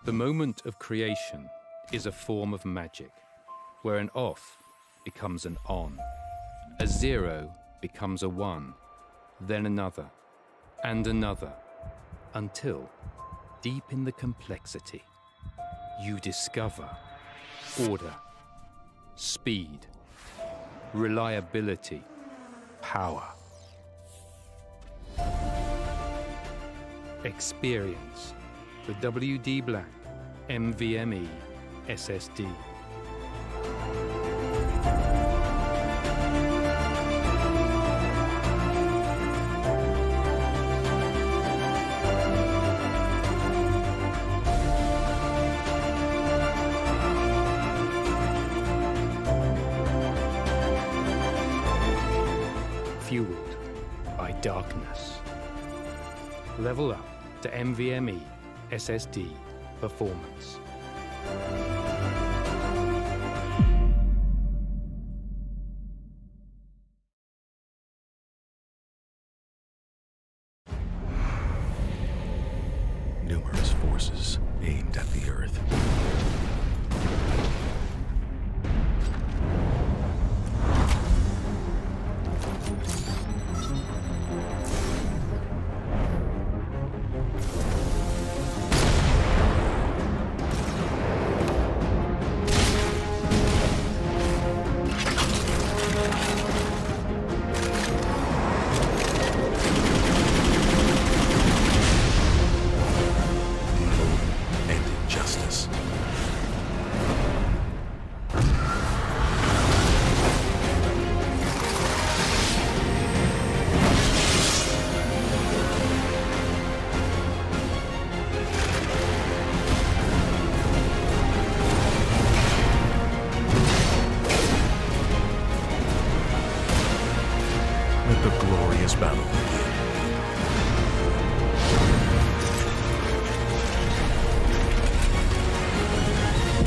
The moment of creation is a form of magic, where an off becomes an on, a 0 becomes a 1, then another, and another, until, deep in the complexity, you discover order, speed, reliability, power. Experience the WD Black NVMe SSD. Fueled by darkness. Level up to NVMe SSD performance. Numerous forces aimed at the Earth. Let the glorious battle begin.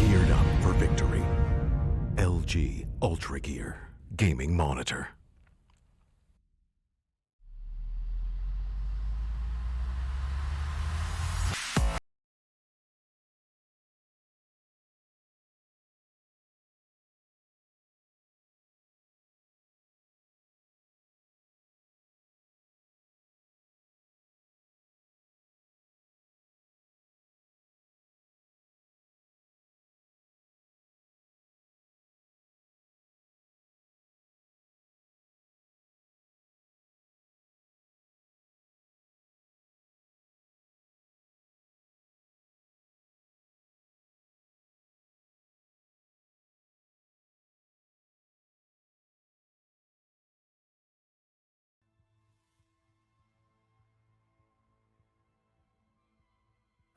Geared up for victory. LG Ultra Gear Gaming Monitor.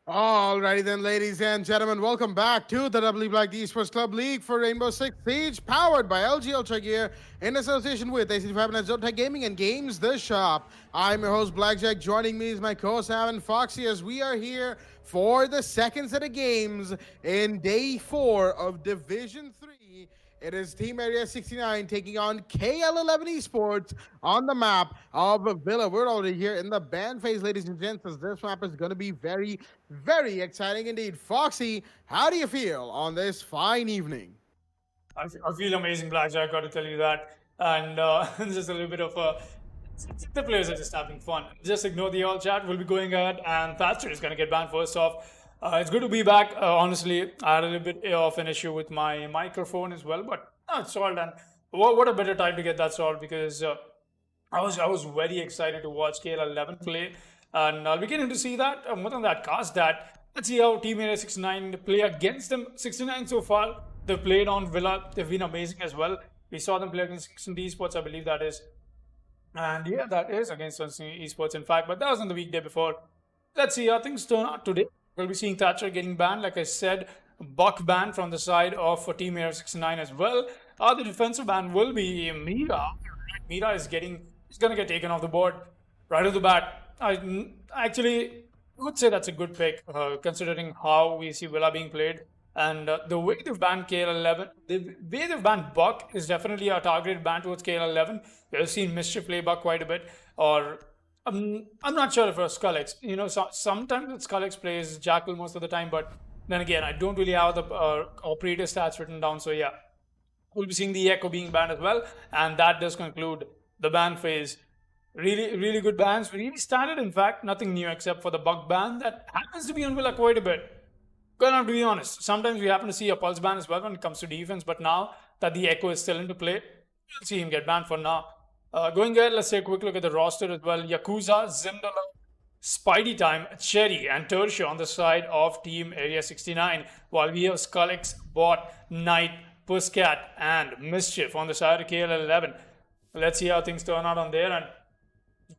Alrighty then, ladies and gentlemen, welcome back to the W Black Esports Club League for Rainbow Six Siege, powered by LG Ultra Gear in association with AC5 and TEC Gaming and Games The Shop. I'm your host, Blackjack. Joining me is my co-host, Alan Foxy, as we are here for the second set of games in Day 4 of Division 3. It is Team Area 69 taking on KL11 Esports on the map of Villa. We're already here in the band phase, ladies and gents, as this map is going to be very, very exciting indeed. Foxy, how do you feel on this fine evening? I feel amazing, Blackjack, got to tell you that. And just a little bit of the players are just having fun. Just ignore the all chat. We'll be going ahead, and Thatcher is going to get banned first off. It's good to be back. Honestly, I had a little bit of an issue with my microphone as well, but it's solved. And what a better time to get that solved, because I was very excited to watch KL11 play, and I'll be getting to see that. More than that, cast that. Let's see how Team Area 69 play against them. 69 so far. They've played on Villa. They've been amazing as well. We saw them play against Esports, I believe that is. And yeah, that is against Esports, in fact, but that was on the weekday before. Let's see how things turn out today. We'll be seeing Thatcher getting banned, like I said. Buck ban from the side of Team Area 69 as well. The defensive ban will be Mira. Mira is going to get taken off the board right off the bat. I actually would say that's a good pick, considering how we see Villa being played. And the way they've banned KL11, the way they've banned Buck is definitely a targeted ban towards KL11. We've seen Mischief play Buck quite a bit, or I'm not sure if it's Skullex. You know, sometimes Skullex plays Jackal most of the time, but Then again, I don't really have the operator stats written down, so yeah. We'll be seeing the Echo being banned as well, and that does conclude the ban phase. Really, really good bans, really standard. In fact, nothing new except for the bug ban that happens to be on Villa quite a bit. Gonna have to be honest. Sometimes we happen to see a pulse ban as well when it comes to defense, but now that the Echo is still into play, we'll see him get banned for now. Going ahead, let's take a quick look at the roster as well. Yakuza, Zimdala, Spidey Time, Cherry, and Tertia on the side of Team Area 69, while we have Skullix, Bot, Knight, Puscat, and Mischief on the side of KL11. Let's see how things turn out on there, and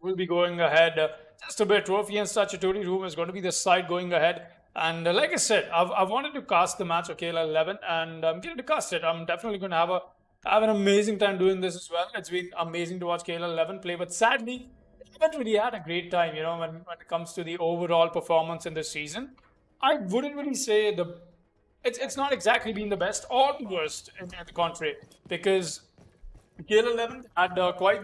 we'll be going ahead just a bit. Trophy and Statutory Room is going to be the side going ahead. And like I said, I've wanted to cast the match of KL11, and I'm getting to cast it. I'm definitely going to have an amazing time doing this as well. It's been amazing to watch KL11 play, but sadly, I haven't really had a great time, when it comes to the overall performance in this season. I wouldn't really say it's not exactly been the best or the worst in the contrary, because KL11 had quite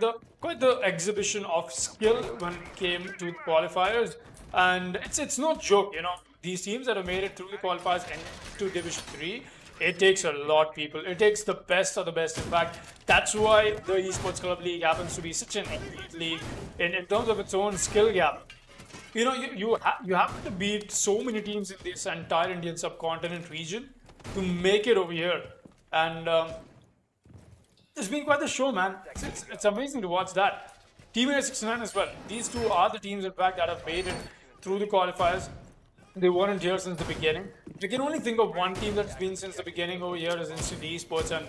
the exhibition of skill when it came to the qualifiers, and it's no joke, these teams that have made it through the qualifiers into Division 3, it takes a lot, people. It takes the best of the best. In fact, that's why the Esports Club League happens to be such an elite league in terms of its own skill gap. You have to beat so many teams in this entire Indian subcontinent region to make it over here. And it's been quite the show, man. It's amazing to watch that. Team A69 as well. These two are the teams, in fact, that have made it through the qualifiers. They weren't here since the beginning. You can only think of one team that's been since the beginning over here is Instant Esports, and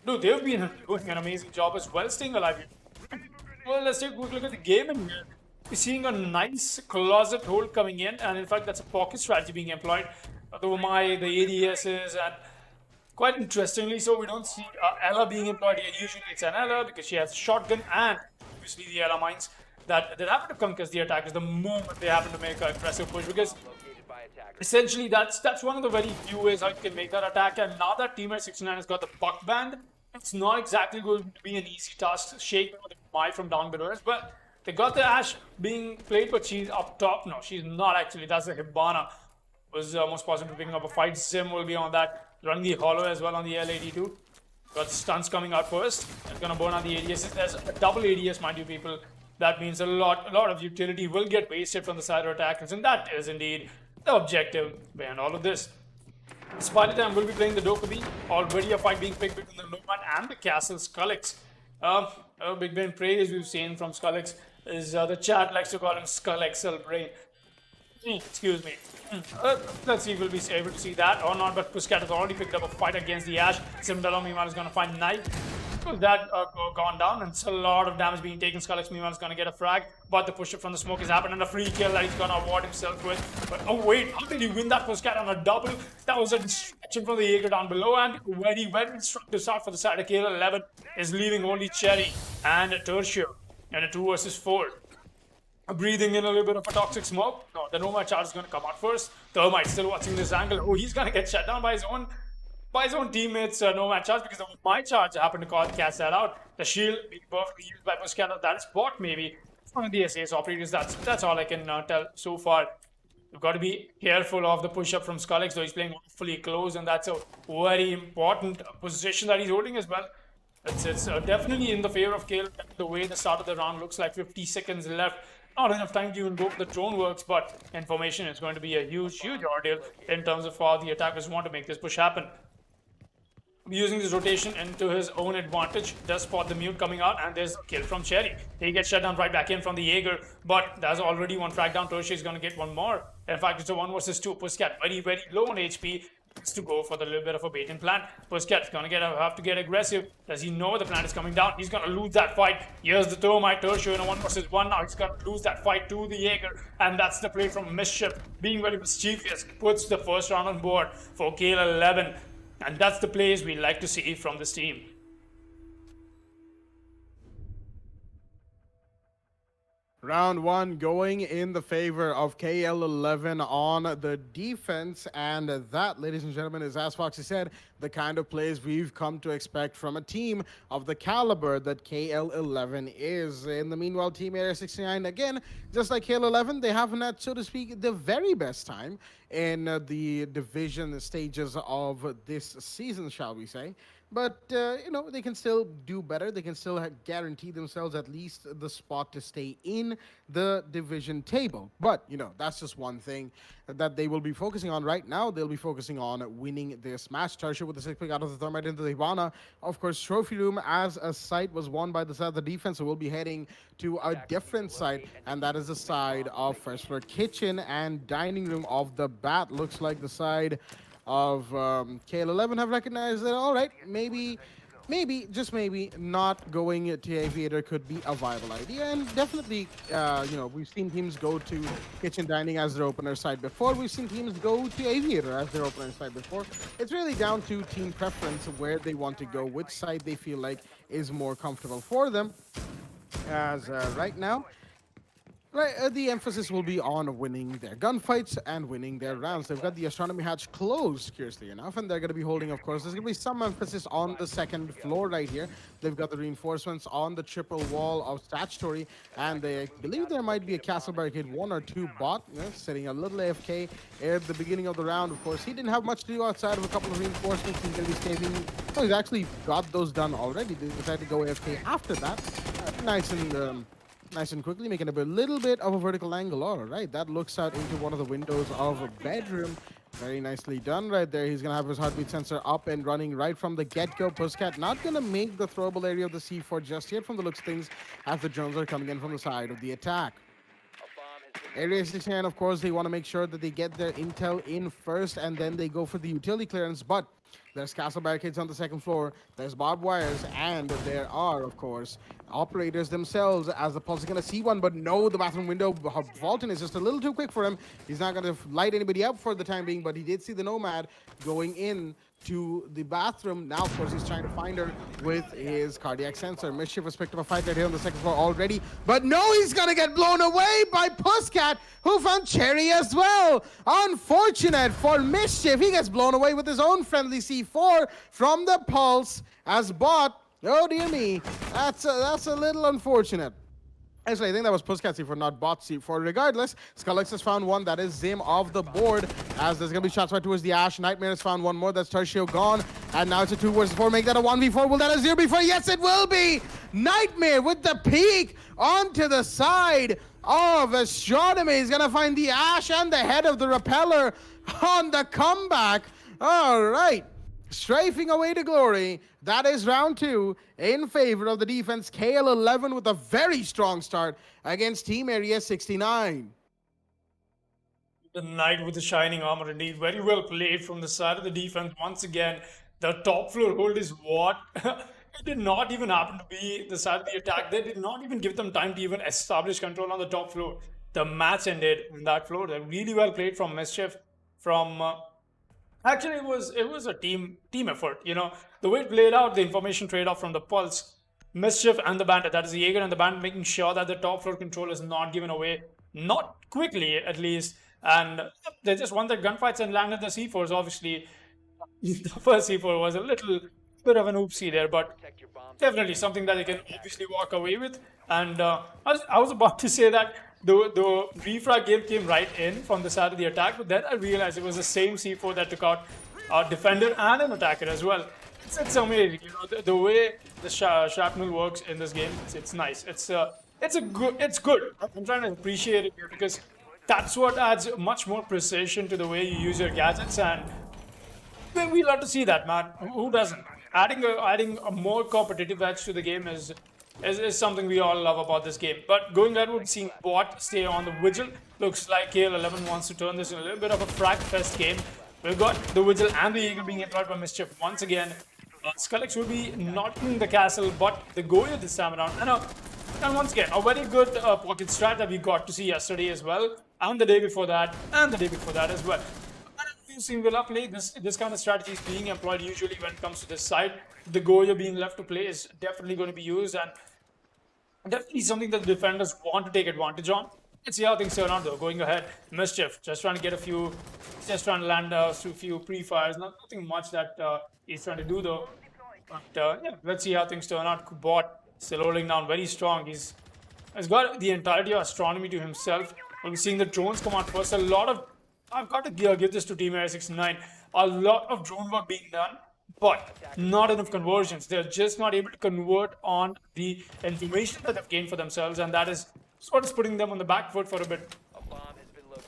dude, they've been doing an amazing job as well, staying alive. Well, let's take a quick look at the game in here. We're seeing a nice closet hold coming in, and in fact, that's a pocket strategy being employed. The Umai, the ADSs, and quite interestingly, so we don't see Ella being employed here. Usually it's an Ella because she has a shotgun and obviously the Ella mines that happen to concuss the attackers the moment they happen to make an aggressive push, because essentially that's one of the very few ways how you can make that attack. And now that Team 69 has got the buck band, it's not exactly going to be an easy task to shake the Mai from down below. But they got the Ashe being played, but she's up top. No, she's not actually. That's the Hibana. Was most possibly picking up a fight. Zim will be on that. Running the Hollow as well on the L82. Got stuns coming out first. It's gonna burn out the ADS. There's a double ADS, mind you, people. That means a lot of utility will get wasted from the side of attackers, and that is indeed the objective behind all of this. Spidey Time will be playing the Dokubi. Already a fight being picked between the Nomad and the Castle Skullix. Big brain praise we've seen from Skullix is the chat likes to call him Skullexel Brain. Excuse me. Let's see if we'll be able to see that or not, but Puscat has already picked up a fight against the Ashe. Simdala meanwhile is going to find Knight. That gone down, and it's a lot of damage being taken. Skullix meanwhile is going to get a frag, but the push-up from the smoke has happened, and a free kill that he's going to award himself with. But oh wait, how did he win that Puscat on a double? That was a distraction from the Jaeger down below, and very instructive start for the side of KL11 is leaving only Cherry and Tertia in a 2 versus 4. Breathing in a little bit of a toxic smoke. No, the Nomad charge is going to come out first. Thermite still watching this angle. Oh, he's going to get shut down by his own teammates. Nomad charge, because my charge happened to catch that out. The shield being perfectly used by Puscat. That is bot maybe. One of the SAS operators. That's all I can tell so far. You've got to be careful of the push-up from Skullix, though he's playing fully close, and that's a very important position that he's holding as well. It's definitely in the favor of KL. The way the start of the round looks like, 50 seconds left. Not enough time to even go for the drone works, but information is going to be a huge ordeal in terms of how the attackers want to make this push happen. Using this rotation into his own advantage, does spot the mute coming out, and there's a kill from Cherry. He gets shut down right back in from the Jaeger, but there's already one frag down. Tertia is going to get one more. In fact, it's a 1 versus 2. Puscat very low on HP. To go for the little bit of a bait and plant. Puscat's gonna have to get aggressive. Does he know the plant is coming down? He's gonna lose that fight. Here's the Thermite Tertia in a 1 versus 1. Now he's gonna lose that fight to the Jaeger, and that's the play from Mischief. Being very mischievous puts the first round on board for KL11, and that's the plays we like to see from this team. Round one going in the favor of KL11 on the defense. And that, ladies and gentlemen, is, as Foxy said, the kind of plays we've come to expect from a team of the caliber that KL11 is. In the meanwhile, Team Area 69, again, just like KL11, they haven't had, so to speak, the very best time in the division stages of this season, shall we say. But, they can still do better. They can still guarantee themselves at least the spot to stay in the division table. But, that's just one thing that they will be focusing on right now. They'll be focusing on winning this match. Tarsha with the 6 pick out of the Thermite into the Hibana. Of course, Trophy Room as a site was won by the side of the defense, so we'll be heading to a different site, and that is the side of First Floor Kitchen and Dining Room of the Bat. Looks like the side of KL11 have recognized that, all right, maybe, just maybe, not going to Aviator could be a viable idea. And definitely, we've seen teams go to Kitchen Dining as their opener side before. We've seen teams go to Aviator as their opener side before. It's really down to team preference where they want to go, which side they feel like is more comfortable for them. As right now, the emphasis will be on winning their gunfights and winning their rounds. They've got the astronomy hatch closed, curiously enough, and they're going to be holding, of course, there's going to be some emphasis on the second floor right here. They've got the reinforcements on the triple wall of statutory, and they believe there might be a castle barricade, 1 or 2 bot, sitting a little AFK at the beginning of the round. Of course, he didn't have much to do outside of a couple of reinforcements. He's going to be saving. Oh, he's actually got those done already. They decided to go AFK after that. Nice and quickly, making a little bit of a vertical angle. All right, that looks out into one of the windows of a bedroom. Very nicely done right there. He's going to have his heartbeat sensor up and running right from the get-go. Pussycat not going to make the throwable area of the C4 just yet from the looks of things, as the drones are coming in from the side of the attack. Area 69, of course, they want to make sure that they get their intel in first, and then they go for the utility clearance. But there's castle barricades on the second floor, there's barbed wires, and there are, of course, operators themselves, as the Pulse is going to see one. But no, the bathroom window, Fulton is just a little too quick for him. He's not going to light anybody up for the time being, but he did see the Nomad going in to the bathroom. Now, of course, he's trying to find her with his cardiac sensor. Mischief has picked up a fight right here on the second floor already. But no, he's going to get blown away by Pusscat, who found Cherry as well. Unfortunate for Mischief. He gets blown away with his own friendly C4 from the Pulse as bot. Oh, dear me. That's a little unfortunate. Actually, I think that was Pussycat C4, not Bot C4. Regardless, Skullix has found one. That is Zim off the board, as there's going to be shots right towards the Ash. Nightmare has found one more. That's Tertio gone. And now it's a 2 versus 4. Make that a 1v4. Will that a 0v4? Yes, it will be! Nightmare with the peek onto the side of Astronomy. He's going to find the Ash and the head of the Repeller on the comeback. All right. Strafing away to glory. That is round 2 in favor of the defense. KL11 with a very strong start against Team Area 69. The Knight with the shining armor, indeed. Very well played from the side of the defense. Once again, the top floor hold is what? It did not even happen to be the side of the attack. They did not even give them time to even establish control on the top floor. The match ended on that floor. They're really well played from Mischief, from... Actually, it was a team effort. The way it played out, the information trade-off from the Pulse, Mischief and the Bandit, that is the Jaeger and the Bandit, making sure that the top floor control is not given away, not quickly at least, and they just won their gunfights and landed the C4s. Obviously, the first C4 was a little bit of an oopsie there, but definitely something that they can obviously walk away with. And I was about to say that the refrag game came right in from the side of the attack, but then I realized it was the same C4 that took out a defender and an attacker as well. It's amazing, the way the shrapnel works in this game. It's nice. It's good. I'm trying to appreciate it here because that's what adds much more precision to the way you use your gadgets, and we love to see that, man. Who doesn't? Adding a more competitive edge to the game is something we all love about this game. But going ahead, seeing Bot stay on the Vigil. Looks like KL11 wants to turn this in a little bit of a frag fest game. We've got the Vigil and the Eagle being employed by Mischief once again. Skullix will be knocking the castle, but the Goya this time around. And once again, a very good pocket strat that we got to see yesterday as well, and the day before that, as well. We've seen Villa play this kind of strategy is being employed usually when it comes to this side. The Goya being left to play is definitely going to be used, and Definitely something that the defenders want to take advantage on. Let's see how things turn out though. Going ahead, Mischief just trying to get a few, just trying to land a few pre-fires. Nothing much that he's trying to do though. But yeah, let's see how things turn out. Bot still holding down very strong. He's got the entirety of astronomy to himself. We're seeing the drones come out first. I've got to give this to Team Area 69. A lot of drone work being done, but not enough conversions. They're just not able to convert on the information that they've gained for themselves, and that is sort of putting them on the back foot for a bit.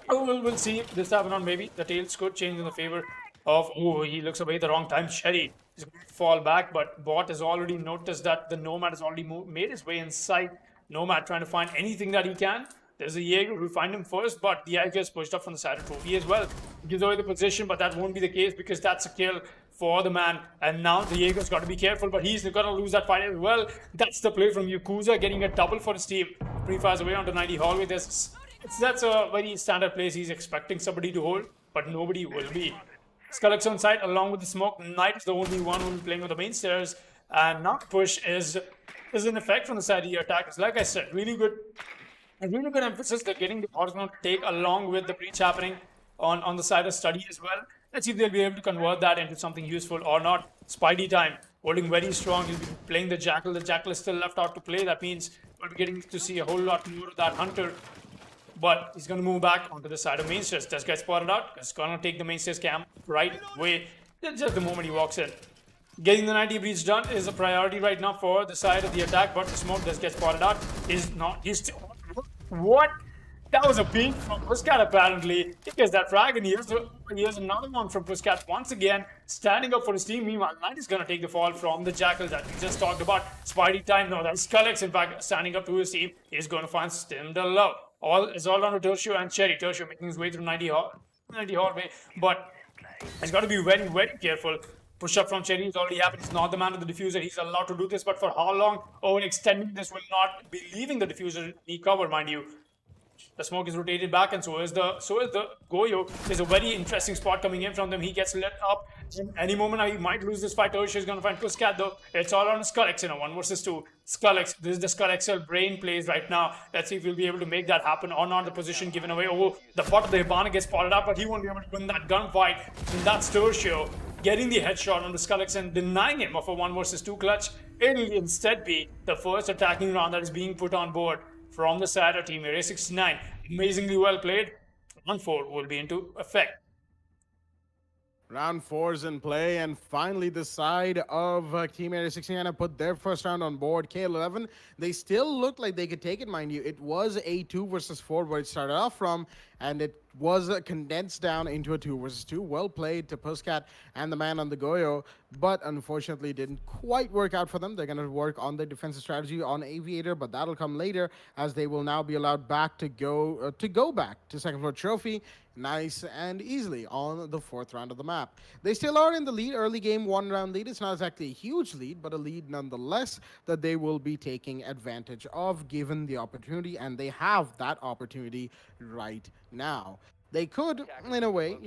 We'll see if this happen on maybe the tails could change in the favor of, oh, he looks away the wrong time. Sherry is going to fall back, but Bot has already noticed that the Nomad has already made his way inside. Nomad trying to find anything that he can. There's a Jaeger who will find him first, but the Jaeger is pushed up from the side of Trophy as well. Gives away the position, but that won't be the case because that's a kill for the man. And now the Jaeger's got to be careful, but he's going to lose that fight as well. That's the play from Yakuza, getting a double for his team. Pre-fires away onto 90 hallway. That's a very standard place. He's expecting somebody to hold, but nobody will be. Skullux on side along with the smoke. Knight is the only one who will be playing on the main stairs. And now push is in effect from the side of the attackers. Like I said, really good emphasis. They're getting the horizontal take along with the breach happening on the side of study as well. Let's see if they'll be able to convert that into something useful or not. Spidey time, holding very strong. He'll be playing the Jackal. The Jackal is still left out to play. That means we'll be getting to see a whole lot more of that Hunter. But he's going to move back onto the side of mainstairs. Does get spotted out. He's going to take the mainstairs camp right away. Just the moment he walks in. Getting the 90 breach done is a priority right now for the side of the attack, but the smoke does get spotted out. He's still... What? That was a peek from Puskat apparently. He gets that frag and here's another one from Puskat once again, standing up for his team. Meanwhile, Knight is going to take the fall from the Jackal that we just talked about. Spidey time, no, that's Skullux in fact standing up to his team. He's going to find Stimdalove. It's all down to Tertio and Cherry. Tertio making his way through 90 hallway, but he's got to be very, very careful. Push up from Cherry has already happened. He's not the man with the diffuser. He's allowed to do this, but for how long? Oh, and extending this will not be leaving the diffuser in cover, mind you. The smoke is rotated back, and so is the Goyo. There's a very interesting spot coming in from them. He gets lit up. In any moment, he might lose this fight. Tertia is going to find Puskat, though. It's all on Skullux in a 1 versus 2. Skullux, this is the Skullux brain plays right now. Let's see if we'll be able to make that happen or not. The position given away. Oh, the pot of the Hibana gets spotted out, but he won't be able to win that gunfight. And that's Tertia getting the headshot on the Skullux and denying him of a 1 versus 2 clutch. It'll instead be the first attacking round that is being put on board from the side of Team Area 69. Amazingly well played. Round 4 will be into effect. Round 4 is in play, and finally the side of Team Area 69 have put their first round on board. KL11, they still looked like they could take it, mind you. It was a 2 versus 4 where it started off from, and it was condensed down into a 2 versus 2. Well played to Puskat and the man on the Goyo, but unfortunately didn't quite work out for them. They're going to work on their defensive strategy on Aviator, but that'll come later as they will now be allowed back to go back to second floor trophy. Nice and easily on the 4th round of the map. They still are in the lead, early game 1 round lead. It's not exactly a huge lead, but a lead nonetheless that they will be taking advantage of given the opportunity, and they have that opportunity right now. They could, in a way,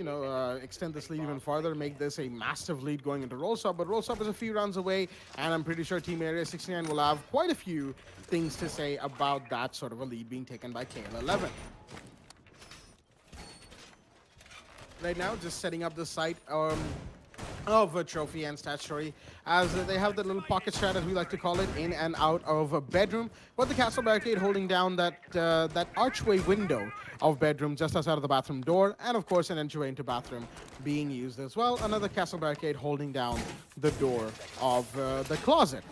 extend this lead even farther, make this a massive lead going into Rollstop, but Rollstop is a few rounds away, and I'm pretty sure Team Area 69 will have quite a few things to say about that sort of a lead being taken by KL11. Right now, just setting up the site of a trophy and statutory, as they have the little pocket strat, as we like to call it, in and out of a bedroom, but the castle barricade holding down that archway window of bedroom just outside of the bathroom door, and of course an entryway into bathroom being used as well. Another castle barricade holding down the door of the closet.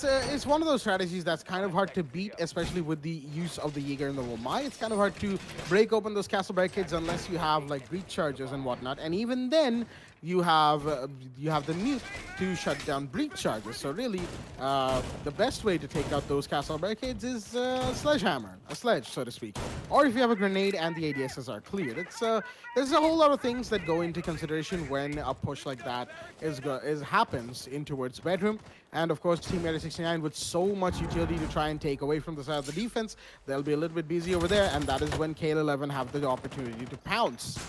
It's one of those strategies that's kind of hard to beat, especially with the use of the Jaeger and the Womai. It's kind of hard to break open those castle barricades unless you have like breach charges and whatnot, and even then you have the mute to shut down breach charges. So really, the best way to take out those castle barricades is a sledgehammer, a sledge, so to speak. Or if you have a grenade and the ADSs are cleared. There's a whole lot of things that go into consideration when a push like that happens in towards bedroom. And of course, Team Area 69 with so much utility to try and take away from the side of the defense, they'll be a little bit busy over there, and that is when KL11 have the opportunity to pounce.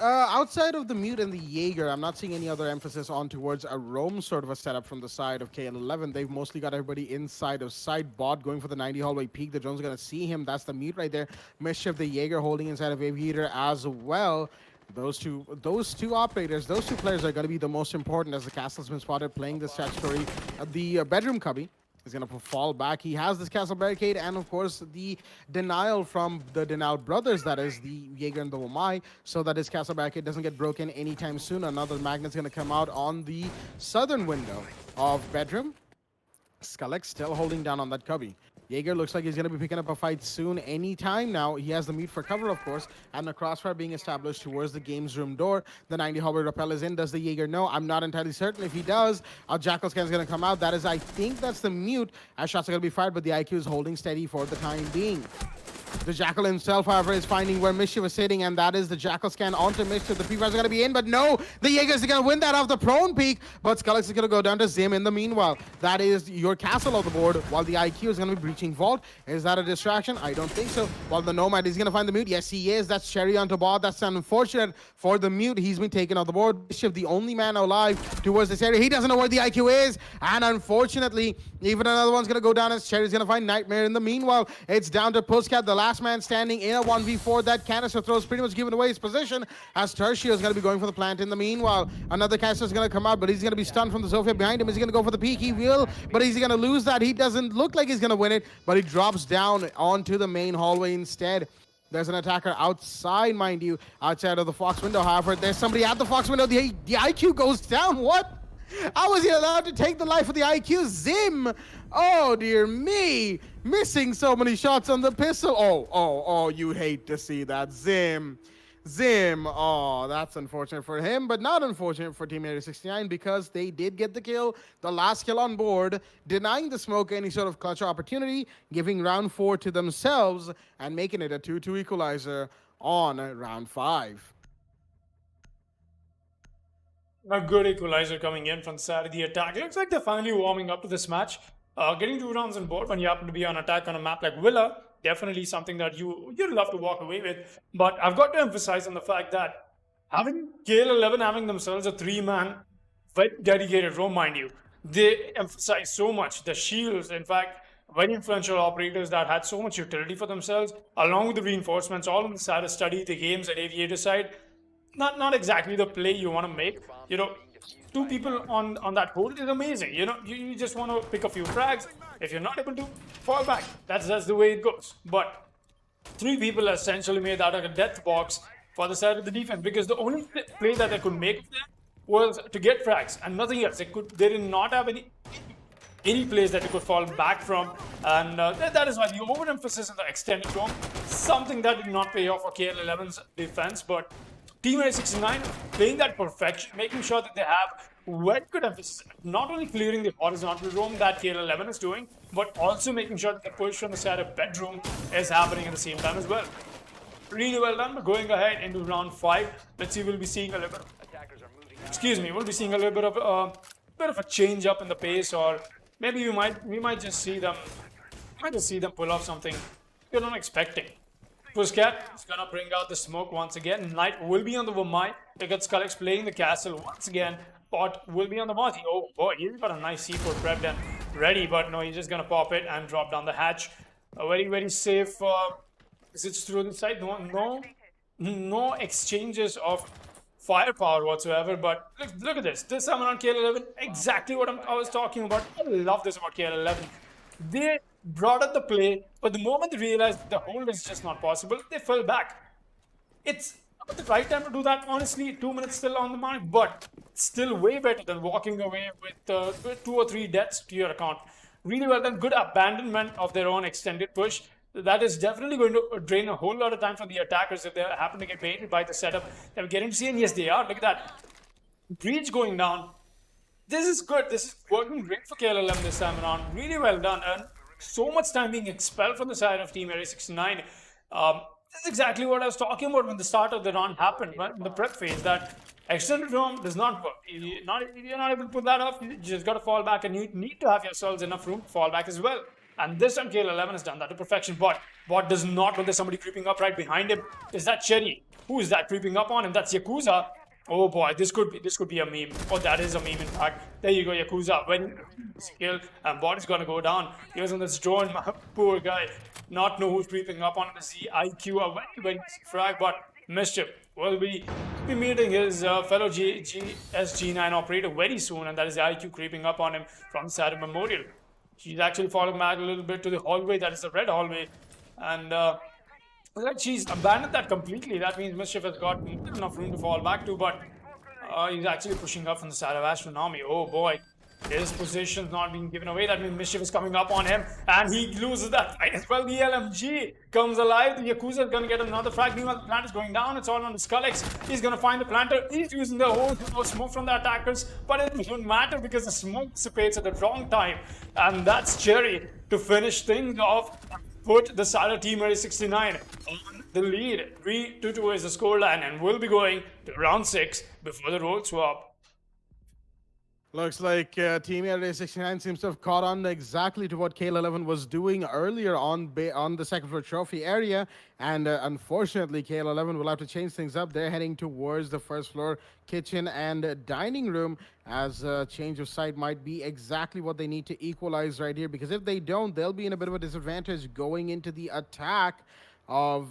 Outside of the Mute and the Jaeger, I'm not seeing any other emphasis on towards a roam sort of a setup from the side of KL11. They've mostly got everybody inside of side bot going for the 90 hallway peak. The drone's going to see him. That's the Mute right there. Mischief, the Jaeger holding inside of Aviator as well. Those two operators, those two players are going to be the most important as the castle's been spotted playing this chat story. The bedroom cubby is going to fall back. He has this castle barricade and, of course, the denial from the Denial brothers, that is the Jaeger and the Wamai, so that his castle barricade doesn't get broken anytime soon. Another magnet's going to come out on the southern window of bedroom. Skullex still holding down on that cubby. Jaeger looks like he's going to be picking up a fight soon, anytime now. He has the Mute for cover, of course, and the crossfire being established towards the games room door. The 90 hallway rappel is in. Does the Jaeger know? I'm not entirely certain. If he does, a Jackal scan is going to come out. That is, I think that's the Mute, as shots are going to be fired, but the IQ is holding steady for the time being. The Jackal himself, however, is finding where Mischief is sitting, and that is the Jackal scan onto Mischief. The pre-fires are going to be in, but no, the Jaegers are going to win that off the prone peak, but Skullex is going to go down to Zim in the meanwhile. That is your castle on the board, while the IQ is going to be breaching vault. Is that a distraction? I don't think so. While the Nomad is going to find the Mute. Yes, he is. That's Cherry onto bot. That's unfortunate for the Mute. He's been taken off the board. Mischief, the only man alive towards this area. He doesn't know where the IQ is, and unfortunately, even another one's going to go down as Cherry's going to find Nightmare. In the meanwhile, it's down to Puskat, the last man standing in a 1v4. That canister throws pretty much giving away his position as Tertio is going to be going for the plant. In the meanwhile, another canister is going to come out, but he's going to be stunned from the Zofia behind him. Is he going to go for the peak? He will, but he's going to lose that. He doesn't look like he's going to win it, but he drops down onto the main hallway instead. There's an attacker outside, mind you, outside of the Fox window. However, there's somebody at the Fox window. The IQ goes down. What? How was he allowed to take the life of the IQ? Zim! Oh, dear me. Missing so many shots on the pistol. Oh, you hate to see that. Zim. Oh, that's unfortunate for him, but not unfortunate for Team Area 69 because they did get the kill, the last kill on board, denying the smoke any sort of clutch opportunity, giving round 4 to themselves, and making it a 2-2 equalizer on round 5. A good equalizer coming in from the side of the attack. Looks like they're finally warming up to this match. Getting 2 rounds on board when you happen to be on attack on a map like Villa, definitely something that you'd love to walk away with. But I've got to emphasize on the fact that having KL11 having themselves a 3-man, very dedicated roam, mind you, they emphasize so much the shields. In fact, very influential operators that had so much utility for themselves, along with the reinforcements, all on the side of study, the games and Aviator side. Not exactly the play you want to make. 2 people on that hold is amazing. You just want to pick a few frags. If you're not able to, fall back. That's the way it goes. But 3 people essentially made that a death box for the side of the defense, because the only play that they could make there was to get frags and nothing else. They did not have any plays that they could fall back from, and that is why the overemphasis on the extended roam, something that did not pay off for KL11's defense. But Team A69 playing that perfection, making sure that they have very good emphasis, not only clearing the horizontal roam that KL11 is doing, but also making sure that the push from the side of bedroom is happening at the same time as well. Really well done. But going ahead into round 5, let's see, we'll be seeing a little bit. We'll be seeing a little bit of a change up in the pace, or maybe we might just see them pull off something you're not expecting. Puskat is gonna bring out the smoke once again. Knight will be on the Wamai. They got Skullex playing the castle once again. Bot will be on the Mothi. Oh boy, he's got a nice C4 prepped and ready, but no, he's just gonna pop it and drop down the hatch. A very safe sits through the side. No exchanges of firepower whatsoever. But look at this. This time around KL11, exactly what I was talking about. I love this about KL11. They brought up the play, but the moment they realized the hold is just not possible, they fell back. It's not the right time to do that, honestly. 2 minutes still on the mark, but still way better than walking away with 2 or 3 deaths to your account. Really well done. Good abandonment of their own extended push. That is definitely going to drain a whole lot of time from the attackers if they happen to get baited by the setup that we're getting to see. And yes, they are. Look at that. Breach going down. This is good. This is working great for KLLM this time around. Really well done. And so much time being expelled from the side of Team Area 69. This is exactly what I was talking about when the start of the round happened, right? In the prep phase, that extended roam does not work. You're not able to put that off. You just got to fall back, and you need to have yourselves enough room to fall back as well. And this time KL11 has done that to perfection. But Bot does not know there's somebody creeping up right behind him. Is that Cherry? Who is that creeping up on him? That's Yakuza. Oh boy, this could be a meme. Oh, that is a meme in fact. There you go, Yakuza. When skill and Bot is gonna go down. He was on this drone, poor guy. Not know who's creeping up on him. The IQ, a very easy frag, but Mischief will be meeting his fellow GSG9 operator very soon, and that is the IQ creeping up on him from the side of Memorial. She's actually falling back a little bit to the hallway. That is the red hallway, and she's abandoned that completely. That means Mischief has got enough room to fall back to, but he's actually pushing up from the side of Astronomy. Oh boy, his position's not being given away. That means Mischief is coming up on him, and he loses that fight as well. The LMG comes alive. The Yakuza is going to get another frag. Meanwhile, the plant is going down. It's all on the Skullex. He's going to find the planter. He's using the whole smoke from the attackers, but it doesn't matter because the smoke dissipates at the wrong time, and that's Cherry to finish things off. Put the Sada team area 69 on the lead. 3-2 is the scoreline, and we'll be going to round 6 before the role swap. Looks like Team Area 69 seems to have caught on exactly to what KL11 was doing earlier on the second floor trophy area. And unfortunately, KL11 will have to change things up. They're heading towards the first floor kitchen and dining room, as change of site might be exactly what they need to equalize right here. Because if they don't, they'll be in a bit of a disadvantage going into the attack of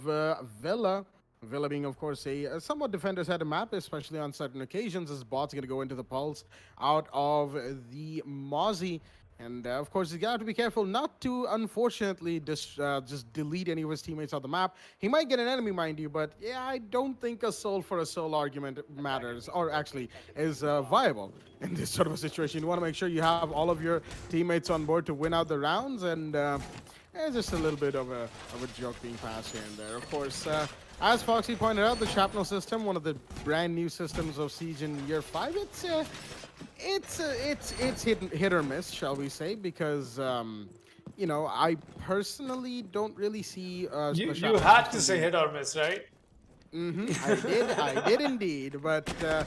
Villa. Villa being, of course, a somewhat defenders-headed map, especially on certain occasions, as Bot's going to go into the Pulse out of the Mozzie. And, of course, he's got to have to be careful not to, unfortunately, just delete any of his teammates off the map. He might get an enemy, mind you, but, yeah, I don't think a soul for a soul argument matters, or actually is viable in this sort of a situation. You want to make sure you have all of your teammates on board to win out the rounds, and just a little bit of a joke being passed here and there. Of course, as Foxy pointed out, the Shrapnel system, one of the brand new systems of Siege in year 5, it's hit or miss, shall we say? Because you know, I personally don't really see. You had to say hit or miss, right? I did indeed. But to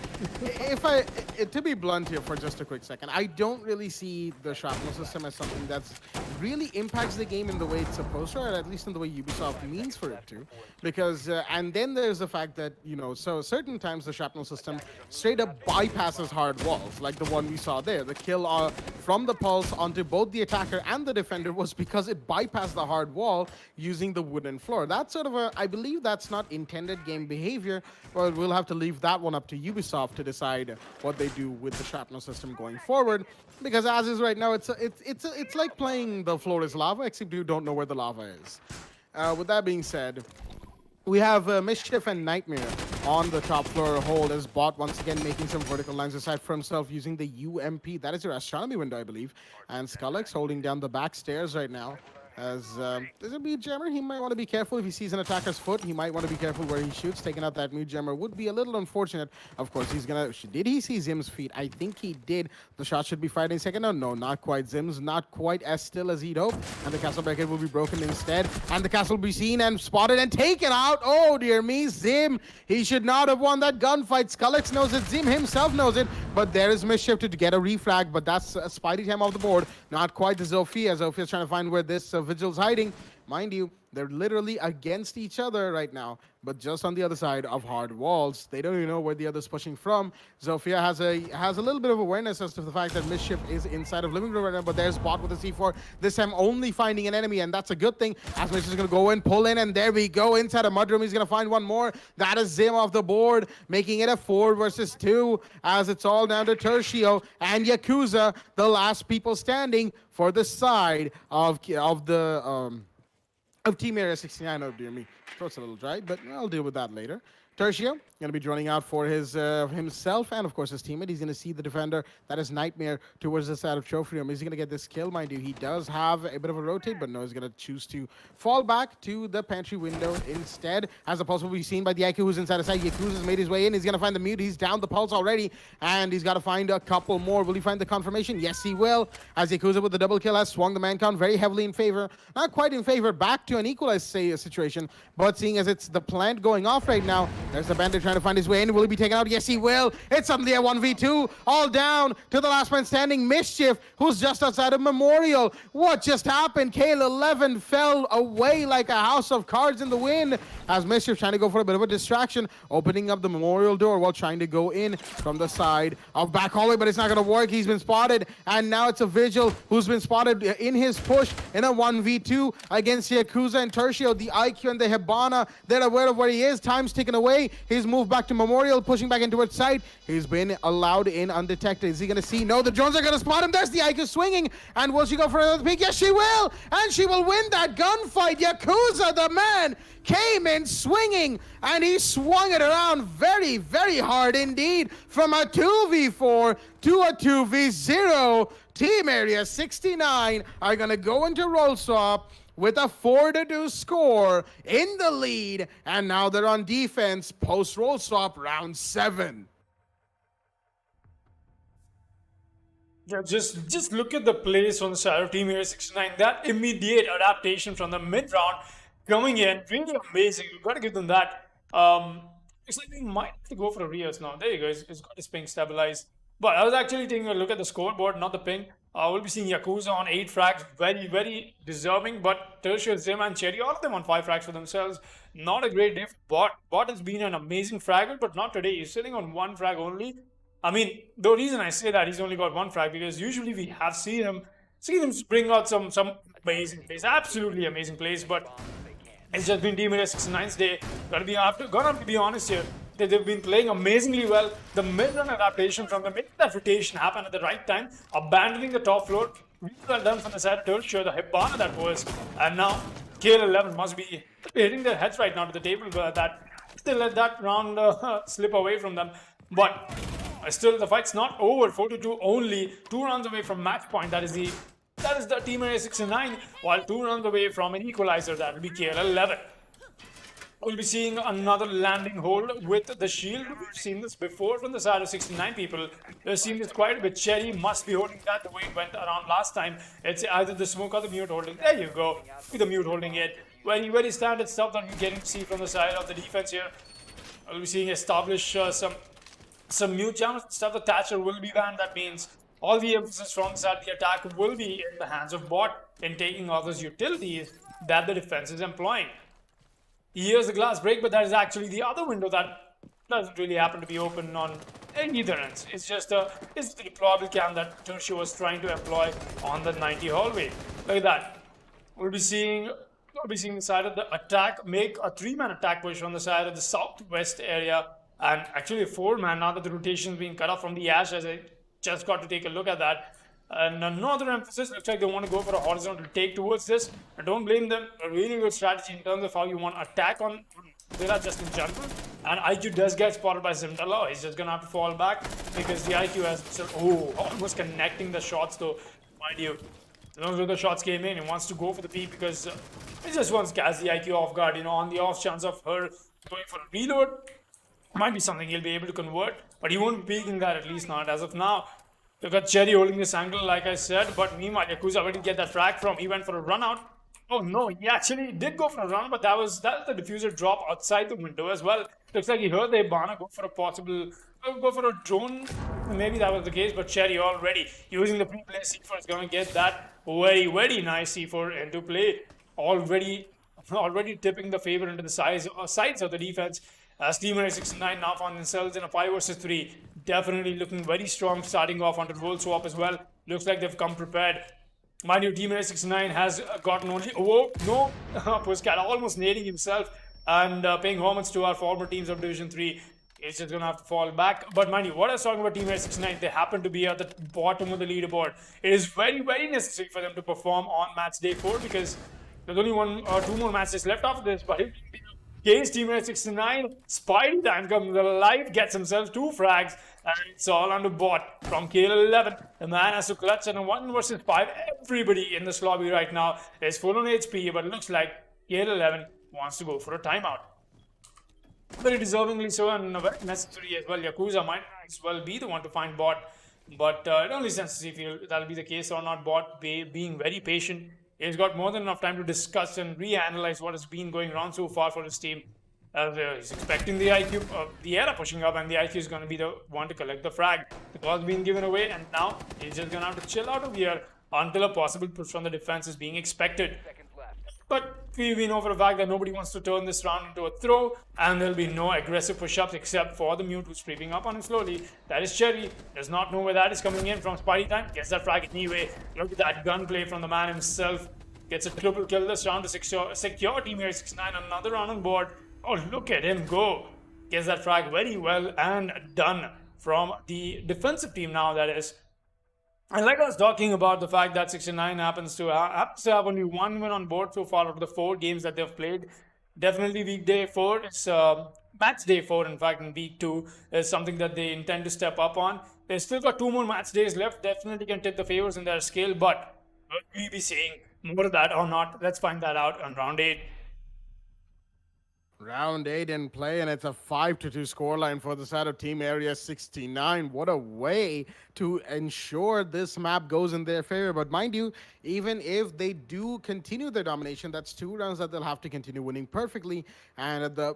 be blunt here for just a quick second, I don't really see the Shrapnel system as something that's really impacts the game in the way it's supposed to, or at least in the way Ubisoft means for it to. Because, and then there's the fact that, you know, so certain times the Shrapnel system straight up bypasses hard walls, like the one we saw there. The kill from the Pulse onto both the attacker and the defender was because it bypassed the hard wall using the wooden floor. That's sort of I believe that's not intended game behavior, but we'll have to leave that one up to Ubisoft to decide what they do with the Shrapnel system going forward. Because as is right now, it's like playing the floor is lava, except you don't know where the lava is. With that being said, we have Mischief and Nightmare on the top floor hold, as Bot once again making some vertical lines aside for himself using the UMP. That is your astronomy window, I believe. And Skullex holding down the back stairs right now. As there's a mute jammer, he might want to be careful if he sees an attacker's foot. He might want to be careful where he shoots. Taking out that mute jammer would be a little unfortunate. Of course, he's gonna. Did he see Zim's feet? I think he did. The shot should be fired in second. No, not quite. Zim's not quite as still as he'd hoped. And the castle bracket will be broken instead. And the castle will be seen and spotted and taken out. Oh dear me, Zim. He should not have won that gunfight. Skullex knows it. Zim himself knows it. But there is Mischief to get a reflag. But that's a Spidey time off the board. Not quite the Zofia. Zofia's trying to find where this Vigil's hiding. Mind you, they're literally against each other right now, but just on the other side of hard walls. They don't even know where the other's pushing from. Zofia has a little bit of awareness as to the fact that Mischief is inside of living room right now, but there's Bot with a C4. This time only finding an enemy, and that's a good thing, as Mischief is going to go in, pull in, and there we go. Inside a mudroom, he's going to find one more. That is Zim off the board, making it a 4 versus 2, as it's all down to Tertio and Yakuza, the last people standing for the side of Team Area 69. Oh dear me, throat's a little dry, but I'll deal with that later. Tertio going to be droning out for his himself and, of course, his teammate. He's going to see the defender, that is Nightmare, towards the side of Trophy Room. Is he going to get this kill? Mind you, he does have a bit of a rotate, but no, he's going to choose to fall back to the pantry window instead. As the Pulse will be seen by the Yaku, who's inside the side. Yakuza's made his way in. He's going to find the mute. He's down the Pulse already, and he's got to find a couple more. Will he find the confirmation? Yes, he will, as Yakuza with the double kill has swung the man count very heavily in favor. Not quite in favor, back to an equalized situation, but seeing as it's the plant going off right now, there's the bandit trying trying to find his way in. Will he be taken out? Yes, he will. It's suddenly a 1v2. All down to the last man standing, Mischief, who's just outside of Memorial. What just happened? KL11 fell away like a house of cards in the wind as Mischief trying to go for a bit of a distraction, opening up the Memorial door while trying to go in from the side of back hallway, but it's not going to work. He's been spotted, and now it's a Vigil who's been spotted in his push in a 1v2 against Yakuza and Tertio. The IQ and the Hibana, they're aware of where he is. Time's taken away. He's moved back to Memorial, pushing back into its side. He's been allowed in undetected. Is he going to see? No, the drones are going to spot him. There's the IQ swinging, and will she go for another peek? Yes, she will, and she will win that gunfight. Yakuza, the man, came in swinging, and he swung it around very, very hard indeed from a 2v4 to a 2v0. Team Area 69 are going to go into roll swap with a 4-2 score in the lead, and now they're on defense post roll swap round 7. Yeah, just look at the plays from the side of Team Area 69. That immediate adaptation from the mid round coming in, really amazing. You've got to give them that. It's like we might have to go for a Rios now. There you go. It's got his ping stabilized. But I was actually taking a look at the scoreboard, not the ping. We'll be seeing Yakuza on 8 frags, very, very deserving. But Tertio, Zim, and Cherry, all of them on 5 frags for themselves. Not a great day for Bot. Bot has been an amazing fragger, but not today. He's sitting on 1 frag only. I mean, the reason I say that he's only got 1 frag because usually we have seen him bring out some amazing plays, absolutely amazing plays. But it's just been Team Area 69's day. Gonna have to be honest here. They've been playing amazingly well. The mid-run adaptation from the making that rotation happen at the right time, abandoning the top floor. Really well done from the side of Tertio, the Hibana that was. And now KL11 must be hitting their heads right now to the table that still let that round slip away from them. But still, the fight's not over. 4-2 only. 2 rounds away from match point. That is the Team Area 69, while 2 runs away from an equalizer. That will be KL11. We'll be seeing another landing hold with the shield. We've seen this before from the side of 69 people. We've seen this quite a bit. Cherry must be holding that the way it went around last time. It's either the smoke or the mute holding. There you go. With the mute holding it. Very, very standard stuff that we're getting to see from the side of the defense here. We'll be seeing establish some mute jams stuff. The Thatcher will be banned. That means all the emphasis from the side of the attack will be in the hands of Bot in taking all those utilities that the defense is employing. Here's the glass break, but that is actually the other window that doesn't really happen to be open on either ends. It's just the deployable cam that Tertio was trying to employ on the 90 hallway. Look at that. We'll be seeing the side of the attack make a 3-man attack push on the side of the southwest area, and actually a 4-man now that the rotation is being cut off from the Ash, as I just got to take a look at that. And another emphasis, looks like they want to go for a horizontal take towards this. I don't blame them. A really good strategy in terms of how you want to attack on Villa just in general. And IQ does get spotted by Zimdala. He's just going to have to fall back because the IQ has almost connecting the shots though. Mind you, those where the shots came in, he wants to go for the peak because he just wants to catch the IQ off guard, on the off chance of her going for a reload. Might be something he'll be able to convert, but he won't be peeking that, at least not as of now. They've got Cherry holding this angle, like I said, but meanwhile, Yakuza already get that frag from. He went for a run out. Oh no, he actually did go for a run, but that was the diffuser drop outside the window as well. Looks like he heard the Hibana go for a drone. Maybe that was the case, but Cherry already using the pre-play C4 is going to get that very, very nice C4 into play. Already tipping the favor into the sides of the defense. As Team Area 69 now found themselves in a 5 versus 3. Definitely looking very strong starting off on the roll swap as well. Looks like they've come prepared. Mind you, Team Area 69 has gotten only... Puskat almost nading himself and paying homage to our former teams of Division 3. It's just going to have to fall back. But mind you, what I was talking about Team Area 69, they happen to be at the bottom of the leaderboard. It is very, very necessary for them to perform on match day 4 because there's only 1 or 2 more matches left after this. But against Team Area 69, Spidey time comes alive, gets himself 2 frags, and it's all on the Bot from KL11. The man has to clutch in a 1 versus 5. Everybody in this lobby right now is full on HP, but it looks like KL11 wants to go for a timeout. Very deservingly so, and very necessary as well. Yakuza might as well be the one to find Bot, but it only sense to see if that'll be the case or not. Bot being very patient. He's got more than enough time to discuss and reanalyze what has been going on so far for his team. He's expecting the IQ, the era pushing up, and the IQ is going to be the one to collect the frag. The ball's being given away, and now he's just going to have to chill out over here until a possible push from the defense is being expected. But we know for a fact that nobody wants to turn this round into a throw, and there'll be no aggressive push-ups except for the Mute who's creeping up on him slowly. That is Cherry. Does not know where that is coming in from. Spidey time gets that frag anyway. Look at that gunplay from the man himself. Gets a triple kill this round to secure team here. 6-9, another round on board. Oh, look at him go. Gets that frag very well and done from the defensive team now, that is. And like I was talking about the fact that 69 happens to have only one win on board so far out of the 4 games that they've played. Definitely weekday 4 is match day 4, in fact, in week 2 is something that they intend to step up on. They've still got 2 more match days left. Definitely can tip the favors in their scale, but will we be seeing more of that or not? Let's find that out on round 8. Round 8 in play, and it's a 5-2 scoreline for the side of Team Area 69. What a way to ensure this map goes in their favor. But mind you, even if they do continue their domination, that's 2 rounds that they'll have to continue winning perfectly. And the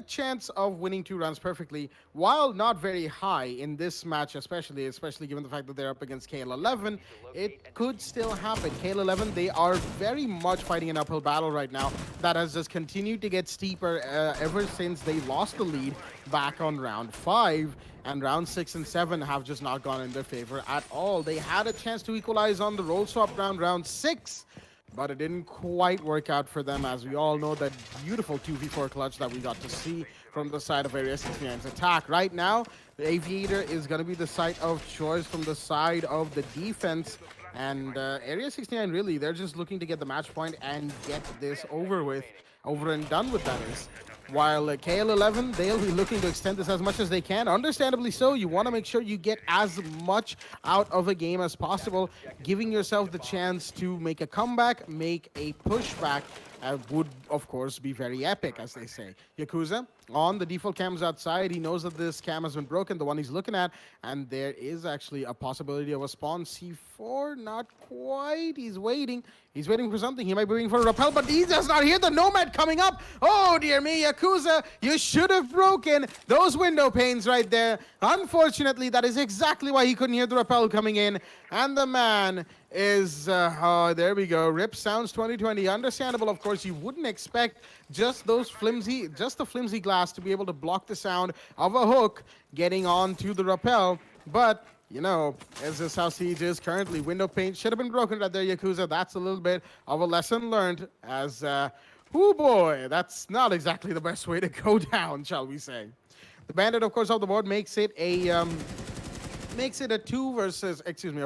chance of winning 2 rounds perfectly, while not very high in this match, especially given the fact that they're up against KL11, it could still happen. KL11, they are very much fighting an uphill battle right now that has just continued to get steep ever since they lost the lead back on round 5, and round 6 and 7 have just not gone in their favor at all. They had a chance to equalize on the roll swap round 6, but it didn't quite work out for them, as we all know that beautiful 2v4 clutch that we got to see from the side of Area 69's attack. Right now, the Aviator is going to be the site of choice from the side of the defense. And Area 69, really, they're just looking to get the match point and get this over and done with, that is. While KL11, they'll be looking to extend this as much as they can. Understandably so, you want to make sure you get as much out of a game as possible, giving yourself the chance to make a comeback, make a pushback, would, of course, be very epic, as they say. Yakuza, on the default cams outside, he knows that this cam has been broken, the one he's looking at, and there is actually a possibility of a spawn. C4, not quite. He's waiting for something. He might be waiting for a rappel, but he does not hear the Nomad coming up. Oh, dear me, Yakuza, you should have broken those window panes right there. Unfortunately, that is exactly why he couldn't hear the rappel coming in, and the man is, oh, there we go. Rip Sounds 2020. Understandable, of course. You wouldn't expect just the flimsy glass to be able to block the sound of a hook getting on to the rappel. But, you know, as this how Siege is currently, window pane should have been broken right there, Yakuza. That's a little bit of a lesson learned, as, oh boy, that's not exactly the best way to go down, shall we say. The Bandit, of course, off the board makes it a, a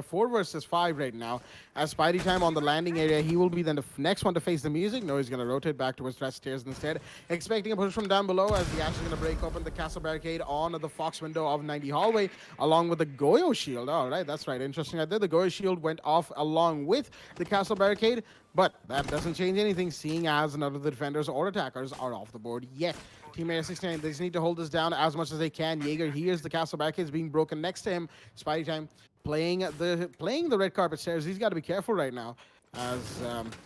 4 versus 5 right now. As Spidey time on the landing area, he will be then the next one to face the music. No, he's going to rotate back towards threat stairs instead, expecting a push from down below, as the Ash is going to break open the castle barricade on the Fox window of 90 hallway, along with the Goyo shield. All right, that's right. Interesting right there. The Goyo shield went off along with the castle barricade, but that doesn't change anything, seeing as none of the defenders or attackers are off the board yet. Team Area 69, they just need to hold this down as much as they can. Jaeger hears the castle barricades being broken next to him. Spidey time playing the red carpet stairs. He's got to be careful right now, as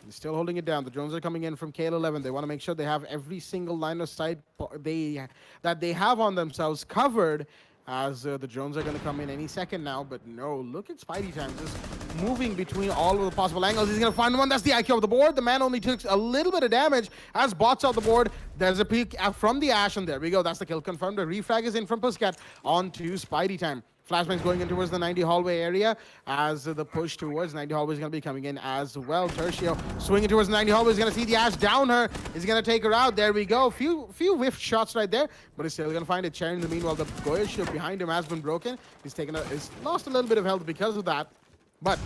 he's still holding it down. The drones are coming in from KL11. They want to make sure they have every single line of sight that they have on themselves covered, as the drones are going to come in any second now. But no, look at Spidey time just moving between all of the possible angles. He's going to find one. That's the IQ of the board. The man only took a little bit of damage as bots out the board. There's a peek from the Ash, and there we go. That's the kill confirmed. The refrag is in from Pussycat onto Spidey time. Flashbang's going in towards the 90 hallway area, as the push towards 90 hallway is going to be coming in as well. Tertio swinging towards 90 hallway. Is going to see the Ash down her. He's going to take her out. There we go. Few whiff shots right there, but he's still going to find it. Cherry in the meanwhile, the Goya shield behind him has been broken. He's lost a little bit of health because of that, but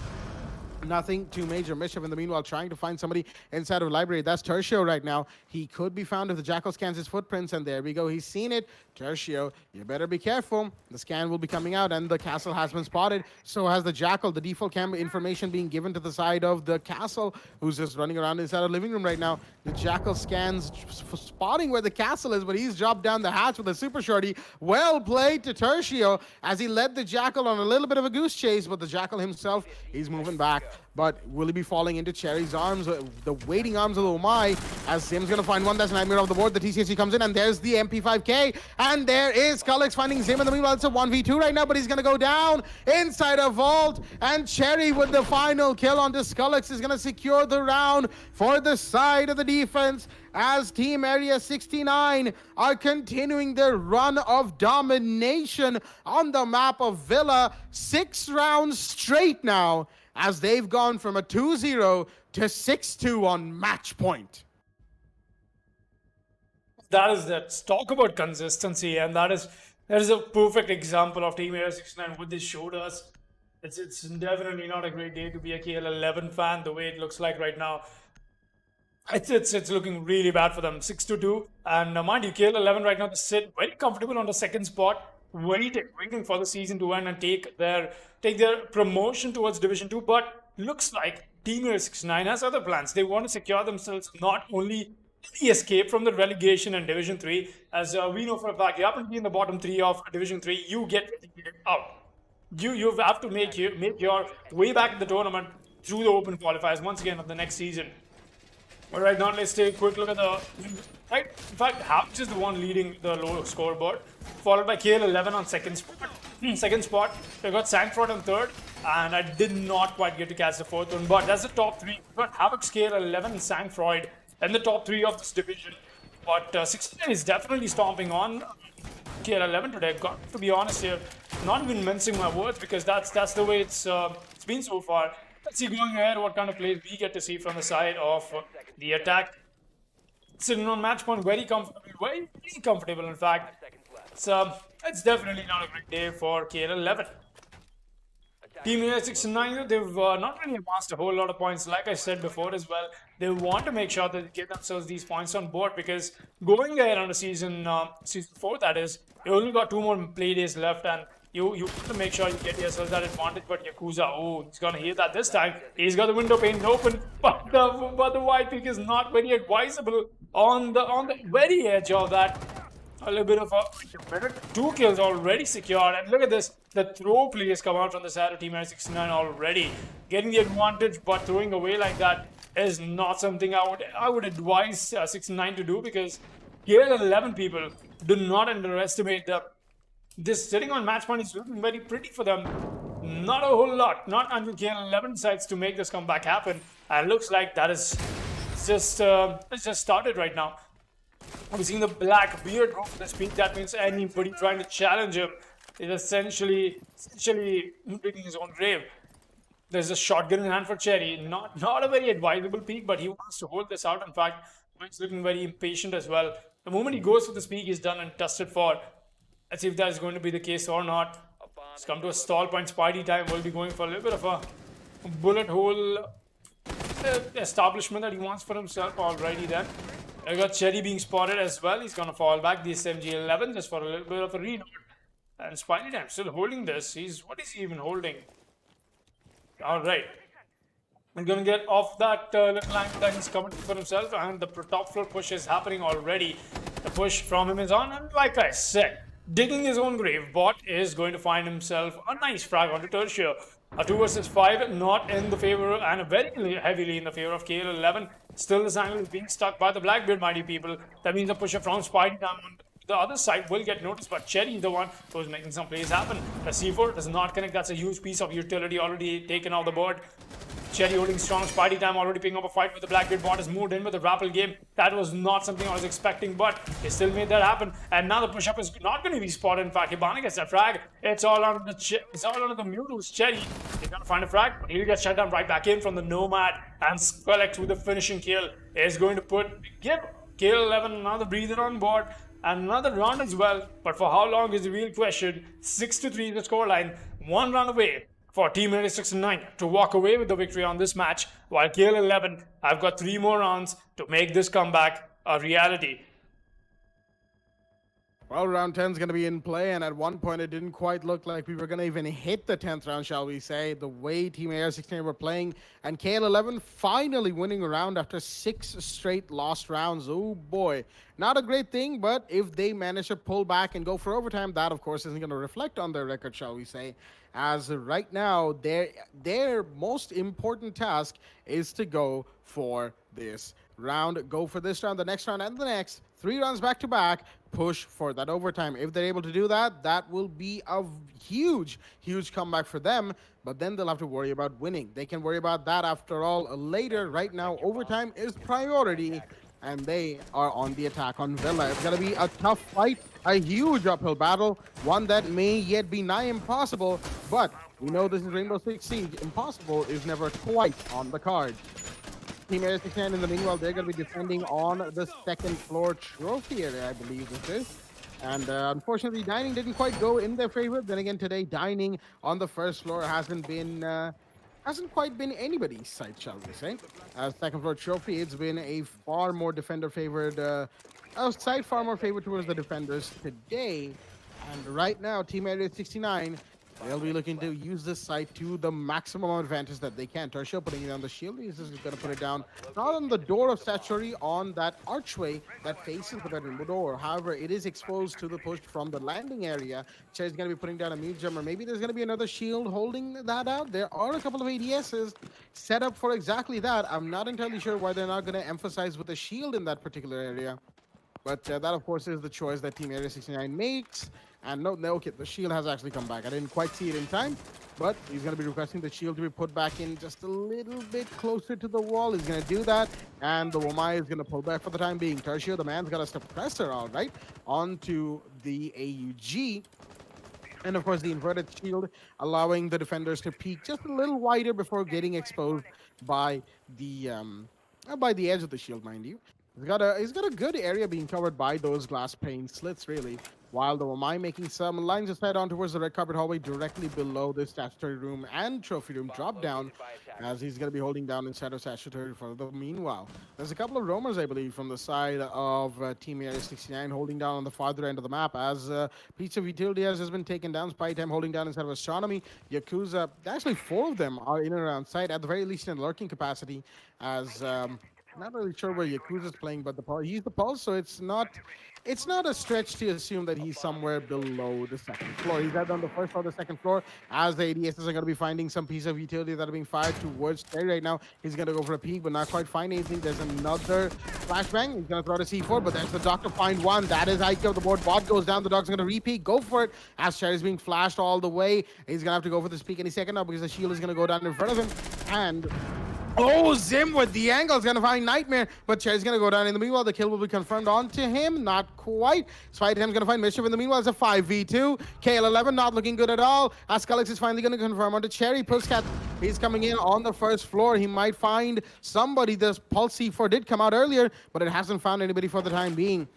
nothing too major mischief. In the meanwhile, trying to find somebody inside of library. That's Tertio right now. He could be found if the Jackal scans his footprints, and there we go. He's seen it. Tertio, you better be careful. The scan will be coming out, and the castle has been spotted. So has the Jackal. The default cam information being given to the side of the castle, who's just running around inside the living room right now. The Jackal scans spotting where the castle is, but he's dropped down the hatch with a super shorty. Well played to Tertio, as he led the Jackal on a little bit of a goose chase, but the Jackal himself, he's moving back. but will he be falling into Cherry's arms, the waiting arms of the Umai, as Zim's gonna find one that's Nightmare off the board. The TCSG comes in, and there's the MP5K, and there is Skullex finding Zim in the meanwhile. It's a 1v2 right now, but he's gonna go down inside a vault, and Cherry with the final kill onto Skullex is gonna secure the round for the side of the defense, as Team Area 69 are continuing their run of domination on the map of Villa. 6 rounds straight now, as they've gone from a 2-0 to 6-2 on match point. Let's talk about consistency, and that is a perfect example of Team Area 69. What they showed us, it's definitely not a great day to be a KL11 fan, the way it looks like right now. It's looking really bad for them. 6-2, and mind you, KL11 right now they sit very comfortable on the second spot, waiting for the season to end and take their promotion towards Division 2. But looks like Team Area 69 has other plans. They want to secure themselves not only the escape from the relegation in Division 3, as we know for a fact, you happen to be in the bottom 3 of Division 3, you get relegated out. You have to make your way back in the tournament through the open qualifiers once again of the next season. All right, now let's take a quick look at the right. In fact, Habs is the one leading the low scoreboard, followed by KL11 on second spot. They got Sangfroid on third, and I did not quite get to catch the fourth one, but that's the top 3. We've got Havoc's KL11 and Sangfroid in the top 3 of this division. But 16 is definitely stomping on KL11 today. Got to be honest here, not even mincing my words, because that's the way it's been so far. Let's see going ahead what kind of plays we get to see from the side of the attack. Sitting on match point, very comfortable in fact. It's definitely not a great day for KL11. Team Area 69, they've not really amassed a whole lot of points, like I said before as well. They want to make sure that they get themselves these points on board, because going ahead on the season 4, that is, you only got 2 more play days left, and you have to make sure you get yourself that advantage. But Yakuza, he's gonna hear that this time. He's got the window pane open, but the white pick is not very advisable on the very edge of that. A little bit of a 2 kills already secured, and look at this. The throw play has come out from the side of Team Area 69 already, getting the advantage, but throwing away like that is not something I would advise 69 to do, because KL11 people, do not underestimate them. This sitting on match point is looking very pretty for them. Not a whole lot, not until KL11 decides to make this comeback happen, and it looks like that is just started right now. We're seeing the black beard go for the speed. That means anybody trying to challenge him is essentially digging his own grave. There's a shotgun in hand for Cherry. Not a very advisable peak, but he wants to hold this out. In fact, he's looking very impatient as well. The moment he goes for this peak, he's done and dusted for. Let's see if that is going to be the case or not. It's come to a stall point. Spidey time will be going for a little bit of a bullet hole establishment that he wants for himself already then. I got Cherry being spotted as well. He's going to fall back the SMG-11 just for a little bit of a reload. And Spidey time still holding this. What is he even holding? Alright. We're going to get off that little angle that he's coming for himself, and the top floor push is happening already. The push from him is on, and like I said, digging his own grave, Bot is going to find himself a nice frag onto Tertia. A 2 versus 5, not in the favor, and very heavily in the favor of KL11. Still, this angle is being stuck by the Blackbeard, mighty people. That means a pusher from Spidey down on the other side will get noticed, but Cherry is the one who's making some plays happen. The C4 does not connect. That's a huge piece of utility already taken off the board. Cherry holding strong. Spidey time already picking up a fight with the Blackbeard. Bot has moved in with the grapple game. That was not something I was expecting, but they still made that happen. And now the push-up is not going to be spotted. In fact, Hibana gets that frag. It's all under the Mewtwo's Cherry. He's going to find a frag, but he'll get shut down right back in from the Nomad. And Skrillex with the finishing kill is going to give KL11 another breather on board. And another round as well. But for how long is the real question. 6-3 the scoreline. 1 round away for Team Area 69 to walk away with the victory on this match, while KL11 have got 3 more rounds to make this comeback a reality. Well, round 10 is going to be in play, and at one point it didn't quite look like we were going to even hit the 10th round, shall we say, the way Team AR16 were playing, and KL11 finally winning a round after 6 straight lost rounds. Oh boy, not a great thing, but if they manage to pull back and go for overtime, that of course isn't going to reflect on their record, shall we say, as right now their most important task is to go for this round, go for this round, the next round, and the next 3 rounds back to back, push for that overtime. If they're able to do that, that will be a huge comeback for them, but then they'll have to worry about winning. They can worry about that after all later. Right now, overtime is priority, and they are on the attack on Villa. It's going to be a tough fight, a huge uphill battle, one that may yet be nigh impossible, but we know this is Rainbow Six Siege. Impossible is never quite on the card. Team AR16 in the meanwhile, they're going to be defending on the second floor trophy area, I believe this is. And unfortunately, dining didn't quite go in their favor. Then again, today, dining on the first floor hasn't quite been anybody's side, shall we say. Second floor trophy, it's been a far more defender-favored side, far more favored towards the defenders today. And right now, Team AR69, they'll be looking to use this site to the maximum advantage that they can. Tertia putting it on the shield. He's just going to put it down, not on the door of Statuary, on that archway that faces the bedroom door. However, it is exposed to the push from the landing area. Cherry's going to be putting down a mute jumper. Maybe there's going to be another shield holding that out. There are a couple of ADSs set up for exactly that. I'm not entirely sure why they're not going to emphasize with a shield in that particular area. But that, of course, is the choice that Team Area 69 makes. And no, okay, the shield has actually come back. I didn't quite see it in time, but he's going to be requesting the shield to be put back in just a little bit closer to the wall. He's going to do that, and the Wamai is going to pull back for the time being. Tertia, the man's got a suppressor, all right, onto the AUG. And, of course, the inverted shield, allowing the defenders to peek just a little wider before getting exposed by the edge of the shield, mind you. He's got a good area being covered by those glass pane slits, really. While the Wamai making some lines of sight on towards the red carpet hallway directly below the statutory room and trophy room drop down, as he's going to be holding down inside of statutory for the meanwhile. There's a couple of roamers, I believe, from the side of Team Area 69 holding down on the farther end of the map, as Pizza Vitilias has been taken down. Spy Time holding down inside of Astronomy. Yakuza, actually 4 of them are in and around sight, at the very least in lurking capacity, as not really sure where Yakuza's playing, but he's the pulse, so it's not a stretch to assume that he's somewhere below the second floor. He's either on the first or the second floor, as the ADSs are going to be finding some piece of utility that are being fired towards Terry right now. He's going to go for a peek, but not quite find anything. There's another flashbang. He's going to throw out a C4, but there's the Doc to find one. That is IQ of the board. Bot goes down. The Doc's going to repeat. Go for it, as Cherry's being flashed all the way. He's going to have to go for this peek any second now, because the shield is going to go down in front of him. And oh, Zim with the angle is going to find Nightmare, but Cherry's going to go down. In the meanwhile, the kill will be confirmed onto him. Not quite. Spy Time's going to find Mischief. In the meanwhile, it's a 5v2. KL11 not looking good at all. Ascalix is finally going to confirm onto Cherry. Pussycat, he's coming in on the first floor. He might find somebody. This Pulse C4 did come out earlier, but it hasn't found anybody for the time being.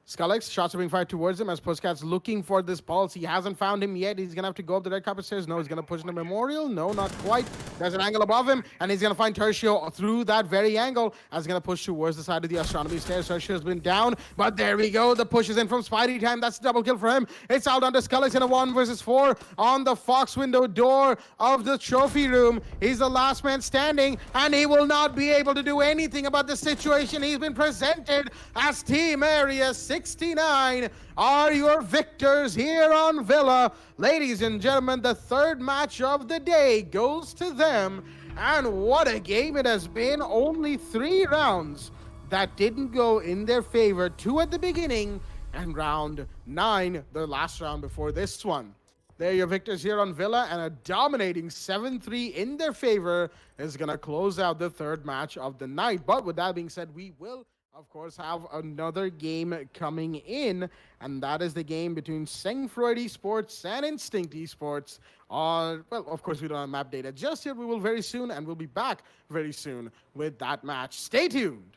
Skullix, shots are being fired towards him as Pussycat's looking for this Pulse. He hasn't found him yet. He's going to have to go up the red carpet stairs. No, he's going to push the Memorial. No, not quite. There's an angle above him, and he's going to find Tertio through that very angle, as he's going to push towards the side of the Astronomy stairs. Tertio's been down, but there we go. The push is in from Spidey Time. That's a double kill for him. It's out onto Skullix in a 1 versus 4 on the Fox window door of the trophy room. He's the last man standing, and he will not be able to do anything about the situation he's been presented, as Team Area 69 are your victors here on Villa. Ladies and gentlemen, the third match of the day goes to them. And what a game it has been. Only 3 rounds that didn't go in their favor. 2 at the beginning, and round 9, the last round before this one. They're your victors here on Villa, and a dominating 7-3 in their favor is going to close out the third match of the night. But with that being said, we will, of course, have another game coming in, and that is the game between Sangfroid Esports and Instinct Esports. Well, of course, we don't have map data just yet. We will very soon, and we'll be back very soon with that match. Stay tuned.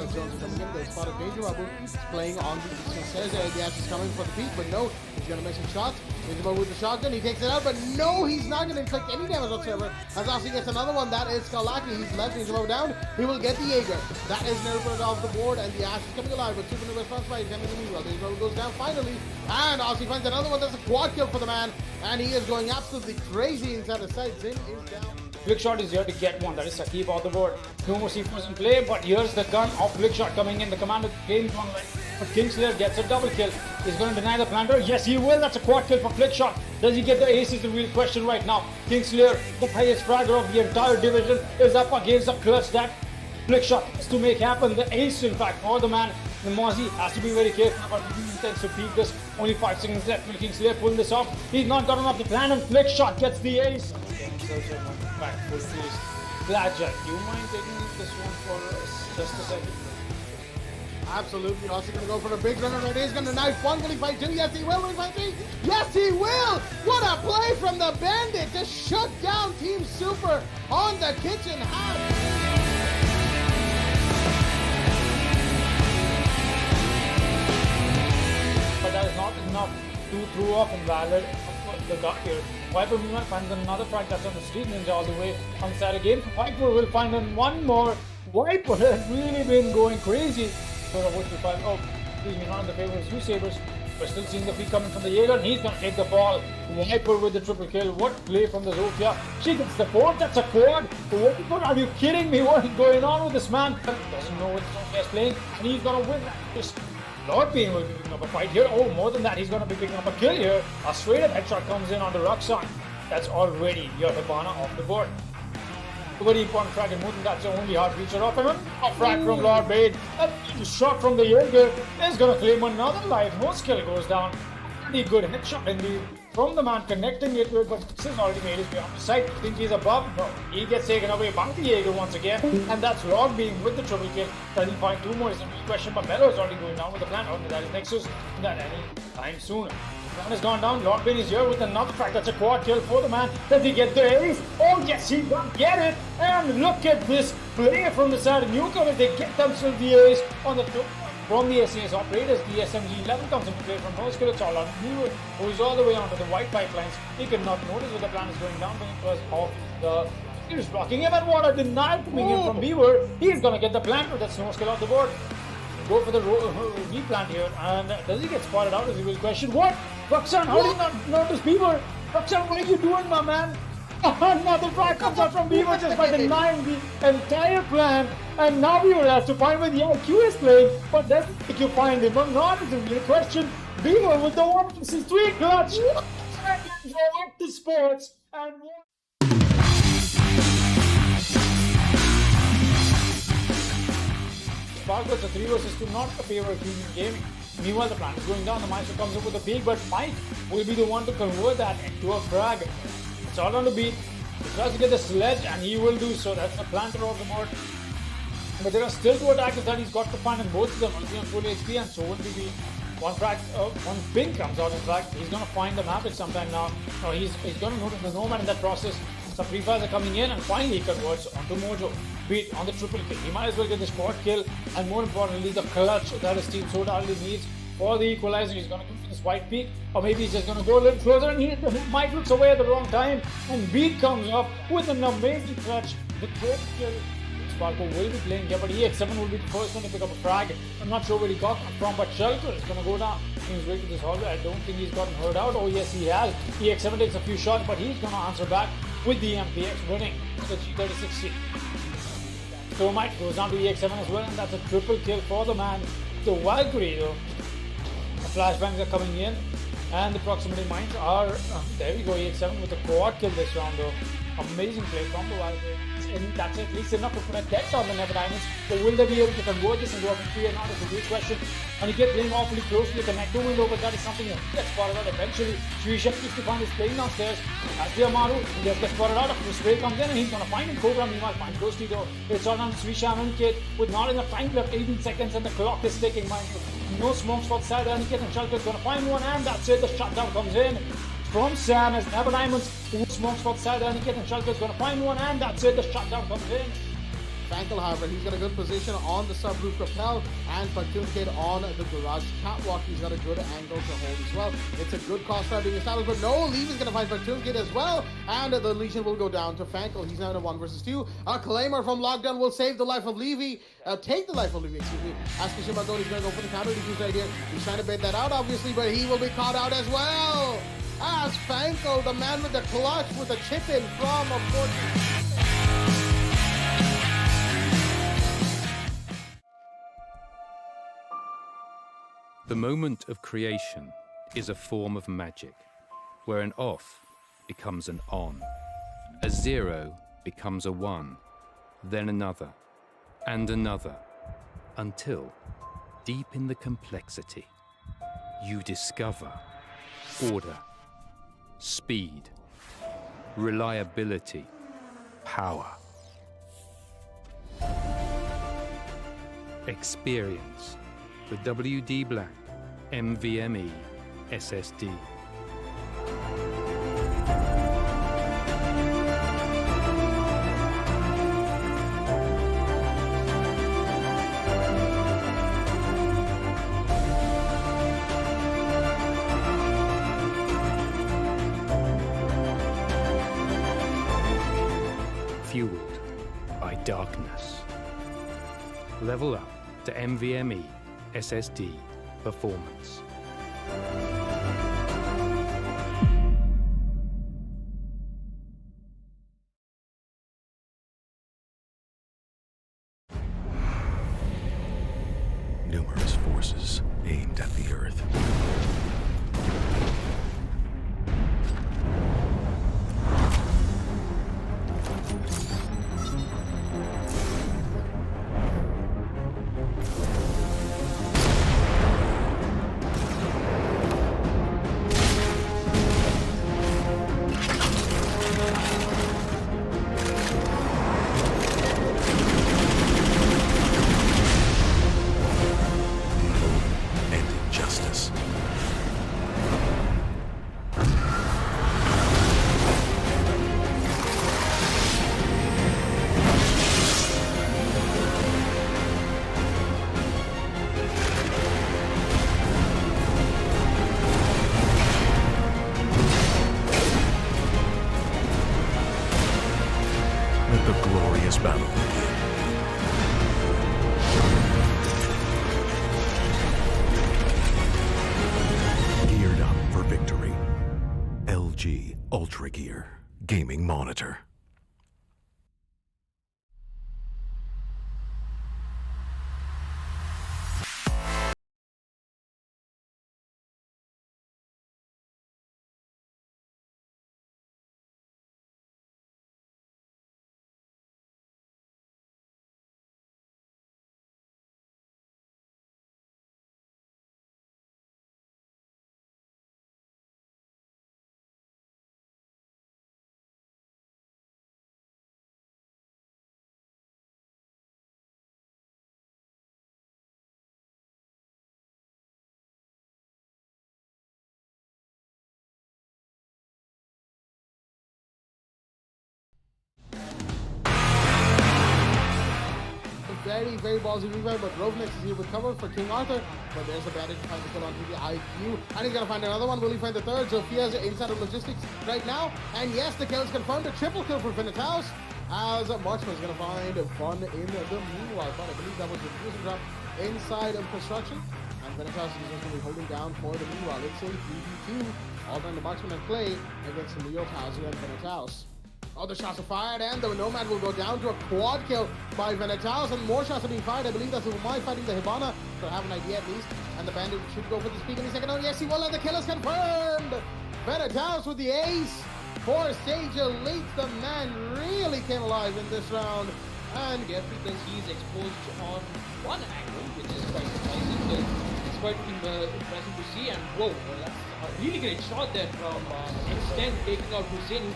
as Jones is coming in. They spotted Major Babu playing on the eastern stairs. The Ash is coming for the peak, but no, he's going to miss some shots. Major Babu with the shotgun, he takes it out, but no, he's not going to inflict any damage whatsoever. As Aussie gets another one, that is Skalaki. He's left Major Babu down. He will get the Jaeger. That is never put off the board, and the Ash is coming alive with super new response by coming in meanwhile. Major Babu goes down finally, and Aussie finds another one. That's a quad kill for the man, and he is going absolutely crazy inside the side. Zin is down. Flickshot is here to get one. That is Saqib off the board. No more C4s in play, but here's the gun of Flickshot coming in. The commander claims one line. But Kingslayer gets a double kill. He's going to deny the planter. Yes, he will. That's a quad kill for Flickshot. Does he get the ace is the real question right now. Kingslayer, the highest fragger of the entire division, is up against the clutch that Flickshot has to make happen. The ace, in fact, for the man. The Mozzie has to be very careful about he intends to peek this. Only 5 seconds left. Will Kingslayer pull this off? He's not gotten off the plan, and Flickshot gets the ace. Back full freeze. Blackjack, you mind taking this one for us just a second? Absolutely. Also going to go for a big runner right. He's going to knife one. Will he fight two? Yes, he will. Will he fight three? Yes, he will. What a play from the Bandit to shut down Team Super on the kitchen half. But that is not enough to throw off Invalid the gut here. Viper meanwhile finds another frag that's on the Street Ninja all the way on the side again. Viper will find one more. Viper has really been going crazy. So what we find? Oh, excuse me, not in the favor of Zoo Sabers. We're still seeing the feed coming from the Jaeger, and he's going to take the ball. Viper with the triple kill. What play from the Zofia. She gets the fourth. That's a quad. Viper, are you kidding me? What is going on with this man? Doesn't know what Zofia is playing, and he's going to win that. Just Lord Bean will be picking up a fight here. Oh, more than that, he's going to be picking up a kill here. A straight up headshot comes in on the Roxanne. That's already your Hibana off the board. Very important frag, and more than that, the only hard feature of him. A frag from Lord Bane. A shot from the Jaeger is going to claim another life. No skill goes down. Pretty good headshot indeed from the man connecting it to it, but this has already made his way on the side. Think he's above? No. He gets taken away by the Jaeger once again, and that's Lord Beam with the triple kill. Trying to find two more is a real question, but Mello is already going down with the plan. Oh, that is Nexus. Not any time soon. Plan has gone down. Lord Bean is here with another frag. That's a quad kill for the man. Does he get the ace? Oh yes, he will get it. And look at this play from the side of Newcomers. They get themselves the ace on the from the SAS operators. The SMG-11 comes into play from no skill. It's all on Newer, who is all the way onto the white pipelines. He could not notice what the plan is going down because of the he was blocking him, and what a denial coming in from Beaver. He's gonna get the planter. That's no skill off the board. Go for the replant here, and does he get spotted out? Is the real question. What? Roxanne, how did you not notice Beaver? Roxanne, what are you doing, my man? Another frag comes out from Beaver just by denying the entire plan, and now Beaver has to find where the IQ is playing, but doesn't think you find him or not is the real question. Beaver with the 1 versus 3 clutch. What the sports and what? Spark gets a 3 versus 2, not a favor of Union Gaming. Meanwhile, the plan is going down. The Maestro comes up with a big, but Mike will be the one to convert that into a frag. It's all on the beat. He tries to get the sledge, and he will do so. That's the planter of the board. But there are still 2 attackers that he's got to find, and both of them will be on full HP, and so will be one frag. One ping comes out in fact. He's going to find the Maverick sometime now. No, he's going to notice the Nomad in that process. Some free fires are coming in, and finally he converts onto Mojo. Beat on the triple kill. He might as well get the squad kill, and more importantly, the clutch that his team so badly needs for the equalizer. He's going to go for this white peak, or maybe he's just going to go a little closer, and he might looks away at the wrong time, and Beat comes up with an amazing clutch. The triple kill. Sparko will be playing here, but EX7 will be the first one to pick up a frag. I'm not sure where he got from, but Shelter is going to go down. He's way to this hallway. I don't think he's gotten hurt out. Oh yes, he has. EX7 takes a few shots, but he's going to answer back with the MPX winning the G36C. So Mike goes down to EX7 as well, and that's a triple kill for the man. The Valkyrie though. The flashbangs are coming in, and the proximity mines are there we go. EX7 with a quad kill this round though. Amazing play from the Valkyrie. And that's at least enough to put a dent on the Never Diamonds. But will they be able to convert this into a victory or not is a good question. And he gets playing awfully close to the connector window, but that is something that gets spotted out eventually. Swisha Stefan is playing downstairs. As the Amaru, he just gets spotted out. The spray comes in, and he's going to find him. Cobra meanwhile finds Ghosty though. It's all on Swisha and Kid with not enough time left, 18 seconds, and the clock is ticking. No smokes for the side, and Kid and Shulker is going to find one, and that's it. The shutdown comes in from Sam as Never Diamonds, who smokes for the side, and Shulker is going to find one, and that's it. The shutdown comes in. Fankel, however, he's got a good position on the sub-roof rappel, and Fortune on the garage catwalk. He's got a good angle to hold as well. It's a good cross fire being established, but no, Leave is going to find Fortune as well, and the Legion will go down to Fankel. He's now in a 1 versus 2. A Claimer from Lockdown will save the life of Levy, take the life of Levy, excuse me. As Kishima he's going to go for the counter defuse right here. He's trying to bait that out, obviously, but he will be caught out as well. As Fankel, the man with the clutch with a chip in from a Fortune. The moment of creation is a form of magic, where an off becomes an on, a 0 becomes a 1, then another, and another, until, deep in the complexity, you discover order, speed, reliability, power. Experience the WD Black NVMe SSD. Fueled by darkness. Level up to NVMe SSD performance. Numerous forces aimed at the Earth. Let the glorious battle begin. Geared up for victory. LG Ultra Gear Gaming Monitor. Very ballsy revive, but Rovnex is here with cover for King Arthur. But there's a bandage to find the kill onto the IQ. And he's gonna find another one. Will he find the third? Sophia's inside of logistics right now. And yes, the kill is confirmed. A triple kill for Vinitaus. As Marchman's gonna find fun in the meanwhile. But I believe that was the fusion drop inside of construction. And Vinitaus is just gonna be holding down for the meanwhile. It's a 3v2. All done to Marchman and Clay against Leo Tazio and Vinitaus. Oh, the shots are fired, and the Nomad will go down to a quad kill by Venetaus, and more shots are being fired. I believe that's Umai fighting the Hibana, so I have an idea at least. And the Bandit should go for the speed any second. Oh, yes, he will, and the kill is confirmed! Venetaus with the ace for Sage Elite. The man really came alive in this round. And Here because he's exposed on one angle, which is quite surprising. It's quite impressive to see, and whoa, that's a really great shot there from Extend taking out Hussein.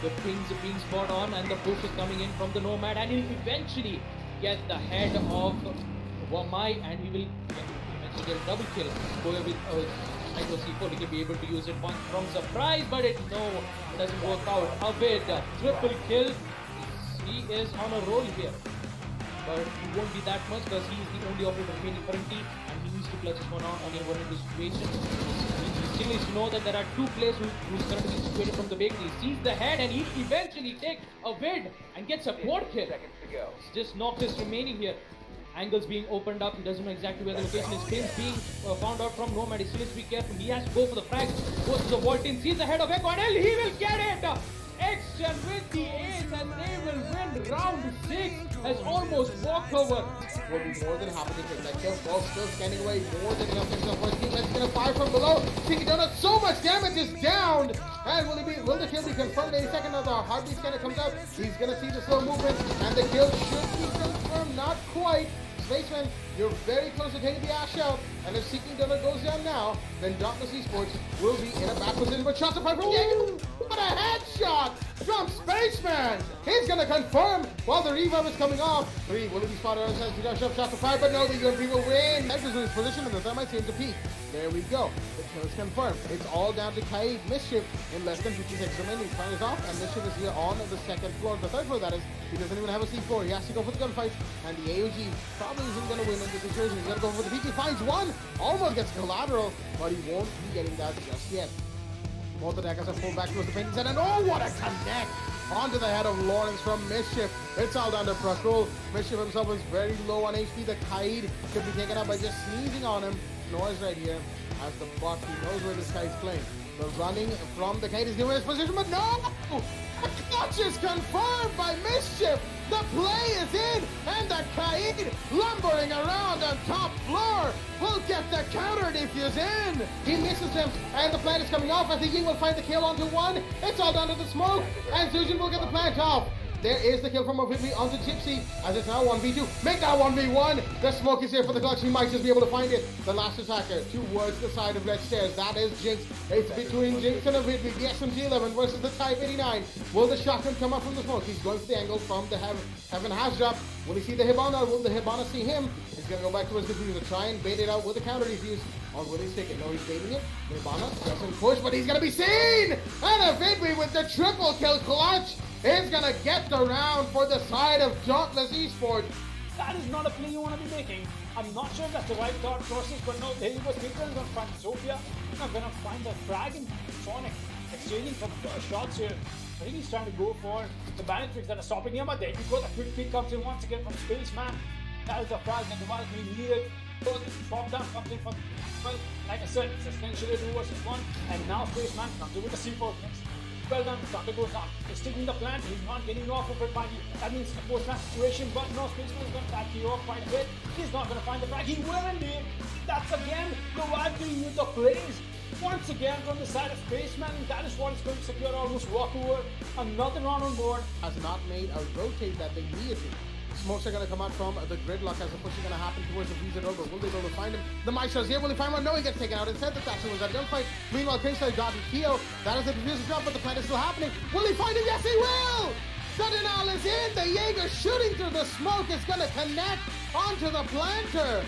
The pings are being spot on, and the push is coming in from the Nomad, and he'll eventually get the head of Wamai, and he will eventually get a double kill. Going with Micro C4, he can be able to use it from surprise, but it doesn't work out. Abid, triple kill. He is on a roll here. but he won't be that much because he is the only operator remaining currently, and he needs to clutch this one out on a vulnerable situation. He still needs to know that there are two players who's currently situated from the bakery. He sees the head and he'll eventually take a vid and gets a quad kill. Just Noctis remaining here. Angles being opened up. He doesn't know exactly where the location is. Pins being found out from Nomad. He still needs to be careful. He has to go for the frag. Goes to the vault in. Sees the head of Echo and he will get it. X-Gen with the ace and they will win round 6. Has almost walked over. Will be more than happy to take that kill. Ball still scanning away more than enough himself for his team. Let's get a fire from below. Tiki Donut, so much damage is down. And will the kill be confirmed any second? Now the heartbeat scanner comes out. He's gonna see the slow movement and the kill should be confirmed. Not quite. Spaceman, you're very close to taking the Ash out, and if Seeking Donut goes down now, then Dauntless Esports will be in a bad position, but shots apart from Diego! What a headshot from Spaceman! He's gonna confirm while the reverb is coming off. 3, will it be spotted outside? He does shove shots to 5, but no, the UMP will win! Edgar's in his position, and the thermite seems to peak. There we go. The kill is confirmed. It's all down to Kaid. Mischief in less than 50 seconds remaining. Fires off, and Mischief is here on the second floor. The third floor, that is. He doesn't even have a C4. He has to go for the gunfight, and the AOG probably isn't going to win in this situation. He's going to go for the PK. Finds one. Almost gets collateral, but he won't be getting that just yet. Both attackers are pulled back towards the painting set, and oh, what a connect! Onto the head of Lawrence from Mischief. It's all down to Prakul. Mischief himself is very low on HP. The Kaid could be taken out by just sneezing on him. Noise right here as the bot. He knows where this guy is playing. The running from the Kaid is given his position, but no! A clutch is confirmed by Mischief. The play is in, and the Kaid lumbering around on top floor will get the counter defuse in. He misses him, and the plant is coming off. I think he will find the kill onto one. It's all down to the smoke, and Zujin will get the plant off. There is the kill from Ovitri onto Gypsy, as it's now 1v2. Make that 1v1. The smoke is here for the clutch. He might just be able to find it. The last attacker towards the side of red stairs. That is Jinx. It's between Jinx and Ovitri. The SMG11 versus the Type 89. Will the shotgun come up from the smoke? He's going for the angle from the Heaven Has Drop. Will he see the Hibana? Will the Hibana see him? He's going to go back towards the diffuser. Try and bait it out with a counter defuse. Or will he stick it? No, he's baiting it. Hibana doesn't push, but he's going to be seen! And Ovitri with the triple kill clutch is gonna get the round for the side of Dauntless Esports. That is not a play you want to be making. I'm not sure if that's the right thought process, but no, there he goes. Peter's gonna find Sophia. I'm gonna find the frag and Sonic exchanging some shots here. I think he's trying to go for the bandit tricks that are stopping him, but there you go. The quick pick comes in once again from Spaceman. That is the frag and the device being needed. So the drop down comes in from, well, like I said, it's essentially 2 versus 1, and now Spaceman comes in with the C4 next. Well done, Thunder goes down. He's taking the plant, he's not getting off of it by that means a post-match situation, but no, Spaceman is going to back you off quite a bit. He's not going to find the frag. He will indeed. That's again the Valkyrie with the plays. Once again from the side of Spaceman, that is what is going to secure almost walkover. Another round on board. Has not made a rotate that they needed to. Smokes are going to come out from the gridlock as the push is going to happen towards the Visa Rover. Will they be able to find him? The Maestro's here. Will he find one? No, he gets taken out. Instead, the Thatcher was at a gunfight. Meanwhile, Kingstar got Keo. That is the diffuser drop, but the plant is still happening. Will he find him? Yes, he will! The denial is in. The Jaeger shooting through the smoke is going to connect onto the planter.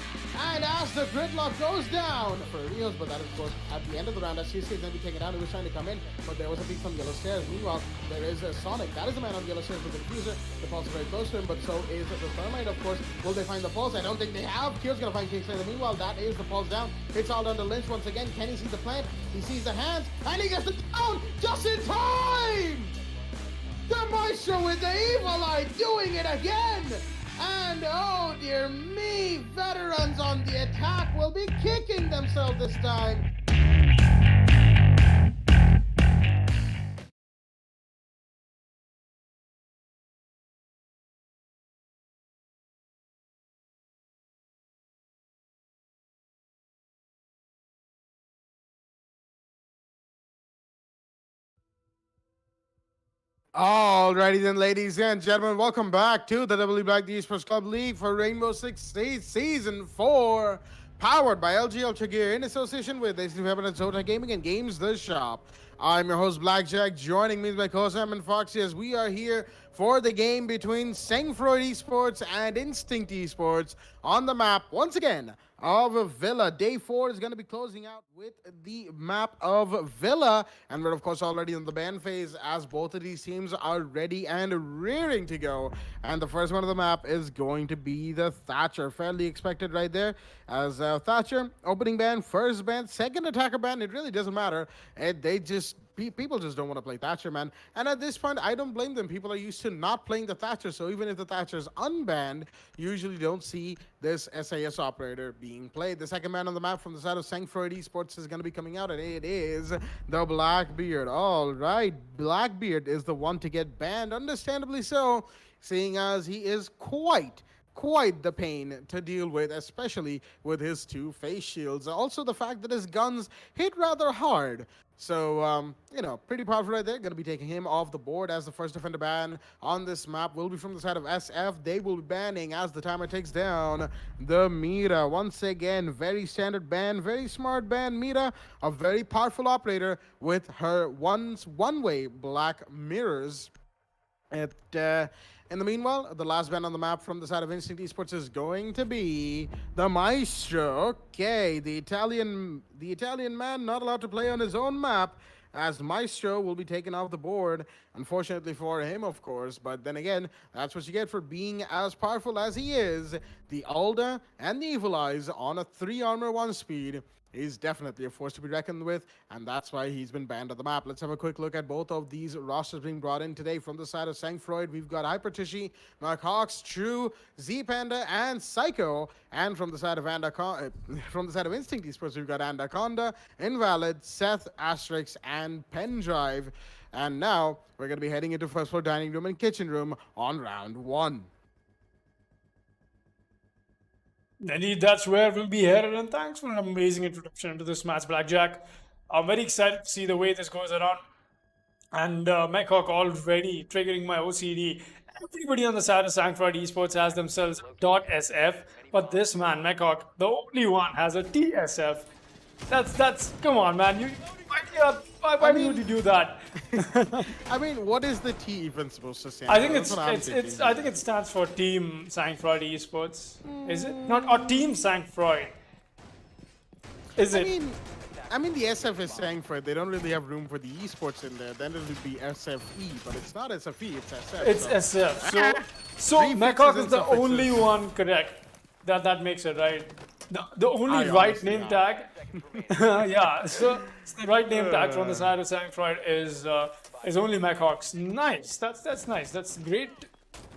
And as the gridlock goes down for Rios, but that is, of course, at the end of the round, as CSK is going to be taken down. He was trying to come in, but there was a peek from Yellow Stairs. Meanwhile, there is a Sonic. That is the man on Yellow Stairs with the diffuser. The pulse is very close to him, but so is the Thermite, of course. Will they find the pulse? I don't think they have. Kyo's going to find Kingstar. Meanwhile, that is the pulse down. It's all down to Lynch once again. Can he see the plant? He sees the hands, and he gets the down just in time! The Maestro with the evil eye doing it again! And oh dear me, veterans on the attack will be kicking themselves this time. Alrighty then, ladies and gentlemen, welcome back to the W Black the Esports Club League for Rainbow Six Siege Season 4, powered by LG Ultra Gear in association with ACT and Zota Gaming and Games The Shop. I'm your host, Blackjack. Joining me is my co-host, Sam and Foxy, as we are here for the game between Sangfroid Esports and Instinct Esports on the map once again of Villa. Day 4 is going to be closing out with the map of Villa, and we're of course already in the ban phase as both of these teams are ready and rearing to go. And the first one of the map is going to be the Thatcher. Fairly expected right there, as Thatcher opening ban, first ban, second attacker ban. It really doesn't matter. People just don't want to play Thatcher, man. And at this point, I don't blame them. People are used to not playing the Thatcher, so even if the Thatcher is unbanned, you usually don't see this SAS operator being played. The second man on the map from the side of Sangfroid Esports is going to be coming out, and it is the Blackbeard. All right, Blackbeard is the one to get banned, understandably so, seeing as he is quite the pain to deal with, especially with his two face shields. Also, the fact that his guns hit rather hard. So, pretty powerful right there. Going to be taking him off the board as the first defender ban on this map will be from the side of SF. They will be banning as the timer takes down the Mira. Once again, very standard ban, very smart ban. Mira, a very powerful operator with her one-way black mirrors. In the meanwhile, the last ban on the map from the side of Instinct Esports is going to be the Maestro. Okay, the Italian man not allowed to play on his own map, as Maestro will be taken off the board. Unfortunately for him, of course, but then again, that's what you get for being as powerful as he is. The Alda and the Evil Eyes on a 3 armor 1 speed. He's definitely a force to be reckoned with, and that's why he's been banned on the map. Let's have a quick look at both of these rosters being brought in today. From the side of Sangfroid, we've got Hypertishi, Markhawks, True, Z-Panda, and Psycho. And from the side of Instinct Esports, we've got Anaconda, Invalid, Seth, Asterix, and Pendrive. And now we're going to be heading into first floor dining room and kitchen room on round 1. Indeed, that's where we'll be headed, and thanks for an amazing introduction into this match, Blackjack. I'm very excited to see the way this goes around. And Mechhawk already triggering my OCD. Everybody on the side of Sangfroid Esports has themselves .sf, but this man, Mechhawk, the only one has a TSF. That's come on, man. Why would you do that? I mean, what is the T even supposed to stand I think for? I think it stands for Team Sangfroid Esports. Is it not, or Team Sangfroid? Is it? I mean, the SF is Sangfroid. They don't really have room for the esports in there. Then it would be SFE, but it's not SFE. It's SF. It's SF. So Mechhawk is the only one correct. That makes it right. The only right name tag. Yeah, so the right name tag from the side of Sangfroid is only Mechhawks. Nice. That's nice. That's great.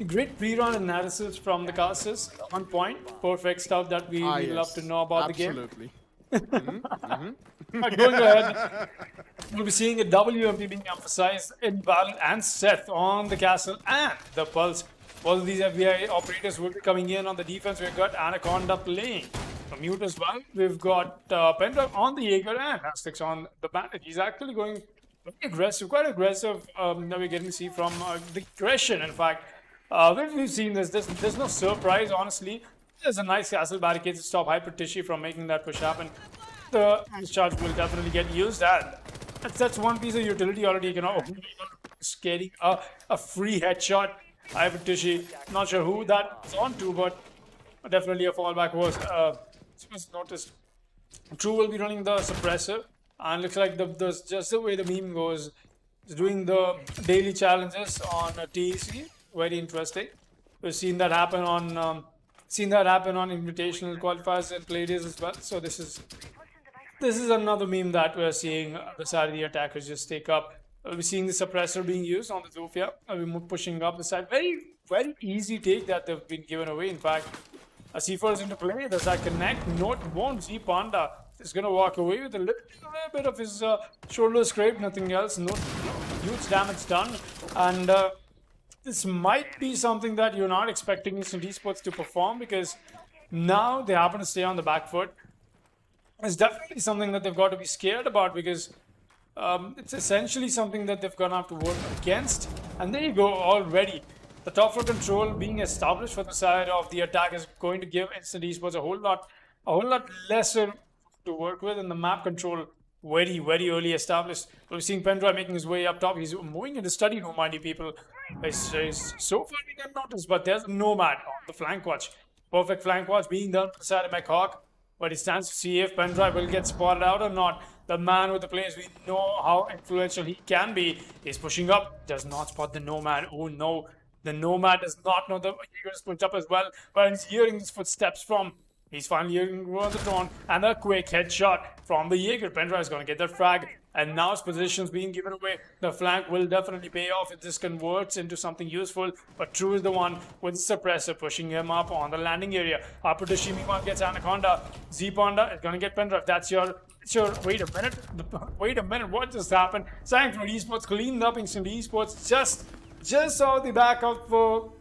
Great pre-run analysis from the casters. On point. Perfect stuff that we love to know about the game. Absolutely. Going ahead, we'll be seeing a WMP being emphasized in Valent and Seth on the castle and the Pulse. All of these FBI operators will be coming in on the defense. We've got Anaconda playing a Mute as well. We've got Pendrive on the Jaeger and Asterix on the Bandit. He's actually going very aggressive, quite aggressive. That we're getting to see from the aggression. In fact, we've seen this. There's no surprise, honestly. There's a nice castle barricade to stop Hypertishi from making that push happen. The charge will definitely get used, and that's one piece of utility already. You know, getting a free headshot. Hypertishi, not sure who that is on to, but definitely a fallback was noticed. True will be running the suppressor, and looks like just the way the meme goes, is doing the daily challenges on TEC. Very interesting. We've seen that happen on invitational qualifiers and play days as well. So this is another meme that we're seeing the side of the attackers just take up. We're seeing the suppressor being used on the Zofia. We're pushing up the side. Very, very easy take that they've been given away. In fact, a C4 is into play. Does that connect? No, it won't. Z Panda is going to walk away with a little bit of his shoulder scrape. Nothing else. No huge damage done. And this might be something that you're not expecting Instant Esports to perform, because now they happen to stay on the back foot. It's definitely something that they've got to be scared about, because it's essentially something that they've gonna have to work against. And there you go, already. The top floor control being established for the side of the attack is going to give Instant Esports a whole lot lesser to work with, and the map control very early established. We're seeing Pendrive making his way up top. He's moving into study room, mind you, people. He's so far we can notice, but there's a Nomad on the flank watch. Perfect flank watch being done on the side of McHawk. But he stands to see if Pendrive will get spotted out or not. The man with the players, we know how influential he can be. He's pushing up, does not spot the Nomad. Oh no, the Nomad does not know the Jaeger is pushed up as well. But he's hearing his footsteps from. He's finally hearing the drone, and a quick headshot from the Jaeger. Pendrive is going to get that frag, and now his position's being given away. The flank will definitely pay off if this converts into something useful, but True is the one with suppressor pushing him up on the landing area. Apatoshi meanwhile gets Anaconda. Z-Panda is going to get Pendrive. That's your... Wait a minute, what just happened? Sangfroid Esports cleaned up Instant Esports just saw the back of...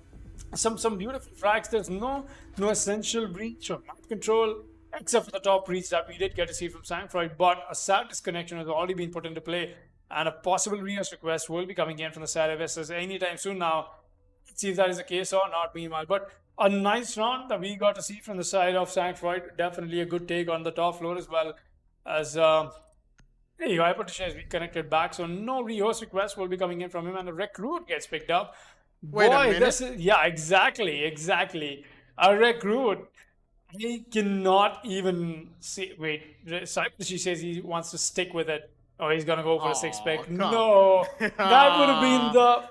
some beautiful frags. There's no essential breach or map control except for the top breach that we did get to see from Sangfroid, but a sad disconnection has already been put into play, and a possible reuse request will be coming in from the side of SS anytime soon now. Let's see if that is the case or not meanwhile, but a nice round that we got to see from the side of Sangfroid. Definitely a good take on the top floor as well, as Hypertisha has been connected back, so no rehost request will be coming in from him, and the recruit gets picked up. Wait a minute. This is, yeah, exactly. A recruit. He cannot even see. Wait, she says he wants to stick with it. Oh, he's gonna go for a six pick. No, that would have been the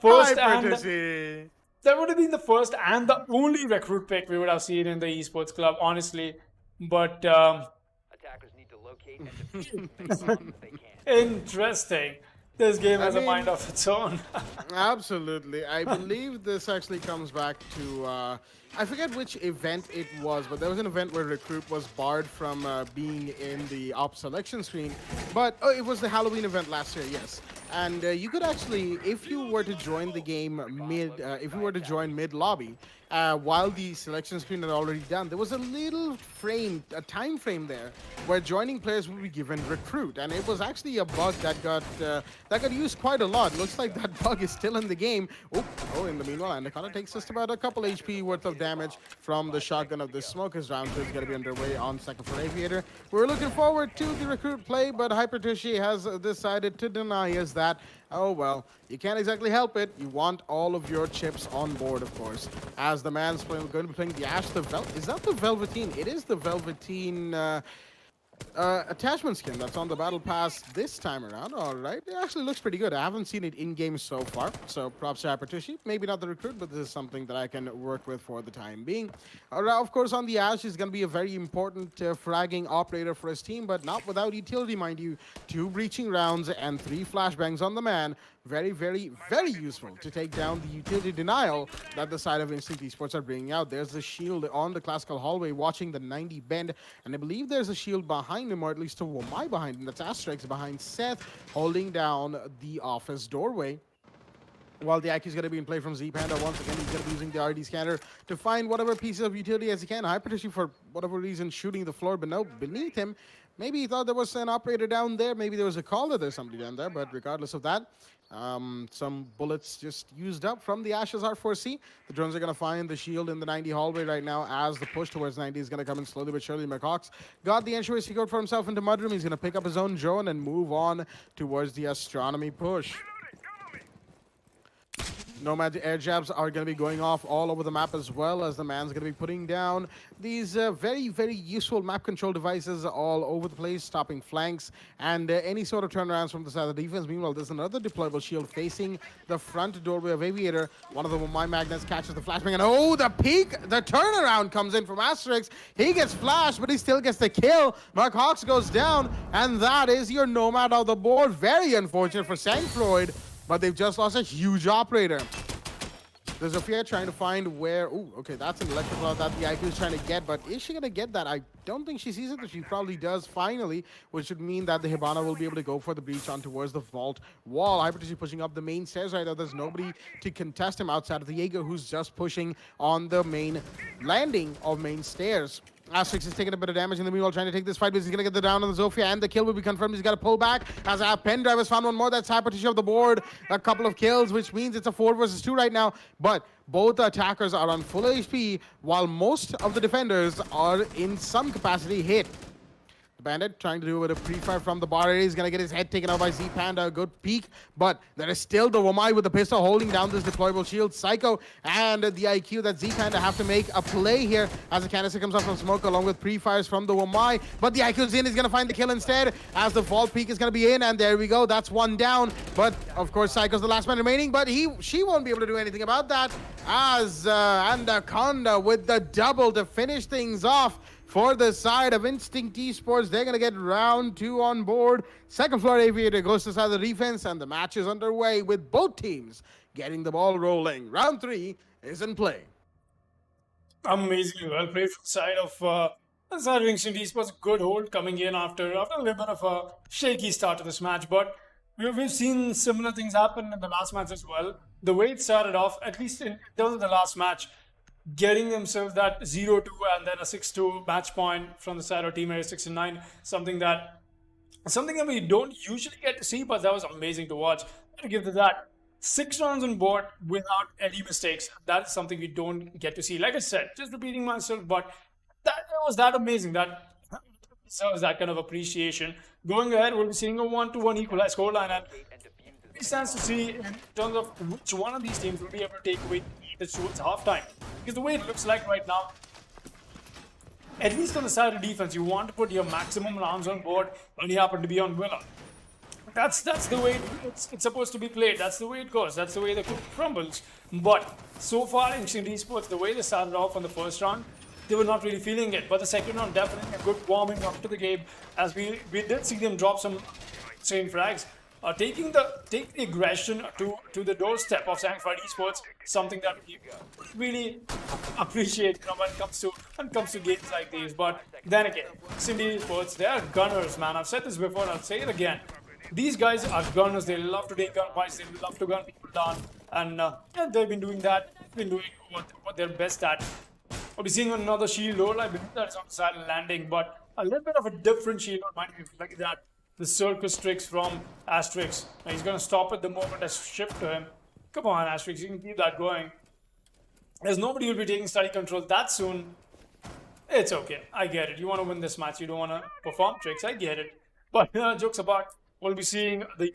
first and the only recruit pick we would have seen in the esports club, honestly. But Attackers need to locate and defeat if they can. interesting. This game has a mind of its own. Absolutely. I believe this actually comes back to, I forget which event it was, but there was an event where Recruit was barred from being in the op selection screen. But it was the Halloween event last year, yes. And you could actually, if you were to join the game mid lobby, while the selection screen had already done, there was a little frame, a time frame there, where joining players would be given recruit, and it was actually a bug that got used quite a lot. Looks like that bug is still in the game. Oh, in the meanwhile, Anaconda takes just about a couple HP worth of damage from the shotgun of the Smokers. Round 2 is going to be underway on second for Aviator. We're looking forward to the recruit play, but Hypertushi has decided to deny us that. Oh well, you can't exactly help it. You want all of your chips on board, of course. As the man's going to be playing the Ash, is that the Velveteen? It is the Velveteen attachment skin that's on the battle pass this time around. All right, it actually looks pretty good. I haven't seen it in game so far, so props to Hypertushi. Maybe not the recruit, but this is something that I can work with for the time being. All right, of course, on the Ash is going to be a very important fragging operator for his team, but not without utility, mind you. 2 breaching rounds and 3 flashbangs on the man. Very useful to take down the utility denial that the side of Instinct Esports are bringing out. There's the shield on the classical hallway watching the 90 bend, and I believe there's a shield behind him, or at least to my behind him. That's Asterix behind Seth, holding down the office doorway. While the IQ is going to be in play from Z-Panda, once again, he's going to be using the RD scanner to find whatever pieces of utility as he can. Hypertushi, for whatever reason, shooting the floor, but no, beneath him. Maybe he thought there was an operator down there. Maybe there was a call that there's somebody down there, but regardless of that, some bullets just used up from the Ashes R4C. The drones are going to find the shield in the 90 hallway right now as the push towards 90 is going to come in slowly but surely. McHawks got the entryway secured for himself into Mudroom. He's going to pick up his own drone and move on towards the astronomy push. Nomad air jabs are going to be going off all over the map, as well as the man's going to be putting down these very useful map control devices all over the place, stopping flanks and any sort of turnarounds from the side of the defense. Meanwhile, there's another deployable shield facing the front doorway of Aviator. One of the My Magnets catches the flashbang, and oh, the turnaround comes in from Asterix. He gets flashed, but he still gets the kill. Mark Hawks goes down, and that is your Nomad on the board. Very unfortunate for Sangfroid, but they've just lost a huge operator. There's Zofia trying to find where... Ooh, okay, that's an electrical that the IQ is trying to get, but is she going to get that? I don't think she sees it, but she probably does finally, which would mean that the Hibana will be able to go for the breach on towards the vault wall. Hypertushi pushing up the main stairs right now. There's nobody to contest him outside of the Jaeger, who's just pushing on the main landing of main stairs. Asterix is taking a bit of damage in the meanwhile, trying to take this fight, but he's going to get the down on the Zofia, and the kill will be confirmed. He's got to pull back as Pendrive has found one more. That's Hypertushi off the board. A couple of kills, which means it's a 4 versus 2 right now. But both attackers are on full HP, while most of the defenders are in some capacity hit. The Bandit trying to do a bit of pre-fire from the bar area. He's going to get his head taken out by Z-Panda. A good peek, but there is still the Wamai with the pistol holding down this deployable shield. Psycho and the IQ that Z-Panda have to make a play here as the canister comes up from smoke along with pre-fires from the Wamai. But the IQ Zin is going to find the kill instead as the vault peak is going to be in, and there we go. That's one down. But of course, Psycho's the last man remaining, but she won't be able to do anything about that as Anaconda with the double to finish things off. For the side of Instinct Esports, they're going to get round 2 on board. Second floor Aviator goes to the side of the defense, and the match is underway with both teams getting the ball rolling. Round 3 is in play. Amazingly well played from the side of Instinct Esports. Good hold coming in after a little bit of a shaky start to this match, but we've seen similar things happen in the last match as well. The way it started off, at least in terms of the last match, getting themselves that 0-2 and then a 6-2 match point from the side of Team Area 6 and 9, something that we don't usually get to see, but that was amazing to watch. To give to that 6 rounds on board without any mistakes, that is something we don't get to see. Like I said, just repeating myself, but that was that amazing. That deserves that kind of appreciation. Going ahead, we'll be seeing a 1-1 equalized scoreline, and it stands to see in terms of which one of these teams will be able to take away this towards halftime. Because the way it looks like right now, at least on the side of defense, you want to put your maximum rounds on board when you happen to be on Villa. That's the way it's supposed to be played. That's the way it goes. That's the way the cookie crumbles. But so far in Instinct Esports, the way they started off on the first round, they were not really feeling it. But the second round, definitely a good warming up to the game, as we did see them drop some insane frags. Taking the aggression to the doorstep of Sangfroid Esports, something that we really appreciate when it comes to games like these. But then again, Instinct Esports, they are gunners, man. I've said this before, and I'll say it again. These guys are gunners. They love to take gunfights. They love to gun people down, and they've been doing that. They've been doing what they're best at. We'll be seeing another shield load. I believe that's on the side of landing, but a little bit of a different shield load, might be like that. The circus tricks from Asterix. And he's going to stop at the moment I shift to him. Come on, Asterix, you can keep that going. There's nobody who will be taking study control that soon. It's okay. I get it. You want to win this match. You don't want to perform tricks. I get it. But jokes apart, we'll be seeing the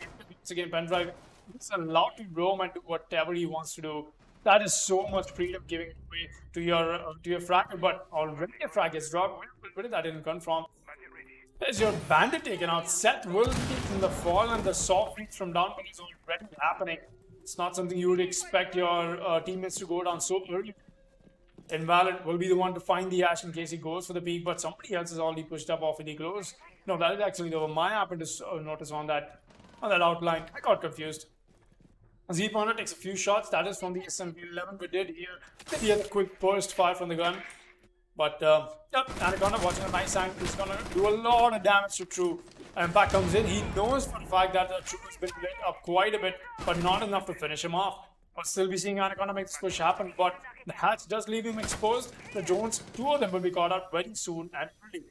again Pendrive. He's allowed to roam and do whatever he wants to do. That is so much freedom giving away to your frag. But already a frag gets dropped. Where did that even come from? There's your bandit taken out. Seth will be taking the fall, and the soft reach from down is already happening. It's not something you would expect your teammates to go down so early. Invalid will be the one to find the Ash in case he goes for the peak, but somebody else is already pushed up off and he close. No, that is actually the my happened to notice on that outline. I got confused. Z-Panda takes a few shots. That is from the SMP-11. We did hear the quick burst fire from the gun. But, Anaconda watching a nice angle. He's going to do a lot of damage to True. Impact comes in. He knows for the fact that True has been lit up quite a bit, but not enough to finish him off. But still be seeing Anaconda make this push happen. But the hatch does leave him exposed. The drones, 2 of them will be caught out very soon and early.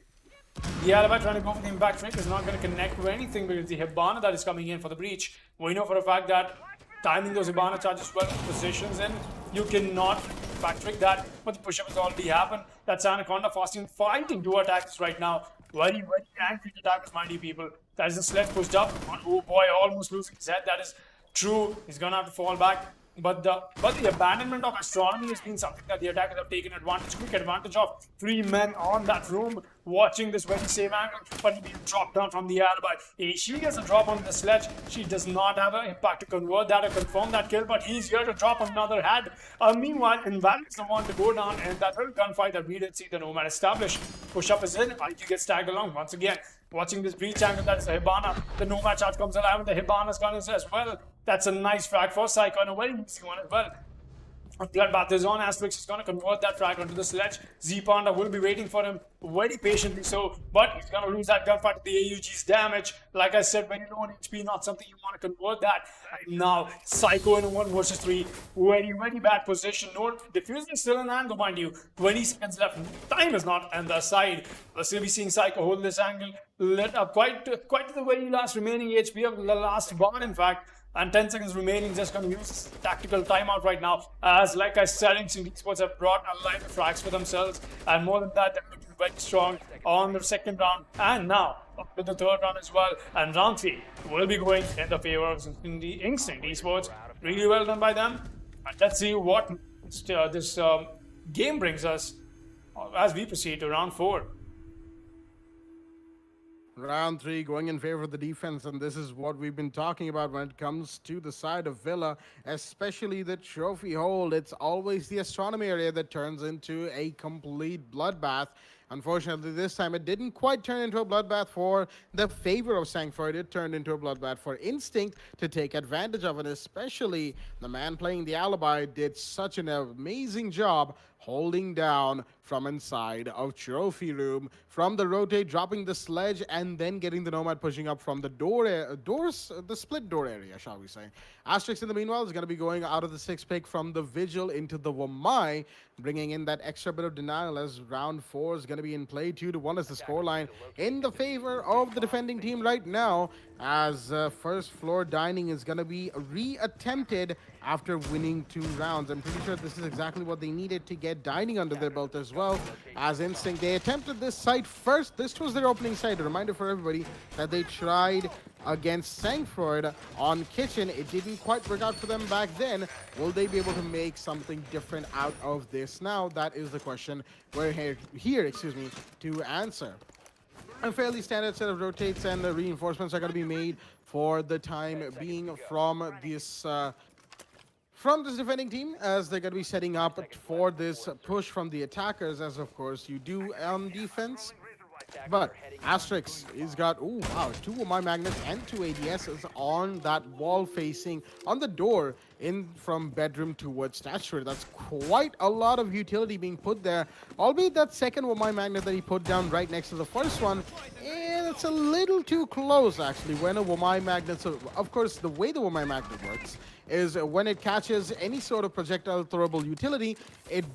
The alibi trying to go for the impact trick is not going to connect to anything because the Hibana that is coming in for the breach. We know for a fact that timing those Hibana charges well, positions in, you cannot backtrack that, but the push-up has already happened. That's Anaconda fighting to attack this right now. Very, very angry attackers, mind you people. That is the sledge pushed up. Oh boy, almost losing his head. That is True. He's gonna have to fall back. But the abandonment of astronomy has been something that the attackers have taken quick advantage of. 3 men on that room watching this very same angle, but he dropped down from the alibi. She gets a drop on the sledge. She does not have an impact to convert that or confirm that kill, but he's here to drop another head. Meanwhile, Invalid is the one to go down in that little gunfight that we did see the Nomad establish. Push up is in, IQ gets tagged along once again. Watching this breach angle, that is the Hibana. The Nomad charge comes alive and the Hibana's gun is as well. That's a nice frag for Psycho and a very easy one as well. Bloodbath is on. Asterix is going to convert that frag onto the sledge. Z-Panda will be waiting for him very patiently so, but he's going to lose that gunfight to the AUG's damage. Like I said, when you low on HP, not something you want to convert that. And now, Psycho in a 1 versus 3. Very, very bad position. No, diffuser is still an angle, mind you. 20 seconds left. Time is not on the side. We'll still be seeing Psycho hold this angle. Lit up quite to the very last remaining HP of the last bar, in fact. And 10 seconds remaining, just going to use this tactical timeout right now. As like I said, Instinct Esports have brought a line of frags for themselves. And more than that, they're looking very strong on the second round and now up to the third round as well. And round 3 will be going in the favor of Instinct Esports. Really well done by them. And let's see what this game brings us as we proceed to round 4. Round 3 going in favor of the defense, and this is what we've been talking about when it comes to the side of Villa, especially the trophy hold. It's always the astronomy area that turns into a complete bloodbath. Unfortunately, this time it didn't quite turn into a bloodbath for the favor of Sangfroid. It turned into a bloodbath for Instinct to take advantage of it, especially the man playing the alibi did such an amazing job holding down from inside of trophy room, from the rotate, dropping the sledge, and then getting the Nomad pushing up from the the split door area, shall we say. Asterix, in the meanwhile, is going to be going out of the 6th pick from the Vigil into the Wamai, bringing in that extra bit of denial as round 4 is going to be in play. 2-1 is the scoreline in the favor of the defending team right now, as first floor dining is going to be re-attempted after winning 2 rounds. I'm pretty sure this is exactly what they needed to get dining under their belt as well. As Instinct, they attempted this site first. This was their opening site. A reminder for everybody that they tried against Sangfroid on Kitchen. It didn't quite work out for them back then. Will they be able to make something different out of this now? That is the question we're here to answer. A fairly standard set of rotates and reinforcements are going to be made for the time being from this defending team, as they're going to be setting up for this push from the attackers, as of course you do on defense. But Asterix, he's got, oh wow, 2 Wamai Magnets and 2 ADSs on that wall facing on the door in from bedroom towards statuary. That's quite a lot of utility being put there, albeit that second Wamai Magnet that he put down right next to the first one, it's a little too close actually. When a Wamai Magnet, so of course the way the Wamai Magnet works is when it catches any sort of projectile throwable utility, it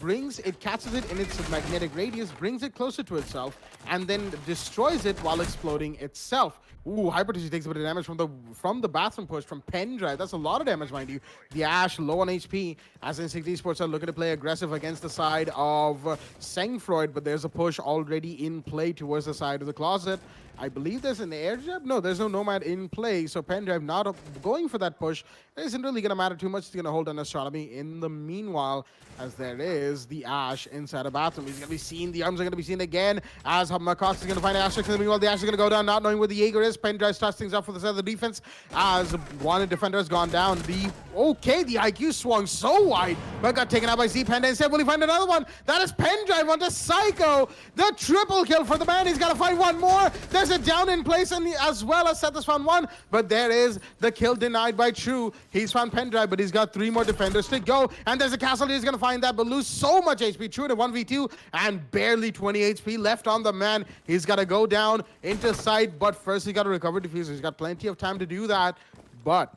catches it in its magnetic radius, brings it closer to itself, and then destroys it while exploding itself. Ooh, Hyper Tissue takes a bit of damage from the bathroom push from Pendrive. That's a lot of damage, mind you. The Ash low on HP, as Instinct Esports are looking to play aggressive against the side of Sangfroid, but there's a push already in play towards the side of the closet. I believe there's an air jab. No, there's no Nomad in play, so Pendrive not going for that push. It isn't really going to matter too much. He's going to hold on Astronomy in the meanwhile, as there is the Ash inside a bathroom. He's going to be seen. The arms are going to be seen again, as Macox is going to find Asterix in the meanwhile. The Ash is going to go down, not knowing where the Jaeger is. Pendrive starts things up for the side of the defense, as one defender has gone down. The IQ swung so wide, but got taken out by Z-Panda. Instead, will he find another one? That is Pendrive onto Psycho. The triple kill for the man. He's got to find one more. There's a down in place, and as well as Seth has found one, but there is the kill denied by True. He's found Pendrive, but he's got 3 more defenders to go, and there's a castle. He's going to find that, but lose so much HP. True to 1v2, and barely 20 HP left on the man. He's got to go down into sight, but first he got to recover diffuser. He's got plenty of time to do that, but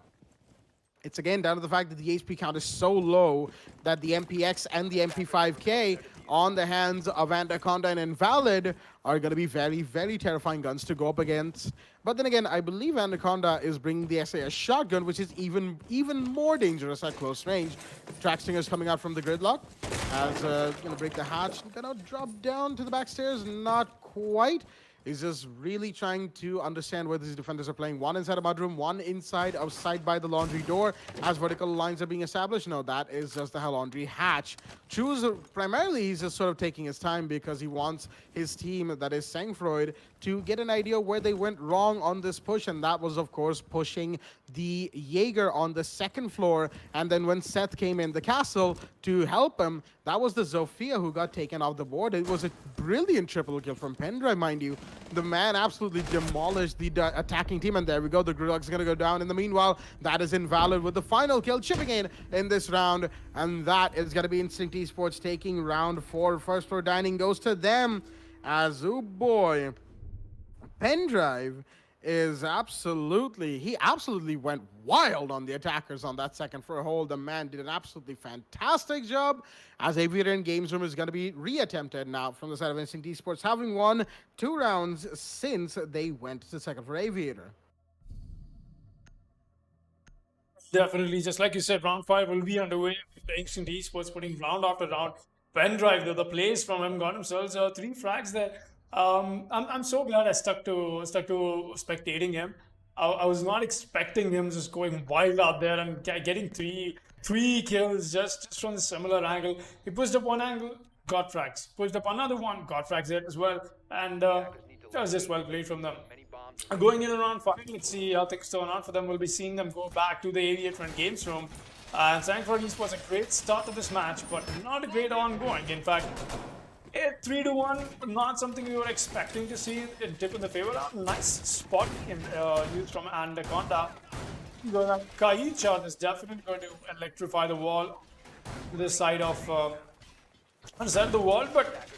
it's again down to the fact that the HP count is so low that the MPX and the MP5K on the hands of Anaconda and Invalid are going to be very, very terrifying guns to go up against. But then again, I believe Anaconda is bringing the SAS shotgun, which is even more dangerous at close range. Trackstinger is coming out from the gridlock, as going to break the hatch. Going to drop down to the back stairs, not quite. He's just really trying to understand where these defenders are playing. One inside a mudroom, one inside outside by the laundry door, as vertical lines are being established. No, that is just the laundry hatch. Choose primarily, he's just sort of taking his time because he wants his team, that is Sangfroid, to get an idea where they went wrong on this push, and that was, of course, pushing the Jaeger on the 2nd floor. And then when Seth came in the castle to help him, that was the Zofia who got taken off the board. It was a brilliant triple kill from Pendrive, mind you. The man absolutely demolished the attacking team, and there we go. The Gridlock's going to go down. In the meanwhile, that is Invalid with the final kill, chipping in this round, and that is going to be Instinct Esports taking round 4. First floor dining goes to them, as, oh boy, Pendrive is he absolutely went wild on the attackers on that 2nd floor hold. The man did an absolutely fantastic job, as Aviator in Games Room is going to be re-attempted now from the side of Instinct Esports, having won 2 rounds since they went to 2nd floor Aviator. Definitely, just like you said, round 5 will be underway with the Instinct Esports putting round after round pen drive, the plays from him got themselves 3 frags there. I'm so glad I stuck to spectating him. I was not expecting him just going wild out there and getting three kills just from the similar angle. He pushed up one angle, got frags. Pushed up another one, got frags there as well. And that was just well played from them. Going in around 5, let's see how things turn out for them. We'll be seeing them go back to the 88 front games room. And Sangfroid Esports, a great start to this match, but not a great ongoing. In fact, 3-1, not something we were expecting to see in tip in the favor. Nice spot used from Anaconda. The Kai charge is definitely going to electrify the wall to the side of the wall. But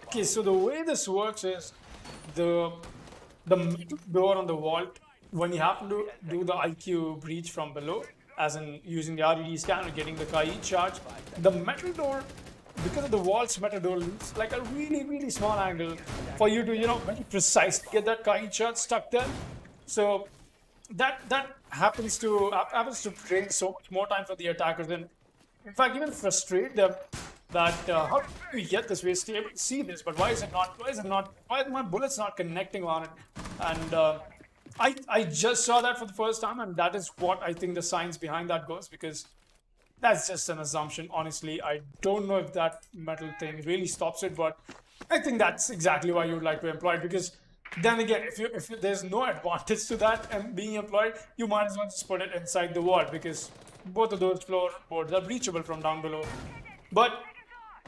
okay, so the way this works is the metal door on the wall, when you happen to do the IQ breach from below, as in using the RED scanner, getting the Kai charge, the metal door, because of the wall's metal door, looks like a really small angle for you to, very precisely get that Kai charge stuck there. So that happens to drain so much more time for the attackers, and in fact even frustrate them that how do we get this? We're still able to see this, but why are my bullets not connecting on it? And I just saw that for the first time, and that is what I think the science behind that goes, because that's just an assumption. Honestly, I don't know if that metal thing really stops it, but I think that's exactly why you would like to employ it, because then again, if there's no advantage to that and being employed, you might as well just put it inside the wall, because both of those floorboards are breachable from down below. But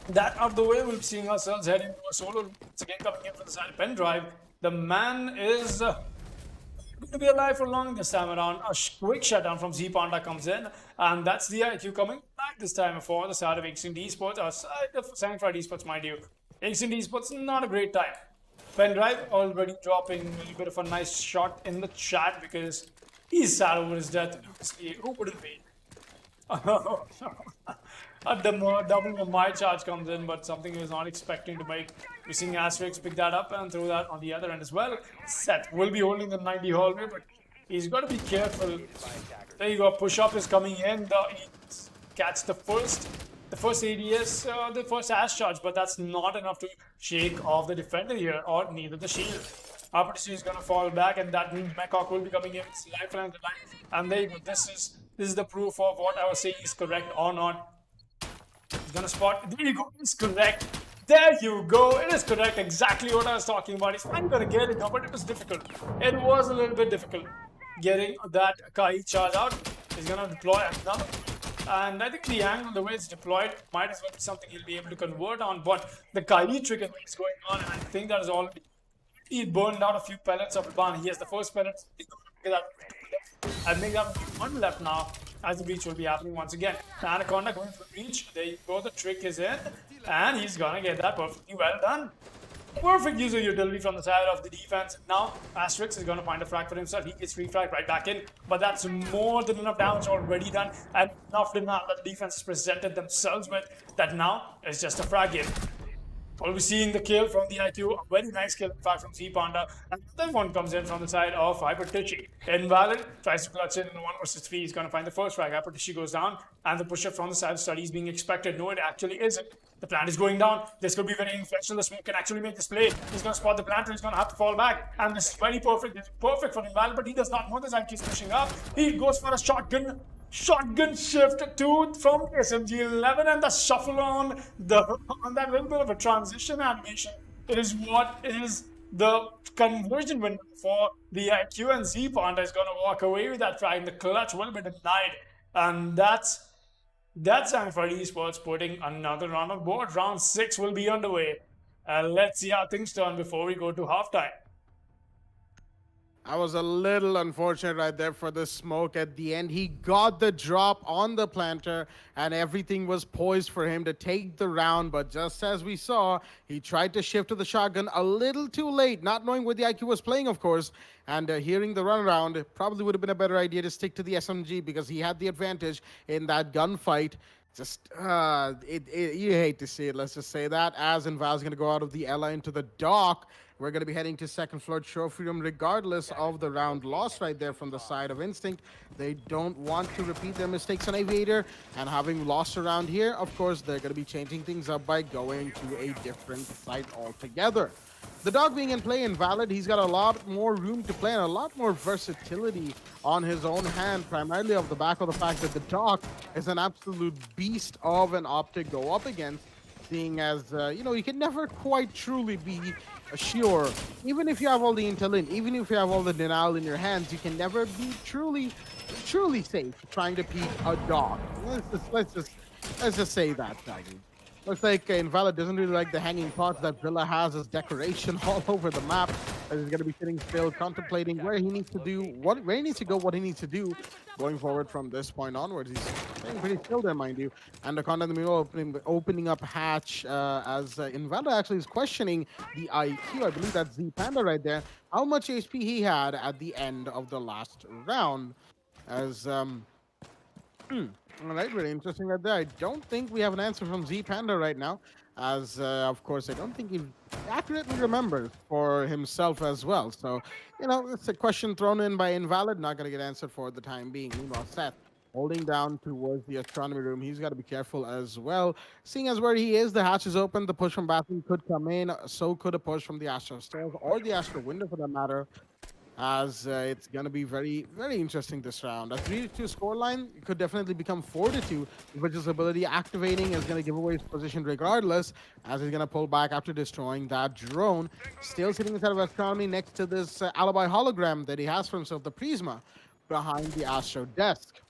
that out of the way, we'll be seeing ourselves heading to a solo. Once again, coming in for the side pen drive. The man is going to be alive for long this time around. A quick shutdown from Z Panda comes in, and that's the IQ coming back this time for the side of Extreme Esports, or side of Sangfroid Esports, mind you. Extreme Esports, not a great time. Pen drive already dropping a little bit of a nice shot in the chat because he's sad over his death. Who wouldn't be? A double of my charge comes in, but something he was not expecting to make. We're seeing Asterix pick that up and throw that on the other end as well. Seth will be holding the 90 hallway, but he's got to be careful. There you go, push up is coming in. He catch the first ADS, the first Ash charge, but that's not enough to shake off the defender here, or neither the shield. Opportunity is going to fall back, and that means Mechawk will be coming in. It's lifeline to line. And there you go. This is the proof of what I was saying is correct or not. He's gonna spot. There you go. It's correct. There you go. It is correct. Exactly what I was talking about. He's finally gonna get it now, but it was difficult. It was a little bit difficult getting that Kai charge out. He's gonna deploy another. And I think the angle, the way it's deployed, might as well be something he'll be able to convert on. But the Kai trick is going on, and I think that is already. He burned out a few pellets of Ban. He has the first pellet. I think that one left now, as the breach will be happening once again. Anaconda going for the breach. There you go, the trick is in, and he's gonna get that perfectly well done. Perfect use of utility from the side of the defense. Now, Asterix is gonna find a frag for himself. He gets refragged right back in, but that's more than enough damage already done, and enough that the defense has presented themselves with, that now is just a frag in. We'll be seeing the kill from the IQ. A very nice kill, in fact, from Z Panda. And then one comes in from the side of Hypertichi. Invalid tries to clutch in 1 versus 3. He's going to find the first frag. Hypertichi goes down, and the push-up from the side of Study is being expected. No, it actually isn't. The plant is going down. This could be very influential. The smoke can actually make this play. He's going to spot the planter. He's going to have to fall back. And this is very perfect. It's perfect for Invalid, but he does not know this IQ is pushing up. He goes for a shotgun shift from SMG11, and the shuffle on that little bit of a transition animation is what is the conversion window for the IQ, and Z Panda is going to walk away with that frag. The clutch will be denied, and that's Sangfroid Esports putting another round on board. Round 6 will be underway. Let's see how things turn before we go to halftime. I was a little unfortunate right there for the smoke at the end. He got the drop on the planter, and everything was poised for him to take the round. But just as we saw, he tried to shift to the shotgun a little too late, not knowing where the IQ was playing, of course. And hearing the runaround, it probably would have been a better idea to stick to the SMG because he had the advantage in that gunfight. Just, you hate to see it. Let's just say that. As Inval's going to go out of the Ella into the dock. We're going to be heading to second floor trophy room regardless of the round loss right there from the side of Instinct. They don't want to repeat their mistakes on Aviator, and having lost around here, of course, they're going to be changing things up by going to a different site altogether. The dog being in play Invalid, he's got a lot more room to play and a lot more versatility on his own hand, primarily off the back of the fact that the dog is an absolute beast of an op to go up against, seeing as, you know, you can never quite truly be sure. Even if you have all the intel in, even if you have all the denial in your hands, you can never be truly safe trying to beat a dog. Let's just say that, Doggy. Looks like Invalid doesn't really like the hanging pots that Villa has as decoration all over the map. As he's going to be sitting still, contemplating where he needs to do, what he needs to do going forward from this point onwards. He's staying pretty still there, mind you. And the content in the middle opening up hatch as Invalid actually is questioning the IQ. I believe that's Z Panda right there. How much HP he had at the end of the last round. As all right, really interesting right there. I don't think we have an answer from Z Panda right now, as of course I don't think he accurately remembers for himself as well. So, you know, it's a question thrown in by Invalid, not going to get answered for the time being. Meanwhile, Seth holding down towards the astronomy room. He's got to be careful as well. Seeing as where he is, the hatch is open. The push from bathroom could come in. So could a push from the Astro stairs or the Astro window for that matter. As it's going to be very, very interesting this round. A 3-2 scoreline could definitely become 4-2, which his ability activating is going to give away his position regardless, as he's going to pull back after destroying that drone. Still sitting inside of Astronomy next to this alibi hologram that he has for himself, the Prisma, behind the Astro desk.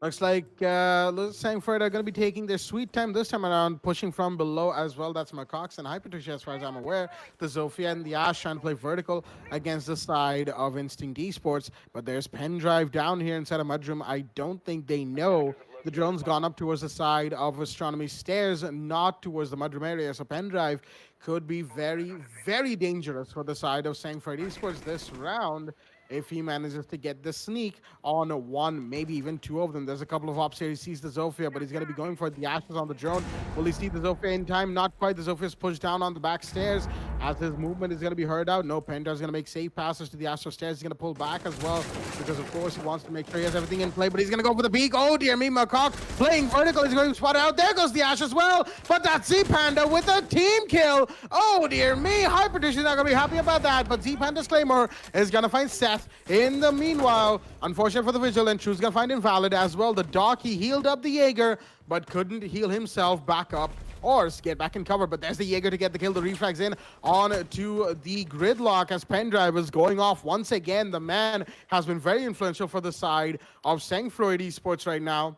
Looks like Sangfroid are going to be taking their sweet time this time around, pushing from below as well. That's Macox and Hypertouche as far as I'm aware. The Zofia and the Ash trying to play vertical against the side of Instinct Esports. But there's Pendrive down here inside of Mudroom. I don't think they know. The drone's gone up towards the side of Astronomy stairs, not towards the Mudroom area. So Pendrive could be very, very dangerous for the side of Sangfroid Esports this round, if he manages to get the sneak on one, maybe even two of them. There's a couple of ops here. He sees the Zofia, but he's going to be going for the Ashes on the drone. Will he see the Zofia in time? Not quite. The Zofia is pushed down on the back stairs as his movement is going to be heard out. No, Pendra's going to make safe passes to the Astro stairs. He's going to pull back as well because, of course, he wants to make sure he has everything in play, but he's going to go for the peak. Oh, dear me, Macaque playing vertical. He's going to spot it out. There goes the Ash as well, but that's Z-Panda with a team kill. Oh, dear me. Hypertouche is not going to be happy about that, but Z-Panda's Claymore is going to find Seth. In the meanwhile, unfortunate for the Vigilant, True's gonna find Invalid as well. The Doc, he healed up the Jaeger, but couldn't heal himself back up or get back in cover. But there's the Jaeger to get the kill. The refrags in on to the gridlock as Pendrive is going off once again. The man has been very influential for the side of Sangfroid Esports right now.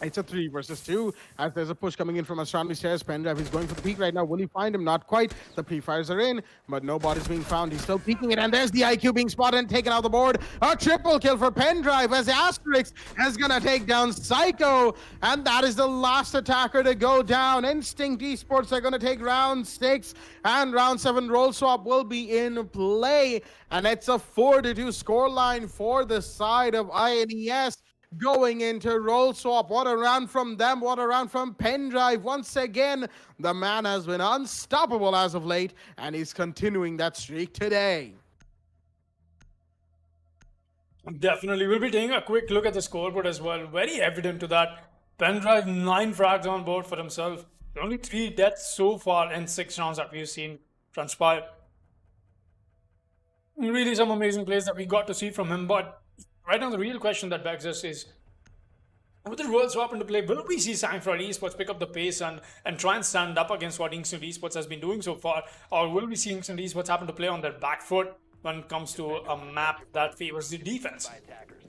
It's a 3 versus 2 as there's a push coming in from Astronomy stairs. Pendrive is going for the peak right now. Will he find him? Not quite. The pre-fires are in, but nobody's being found. He's still peeking it, and there's the IQ being spotted and taken out the board. A triple kill for Pendrive as Asterix is gonna take down Psycho, and that is the last attacker to go down. Instinct Esports are gonna take round 6, and round 7 roll swap will be in play, and it's a 4-2 scoreline for the side of INES. Going into roll swap. What a round from them. What a round from Pendrive. Once again, the man has been unstoppable as of late, and he's continuing that streak today. Definitely. We'll be taking a quick look at the scoreboard as well. Very evident to that. Pendrive, 9 frags on board for himself. Only 3 deaths so far in 6 rounds that we've seen transpire. Really some amazing plays that we got to see from him, but right now, the real question that begs us is, with the world swap into play, will we see Sangfroid Esports pick up the pace and try and stand up against what Instant Esports has been doing so far? Or will we see Instant Esports happen to play on their back foot when it comes to a map that favors the defense?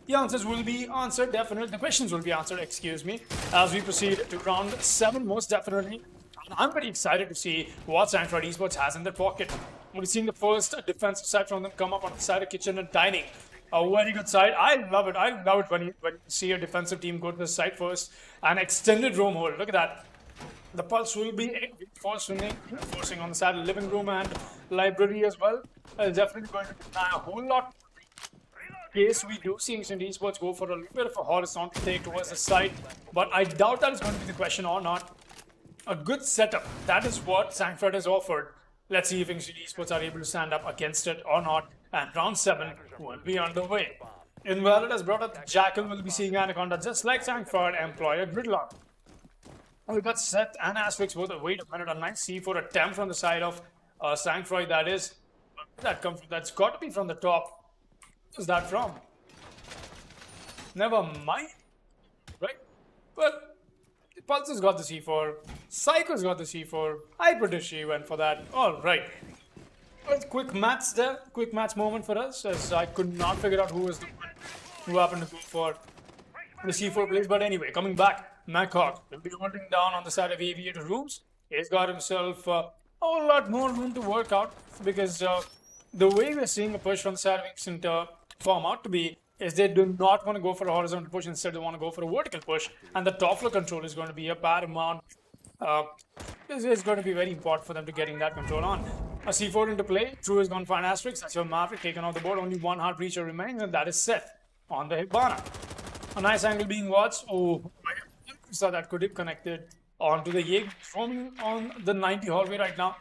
The answers will be answered, definitely. The questions will be answered, excuse me, as we proceed to round 7, most definitely. And I'm very excited to see what Sangfroid Esports has in their pocket. We're seeing the first defensive side from them come up on the side of kitchen and dining. A very good side. I love it. I love it when you see a defensive team go to the side first. An extended roam hold. Look at that. The pulse will be forcing on the side of living room and library as well. Definitely going to deny a whole lot case, we do see Instant Esports go for a little bit of a horizontal take towards the side, but I doubt that is going to be the question or not. A good setup, that is what Sangfroid has offered. Let's see if Instant Esports are able to stand up against it or not, and round 7 will be underway. Invalid has brought up Jackal, will be seeing Anaconda just like Sangfroid employ a gridlock. We got Seth and Asterix both. Wait a minute, a nice C4 attempt from the side of Sangfroid, that is. That's got to be from the top. Who's that from? Never mind. Right? But Pulse has got the C4. Psycho's got the C4. Hyperdishi went for that. Alright. Well, quick maths there. Quick maths moment for us, as I could not figure out who was the one who happened to go for the C4 plays. But anyway, coming back, Mackhawk will be holding down on the side of Aviator Rooms. He's got himself a whole lot more room to work out, because the way we're seeing a push from the side of Instant form out to be is they do not want to go for a horizontal push. Instead, they want to go for a vertical push, and the top floor control is going to be a paramount. It's going to be very important for them to getting that control on. A C4 into play. True is going to find Asterix. That's your Maverick taken off the board. Only one hard breacher remains, and that is Seth on the Hibana. A nice angle being watched. Oh, I saw that could have connected onto the Jaeger, roaming on the 90 hallway right now.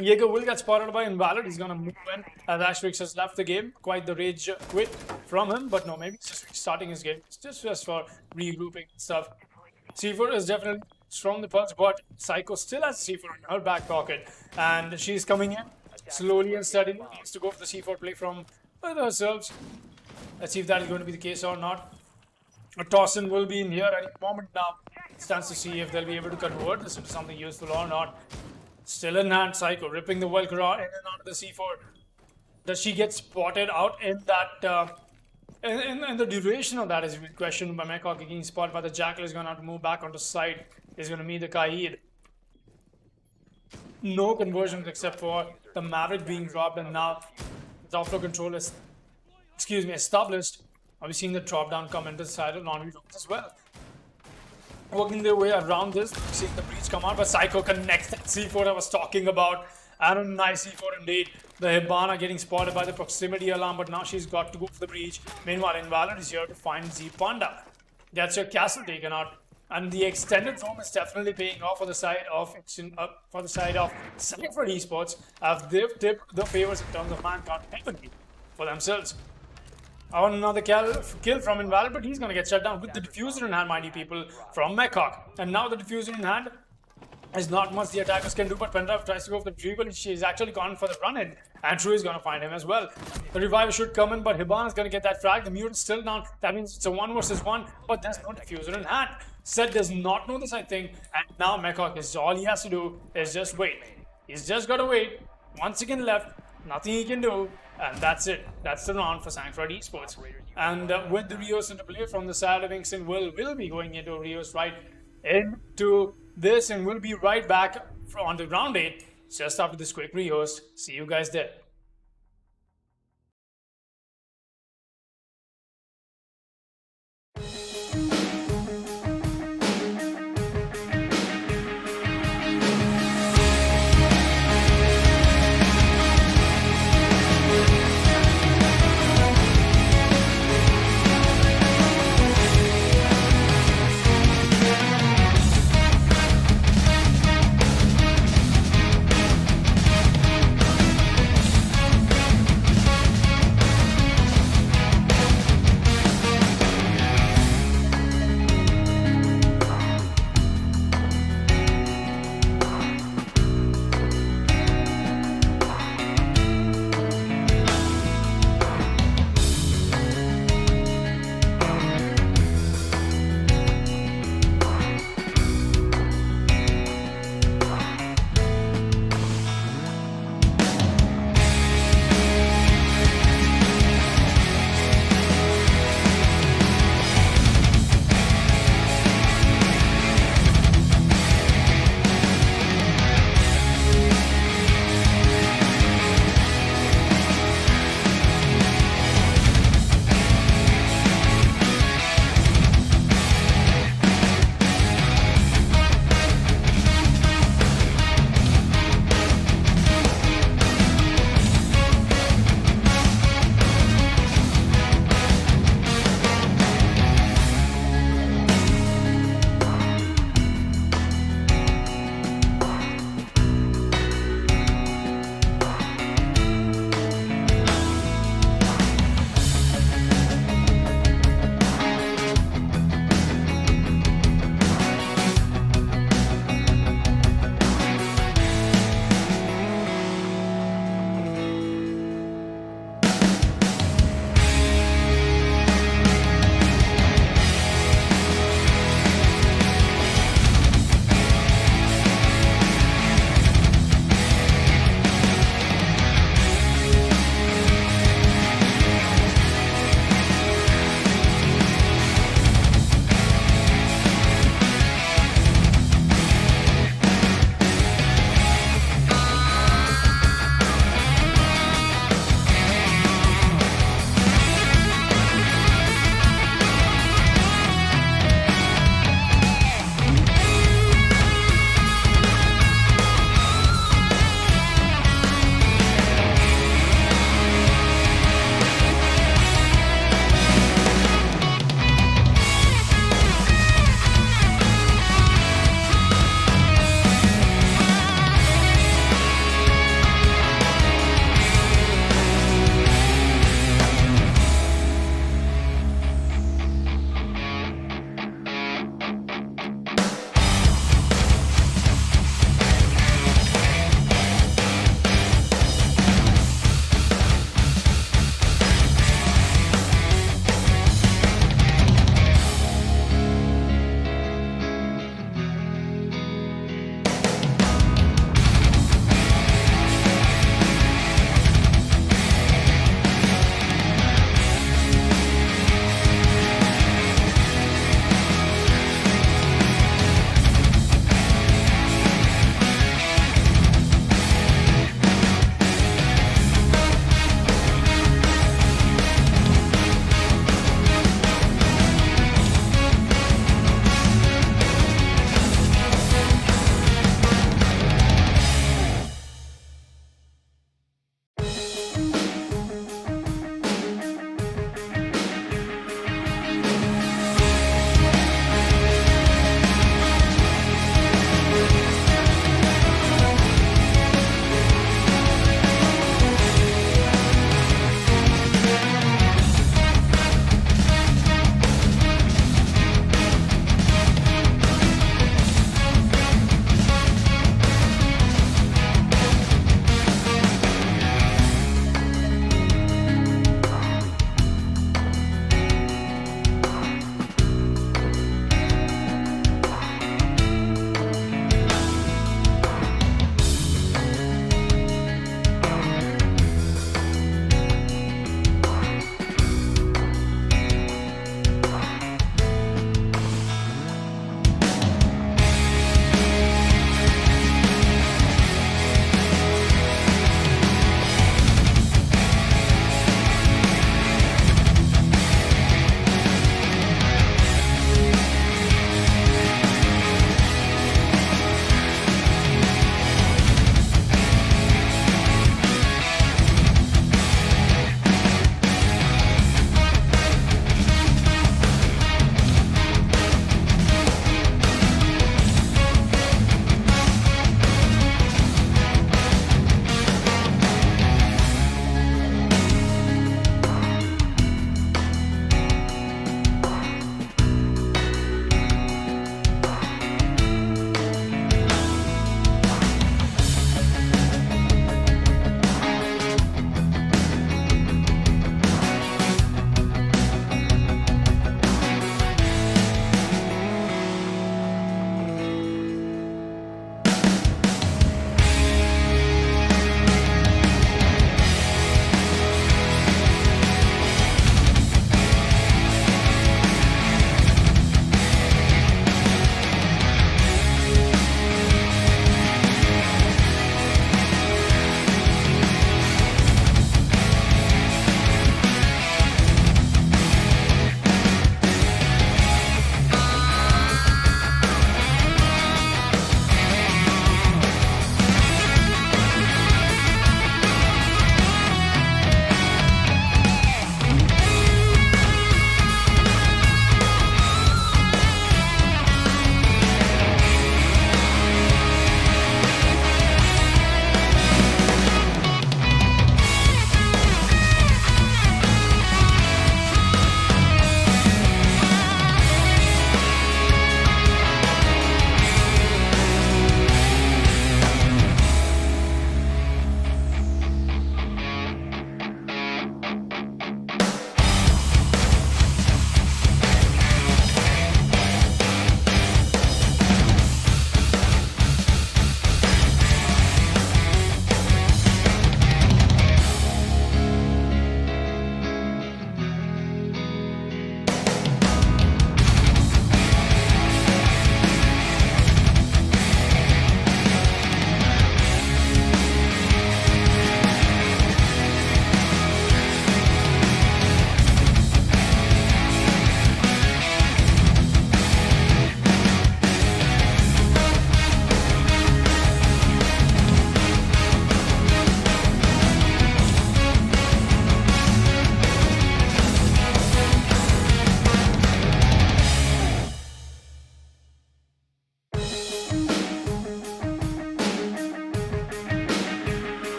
Jaeger will get spotted by Invalid. He's going to move in as Asterix has left the game. Quite the rage quit from him, but no, maybe he's just restarting his game. It's just for regrouping stuff. C4 is definitely strong the pulse, but Psycho still has C4 in her back pocket, and she's coming in slowly and steadily. Needs to go for the C4 play from herself. Let's see if that is going to be the case or not. A Tossin will be in here any moment now. Stands to see if they'll be able to convert this into something useful or not. Still in hand, Psycho ripping the Volcra in and out of the C4. Does she get spotted out in that? In the duration of that is questioned by Mackhawk. Getting spotted by the Jackal is going to have to move back onto side. Is going to meet the Kaid. No conversions except for the Maverick being dropped, and now the top floor control is, established. Are we seeing the drop down come into the side of non as well? Working their way around this, seeing the breach come out, but Psycho connects that C4 I was talking about. And a nice C4 indeed. The Hibana getting spotted by the proximity alarm, but now she's got to go for the breach. Meanwhile, Invalid is here to find Z Panda. Gets your castle taken out. And the extended roam is definitely paying off for the side of Sangfroid Esports, as they've tipped the favors in terms of man count heavily for themselves. On another kill from Invalid, but he's going to get shut down with the diffuser in hand, mind you people, from Mackhawk. And now the diffuser in hand is not much the attackers can do, but Pendrive tries to go for the retrieval. She's actually gone for the run-in, and True is going to find him as well. The revive should come in, but Hibana is going to get that frag. The mutant's still down. That means it's a 1 versus 1, but there's no diffuser in hand. Seth does not know this, I think, and now Mackhawk is all he has to do is just wait. He's just got to wait. 1 second left, nothing he can do, and that's it. That's the round for Sangfroid Esports. And with the Rios into play from the side of Inkston, will be going into Rios right into this, and we'll be right back on the round 8 just after this quick rehost. See you guys there.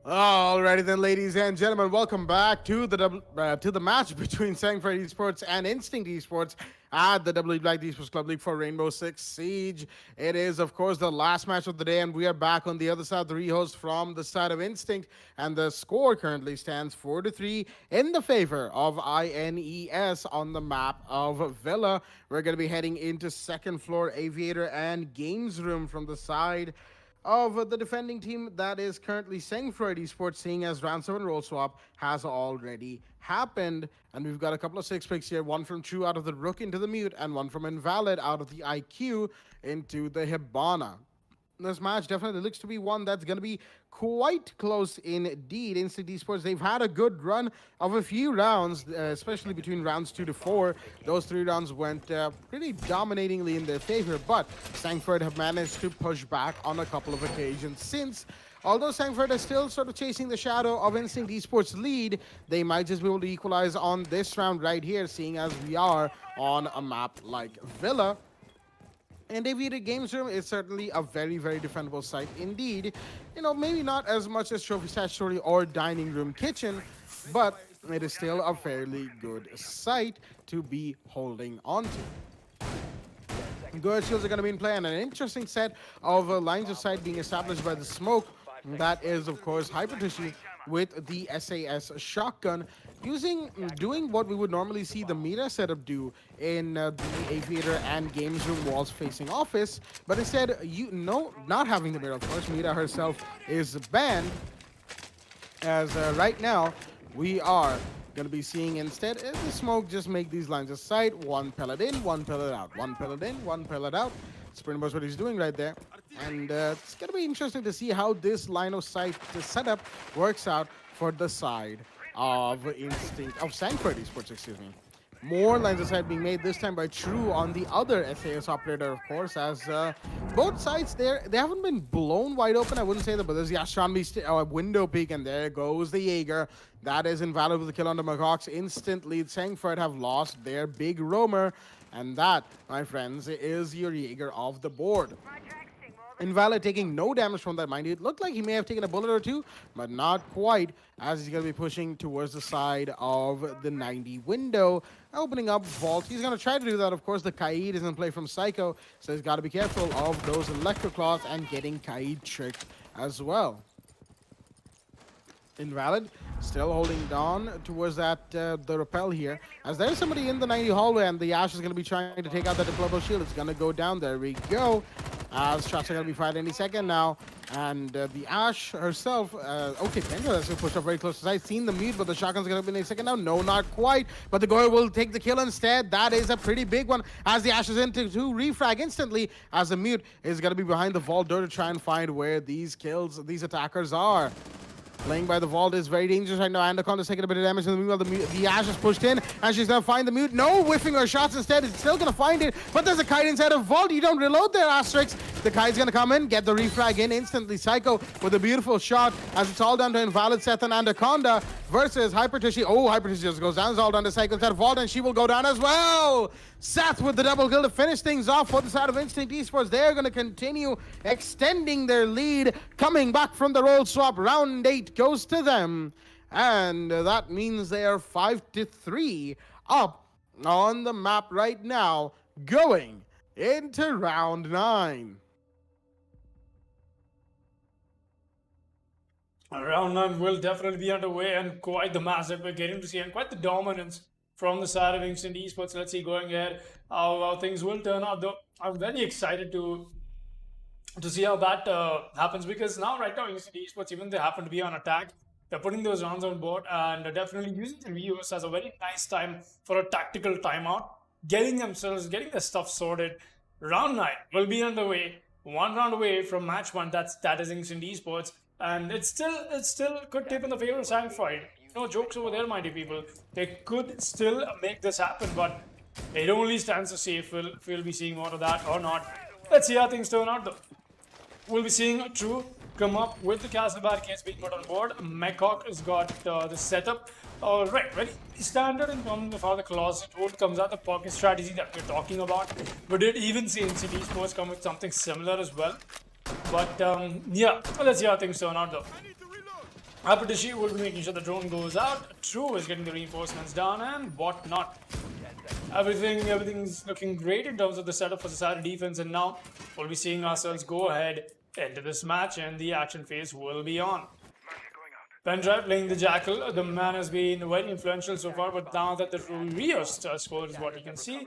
Alrighty then, ladies and gentlemen, welcome back to the match between Sangfroid Esports and Instinct Esports at the WWE Black Esports Club League for Rainbow Six Siege. It is, of course, the last match of the day, and we are back on the other side of the rehost from the side of Instinct, and the score currently stands 4-3 in the favor of INES on the map of Villa. We're going to be heading into second floor Aviator and Games Room from the side of the defending team that is currently Sangfroid Esports, seeing as round 7 roll swap has already happened. And we've got a couple of 6 picks here, one from True out of the Rook into the Mute, and one from Invalid out of the IQ into the Hibana. This match definitely looks to be one that's going to be quite close indeed. Instinct Esports, they've had a good run of a few rounds, especially between rounds 2 to 4. Those 3 rounds went pretty dominatingly in their favor, but Sangfroid have managed to push back on a couple of occasions since. Although Sangfroid is still sort of chasing the shadow of Instinct Esports' lead, they might just be able to equalize on this round right here, seeing as we are on a map like Villa. And Aviator Games Room is certainly a very, very defendable site indeed. You know, maybe not as much as Trophy Statutory or Dining Room Kitchen, but it is still a fairly good site to be holding on to. Good shields are going to be in play, and an interesting set of lines of sight being established by the smoke. That is, of course, Hypertissue with the SAS shotgun, doing what we would normally see the Mira setup do in the Aviator and Games Room walls facing office, but instead, not having the Mira, of course. Mira herself is banned, as right now we are going to be seeing instead the smoke just make these lines of sight, one pellet in, one pellet out, one pellet in, one pellet out. That's pretty much what he's doing right there. And it's going to be interesting to see how this line of sight setup works out for the side of Sangfroid Esports, excuse me. More lines of sight being made, this time by True on the other SAS operator, of course, as both sides there, they haven't been blown wide open, I wouldn't say that, but there's the astronomy window peek, and there goes the Jaeger. That is invalid with the kill on the Macaques. Instant lead. Sangfroid have lost their big roamer, and that, my friends, is your Jaeger of the board. Invalid taking no damage from that, mind you. It looked like he may have taken a bullet or two, but not quite, as he's going to be pushing towards the side of the 90 window, opening up Vault. He's going to try to do that. Of course, the Kaid is in play from Psycho, so he's got to be careful of those Electroclaws and getting Kaid tricked as well. Invalid still holding on towards that the rappel here, as there's somebody in the 90 hallway, and the Ash is going to be trying to take out that deployable shield. It's going to go down. There we go. As shots are going to be fired any second now. And the Ash herself, okay, Penta has to push up very close to side. Seen the Mute, but the shotgun's going to be in a second now. No, not quite. But the Goyer will take the kill instead. That is a pretty big one, as the Ash is into 2 refrag instantly, as the Mute is going to be behind the vault door to try and find where these attackers are. Playing by the vault is very dangerous right now. Anaconda's taking a bit of damage. In the meanwhile, the Ash is pushed in, and she's going to find the Mute. No whiffing her shots instead. It's still going to find it, but there's a Kite inside of vault. You don't reload there, Asterix. The Kite's going to come in, get the refrag in instantly. Psycho with a beautiful shot, as it's all down to Invalid, Seth, and Anaconda versus Hypertissue. Oh, Hypertissue just goes down. It's all down to Psycho inside of vault, and she will go down as well. Seth with the double kill to finish things off for the side of Instinct Esports. They're going to continue extending their lead, coming back from the roll swap. Round 8 goes to them, and that means they are 5-3 up on the map right now, going into round 9. Round 9 will definitely be underway, and quite the match that we're getting to see, and quite the dominance from the side of Instant Esports. Let's see going ahead how things will turn out, though. I'm very excited to see how that happens, because right now Instant Esports, even they happen to be on attack, they're putting those rounds on board, and they're definitely using the viewers as a very nice time for a tactical timeout, getting their stuff sorted. Round 9 will be underway, 1 round away from match 1. That is Instant Esports, and it's still could tip in the favor of Sangfroid. No jokes over there, my dear people. They could still make this happen, but it only stands to see if we'll be seeing more of that or not. Let's see how things turn out, though. We'll be seeing True come up with the castle barricades being put on board. Mechawk has got the setup. Right, very standard in terms of how the closet hold comes out, the pocket strategy that we're talking about. We did even see Instant Esports come with something similar as well. But yeah, let's see how things turn out, though. Apetishi will be making sure the drone goes out. True is getting the reinforcements done and whatnot. Everything's looking great in terms of the setup for Society defense, and now we'll be seeing ourselves go ahead into this match, and the action phase will be on. Pendrive playing the Jackal. The man has been very influential so far, but now that the Rios score is what you can see,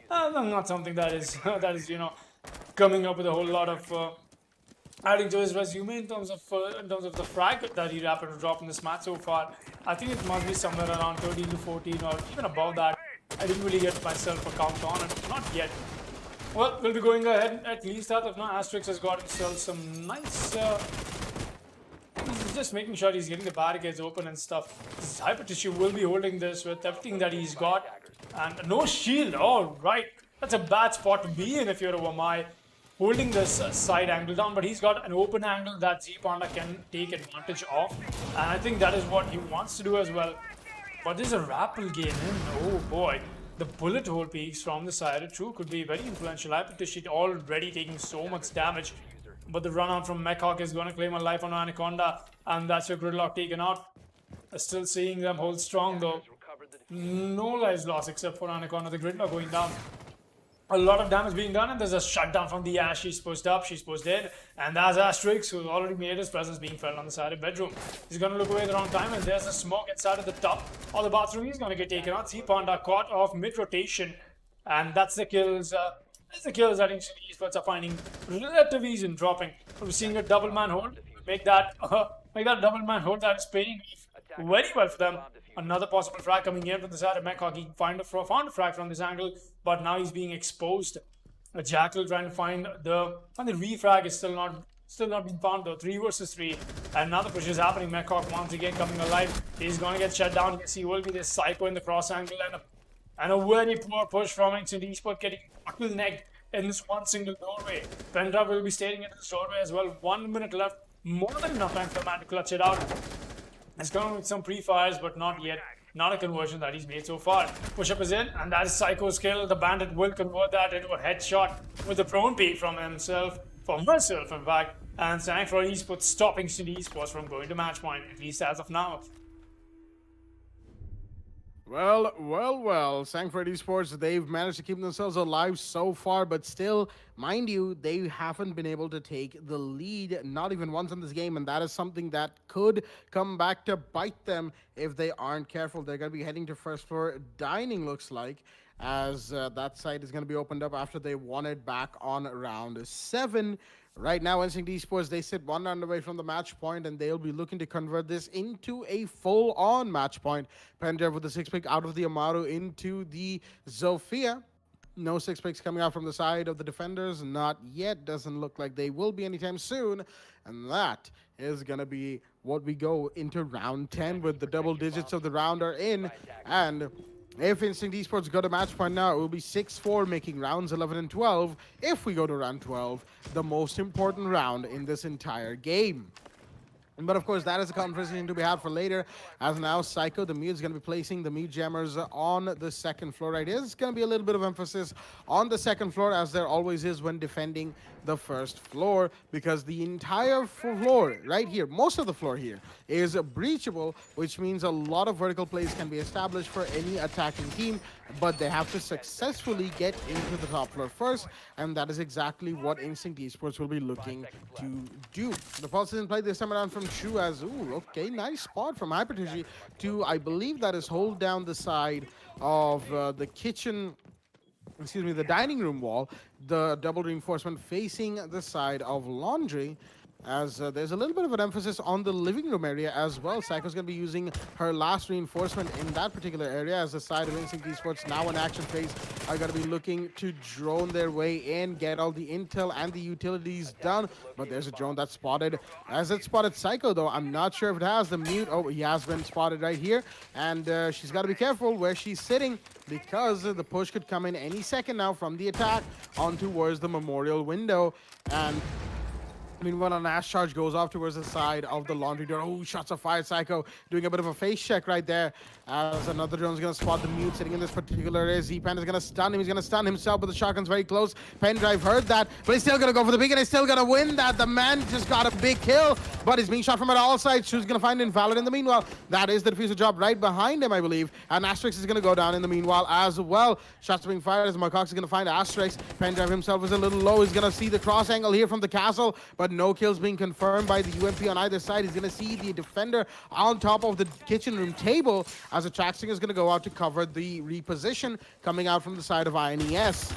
not something that is coming up with a whole lot of adding to his resume in terms of the frag that he happened to drop in this match so far. I think it must be somewhere around 13 to 14 or even above that. I didn't really get myself a count on it, not yet. Well, we'll be going ahead at least out of now. Asterix has got himself some nice. He's just making sure he's getting the barricades open and stuff. Hyper Tissue will be holding this with everything that he's got. And no shield. All right. That's a bad spot to be in if you're a Wamai. Holding this side angle down, but he's got an open angle that Z Panda can take advantage of. And I think that is what he wants to do as well. But there's a rappel game in. Oh boy. The bullet hole peaks from the side. True could be very influential. Hyper Tissue already taking so much damage. But the run out from Mechhawk is going to claim a life on Anaconda, and that's your Gridlock taken out. Still seeing them hold strong though. No lives lost except for Anaconda. The Gridlock going down. A lot of damage being done, and there's a shutdown from the Ash. She's pushed up, she's pushed in, and that's Asterix, who's already made his presence being felt on the side of bedroom. He's going to look away at the wrong time, and there's a smoke inside of the top of the bathroom. He's going to get taken out. C Panda caught off mid-rotation, and that's the kills. That's the kills that Esports are finding relative ease in dropping. We're seeing a double man hold. Make that double man hold that is paying very well for them. Another possible frag coming in from the side of Mechhawk. He found a frag from this angle, but now he's being exposed. A Jackal trying to find the refrag is still not being found though. 3 versus 3, and now the push is happening. Mechhawk once again coming alive. He's going to get shut down. You can see will be this Psycho in the cross angle, and a very poor push from Instant Esports getting bottlenecked in this one single doorway. Pendra will be staring into this doorway as well. 1 minute left. More than enough time for the man to clutch it out. It's going with some pre-fires, but not yet. Not a conversion that he's made so far. Push-up is in, and that is Psycho's kill. The Bandit will convert that into a headshot with the prone peek from herself, in fact. And Sangfroid Esports stopping City Esports from going to match point, at least as of now. Well. Sangfroid Esports, they've managed to keep themselves alive so far, but still, mind you, they haven't been able to take the lead, not even once in this game, and that is something that could come back to bite them if they aren't careful. They're going to be heading to first floor dining, looks like, as that site is going to be opened up after they won it back on round 7. Right now, Instinct Esports, they sit 1 round away from the match point, and they'll be looking to convert this into a full-on match point. Pendev with the 6-pick out of the Amaru into the Zofia. No 6-picks coming out from the side of the defenders. Not yet. Doesn't look like they will be anytime soon. And that is going to be what we go into round 10 with the double digits of the round are in. And if Instinct Esports go to match point now, it will be 6-4, making rounds 11 and 12. If we go to round 12, the most important round in this entire game. But of course, that is a conversation to be had for later. As now, Psycho, the Mute, is going to be placing the Mute Jammers on the second floor. It is going to be a little bit of emphasis on the second floor, as there always is when defending the first floor, because the entire floor right here, most of the floor here, is breachable, which means a lot of vertical plays can be established for any attacking team, but they have to successfully get into the top floor first, and that is exactly what Instinct Esports will be looking to do. The pulse is in play this time around from Shu as, okay, nice spot from Hypertigi to, I believe that is hold down the side of the kitchen, the dining room wall, the double reinforcement facing the side of laundry, as there's a little bit of an emphasis on the living room area as well. Psycho's going to be using her last reinforcement in that particular area, as the side of Instinct Esports now in action phase are going to be looking to drone their way in, get all the intel and the utilities done. But there's a drone that's spotted. As it spotted Psycho, though, I'm not sure if it has the Mute. Oh, he has been spotted right here, and she's got to be careful where she's sitting, because the push could come in any second now from the attack on towards the memorial window. And Meanwhile, an Ash charge goes off towards the side of the laundry door. Oh, shots are fired. Psycho doing a bit of a face check right there. As another drone is going to spot the mute sitting in this particular area. Z-Pan is going to stun him. He's going to stun himself, but the shotgun's very close. Pendrive heard that, but he's still going to go for the big, and he's still going to win that. The man just got a big kill, but he's being shot from at all sides. Who's going to find Invalid in the meanwhile? That is the diffuser job right behind him, I believe. And Asterix is going to go down in the meanwhile as well. Shots are being fired as Marcox is going to find Asterix. Pendrive himself is a little low. He's going to see the cross angle here from the castle, but no kills being confirmed by the UMP on either side. He's going to see the defender on top of the kitchen room table as a Traxing is going to go out to cover the reposition coming out from the side of INES.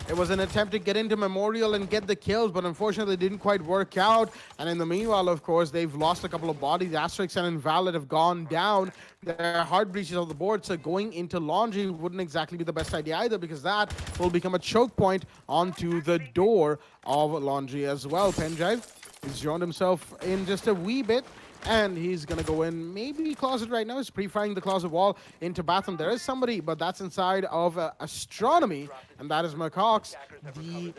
It was an attempt to get into Memorial and get the kills, but unfortunately it didn't quite work out. And in the meanwhile, of course, they've lost a couple of bodies. Asterix and Invalid have gone down. Their hard breaches on the board, so going into Laundry wouldn't exactly be the best idea either, because that will become a choke point onto the door of Laundry as well. Pendrive has joined himself in just a wee bit, and he's gonna go in maybe closet right now. He's pre-firing the closet wall into bathroom. There is somebody, but that's inside of Astronomy, and that is McCox, the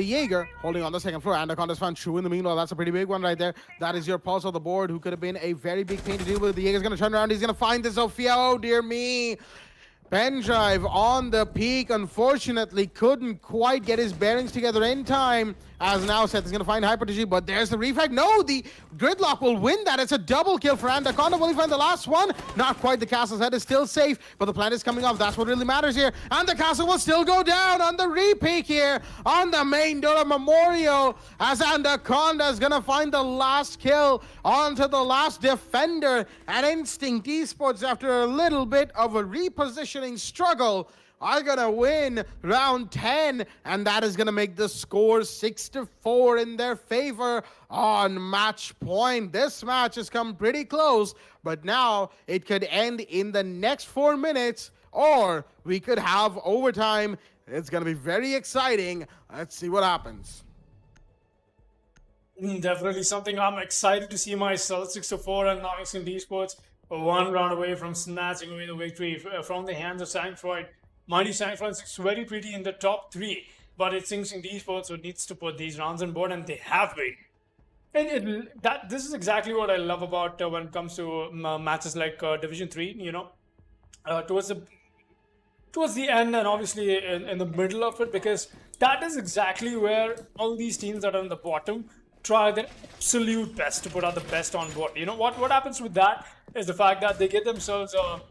Jaeger holding on the second floor. Anaconda's found True in the meanwhile. That's a pretty big one right there. That is your pulse on the board, who could have been a very big pain to deal with. The Jaeger's gonna turn around. He's gonna find the Sophia. Oh dear me. Pendrive on the peak, unfortunately couldn't quite get his bearings together in time, as now Seth is going to find Hypertigi, but there's the refrag. No, the Gridlock will win that. It's a double kill for Anaconda. Will he find the last one? Not quite. The castle's head is still safe, but the plant is coming off. That's what really matters here. And the castle will still go down on the repeak here on the main door of Memorial, as Anaconda is going to find the last kill onto the last defender. And Instinct Esports, after a little bit of a repositioning struggle, are gonna win round 10, and that is gonna make the score 6-4 in their favor on match point. This match has come pretty close, but now it could end in the next 4 minutes, or we could have overtime. It's gonna be very exciting. Let's see what happens. Definitely something I'm excited to see myself. 6-4, and now Instinct Esports 1 round away from snatching away the victory from the hands of Sangfroid. Mind you, Sangfroid is very pretty in the top 3, but it's Instinct Esports who needs to put these rounds on board, and they have been. And this is exactly what I love about when it comes to matches like Division 3, you know, towards the end, and obviously in the middle of it, because that is exactly where all these teams that are on the bottom try their absolute best to put out the best on board. You know, what happens with that is the fact that they get themselves a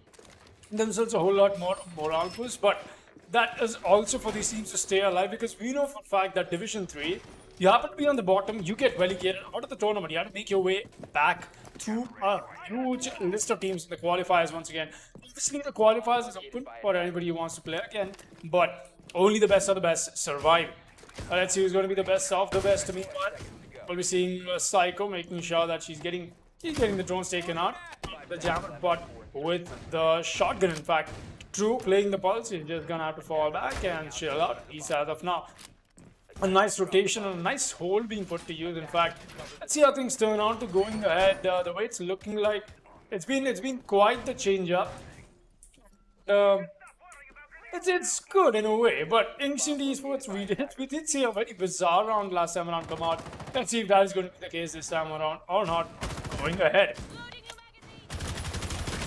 whole lot more morale boost, but that is also for these teams to stay alive, because we know for a fact that Division 3, you happen to be on the bottom, you get relegated out of the tournament, you have to make your way back through a huge list of teams in the qualifiers once again. Obviously, the qualifiers is open for anybody who wants to play again, but only the best of the best survive. Let's see who's going to be the best of the best. To me, we'll be seeing Psycho making sure that she's getting the drones taken out, the jammer, but with the shotgun, in fact. True playing the pulse, he's just gonna have to fall back and chill out. He's as of now. A nice rotation and a nice hold being put to use. In fact, let's see how things turn out to going ahead. The way it's looking like, it's been quite the change up. It's good in a way, but Instinct Esports, we did see a very bizarre round last time around come out. Let's see if that is going to be the case this time around or not. Going ahead.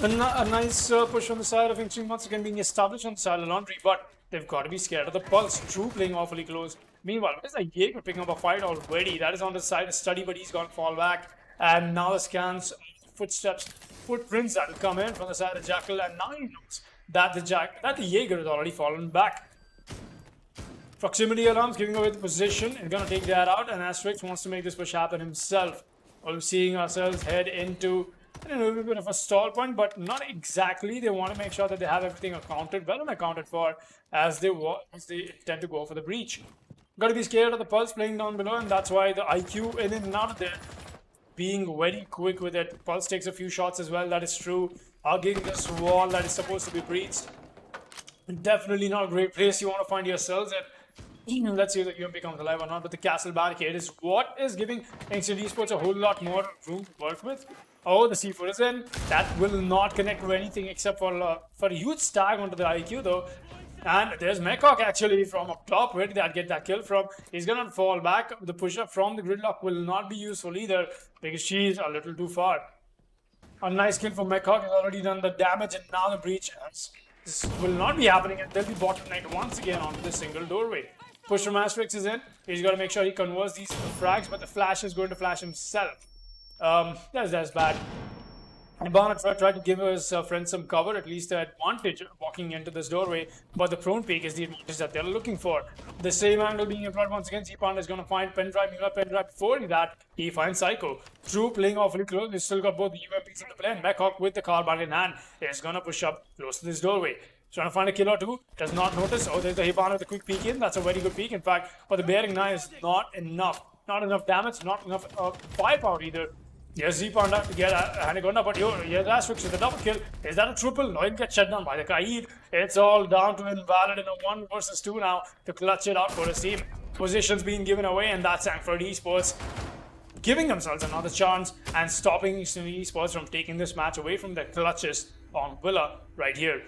A nice push on the side of Instinct once again being established on the side of Laundry, but they've got to be scared of the pulse. True playing awfully close. Meanwhile, there's a Jaeger picking up a fight already. That is on the side of Study, but he's gone fall back. And now the scans, footprints that will come in from the side of Jackal, and now he knows that the Jaeger has already fallen back. Proximity alarms giving away the position. He's gonna take that out, and Asterix wants to make this push happen himself. We're seeing ourselves head into a little bit of a stall point, but not exactly. They want to make sure that they have everything accounted for as they tend to go for the breach. Got to be scared of the pulse playing down below, and that's why the IQ in and out of there, being very quick with it. Pulse takes a few shots as well, that is true. Hugging this wall that is supposed to be breached. Definitely not a great place you want to find yourselves at. Let's see if the UMP comes alive or not, but the castle barricade is what is giving Instinct Esports a whole lot more room to work with. Oh, the C4 is in. That will not connect to anything except for a huge stag onto the IQ though. And there's Mekok actually from up top. Where did that get that kill from? He's gonna fall back. The push-up from the gridlock will not be useful either because she's a little too far. A nice kill for Mekok has already done the damage, and now the breach this will not be happening, and they'll be bottlenecked once again onto this single doorway. Push from Asterix is in. He's got to make sure he converts these frags, but the flash is going to flash himself. That's bad. Barnett tried to give his friend some cover, at least the advantage walking into this doorway, but the prone peak is the advantage that they're looking for. The same angle being employed once again. Z-Panda is going to find Pendrive. Meanwhile, Pendrive, before that, he finds Psycho. True playing awfully close. He's still got both the UMPs in the play, and Mekok with the car bar in hand is going to push up close to this doorway. Trying to find a kill or two, does not notice. Oh, there's the Hibana with a quick peek in. That's a very good peek, in fact, but the bearing now is not enough. Not enough damage, not enough firepower either. Yes, Z-Panda to get Hanagonda, but here's Asterix with the double kill. Is that a triple? No, it gets shut down by the Kaid. It's all down to Invalid in a 1 versus 2 now to clutch it out for his team. Positions being given away, and that's Sangfroid Esports giving themselves another chance and stopping Esports from taking this match away from their clutches on Villa right here.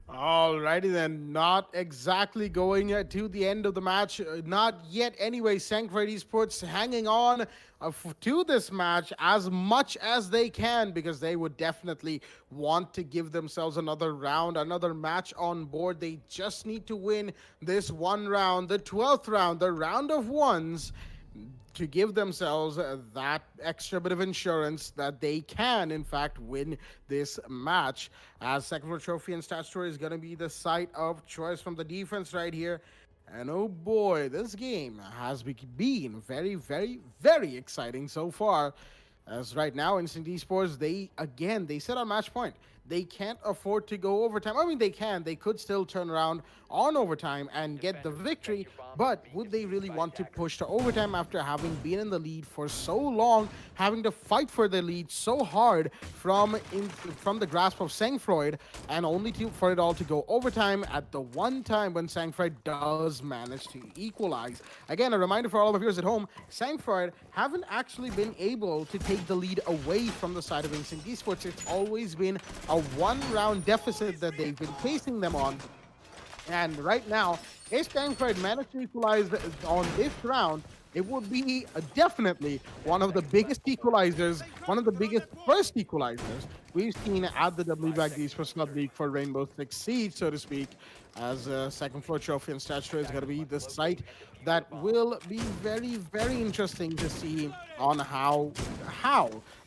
Alrighty then, not exactly going to the end of the match, not yet anyway. Sangfroid Esports hanging on to this match as much as they can, because they would definitely want to give themselves another round, another match on board. They just need to win this one round, the 12th round, the round of ones, to give themselves that extra bit of insurance that they can, in fact, win this match. As second floor trophy and stat story is going to be the site of choice from the defense right here. And oh boy, this game has been very, very, very exciting so far. As right now, Instinct Esports, they set on match point. They can't afford to go overtime. I mean, they could still turn around on overtime and get the victory, but would they really want to push to overtime after having been in the lead for so long, having to fight for the lead so hard from the grasp of Sangfroid, and only for it all to go overtime at the one time when Sangfroid does manage to equalize. Again, a reminder for all of the viewers at home, Sangfroid haven't actually been able to take the lead away from the side of Instinct Esports. It's always been a one-round deficit that they've been facing them on. And right now, if Sangfroid managed to equalize on this round, it would be definitely one of the biggest equalizers, one of the biggest first equalizers we've seen at the WBLAC Esports Club League for Rainbow Six Siege, so to speak, as second floor trophy and statue is going to be the site that will be very, very interesting to see on how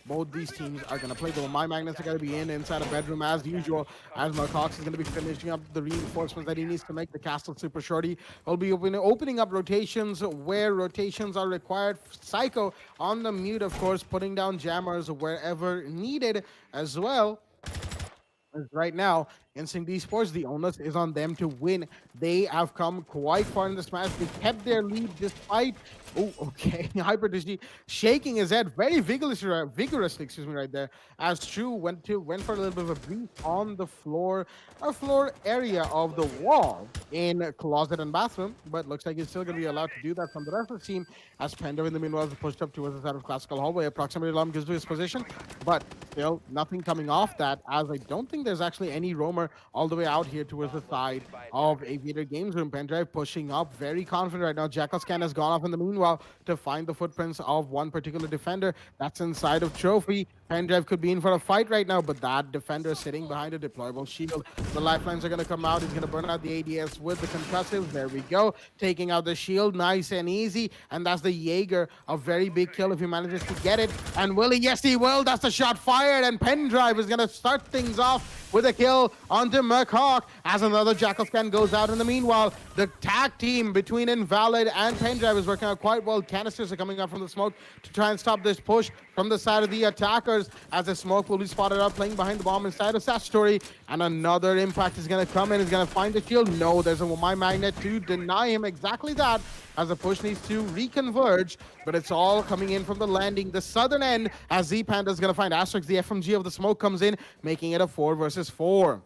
both these teams are going to play. Though my Magnets are going to be inside a bedroom as usual, as Marcox is going to be finishing up the reinforcements that he needs to make the castle super shorty. We'll be opening up rotations where rotations are required. Psycho on the mute, of course, putting down jammers wherever needed as well. Right now, Instinct Esports, the onus is on them to win. They have come quite far in this match. They kept their lead despite... Oh, okay. Hyperdigy shaking his head very vigorously, excuse me, right there. As True went for a little bit of a breach on the floor area of the wall in closet and bathroom, but looks like he's still going to be allowed to do that from the rest of the team. As Pender in the meanwhile is pushed up towards the side of classical hallway. A proximity alarm gives to his position, but still nothing coming off that, as I don't think there's actually any roamer all the way out here towards the side of Aviator Games Room. Pendrive pushing up, very confident right now. Jackal Scan has gone off in the meanwhile to find the footprints of one particular defender that's inside of Trophy. Pendrive could be in for a fight right now, but that defender is sitting behind a deployable shield. The lifelines are going to come out. He's going to burn out the ADS with the concussives. There we go. Taking out the shield, nice and easy. And that's the Jaeger, a very big kill if he manages to get it. And will he? Yes, he will. That's the shot fired, and Pendrive is going to start things off with a kill onto Merkhawk as another Jackal Scan goes out. In the meanwhile, the tag team between Invalid and Pendrive is working out quite well. Canisters are coming out from the smoke to try and stop this push from the side of the attackers, as the smoke will be spotted out playing behind the bomb inside of Statutory. And another impact is going to come in. He's going to find the shield. No, there's a My Magnet to deny him exactly that, as the push needs to reconverge, but it's all coming in from the landing, the southern end, as Z-Panda is going to find Asterix. The FMG of the smoke comes in, making it a 4 versus 4.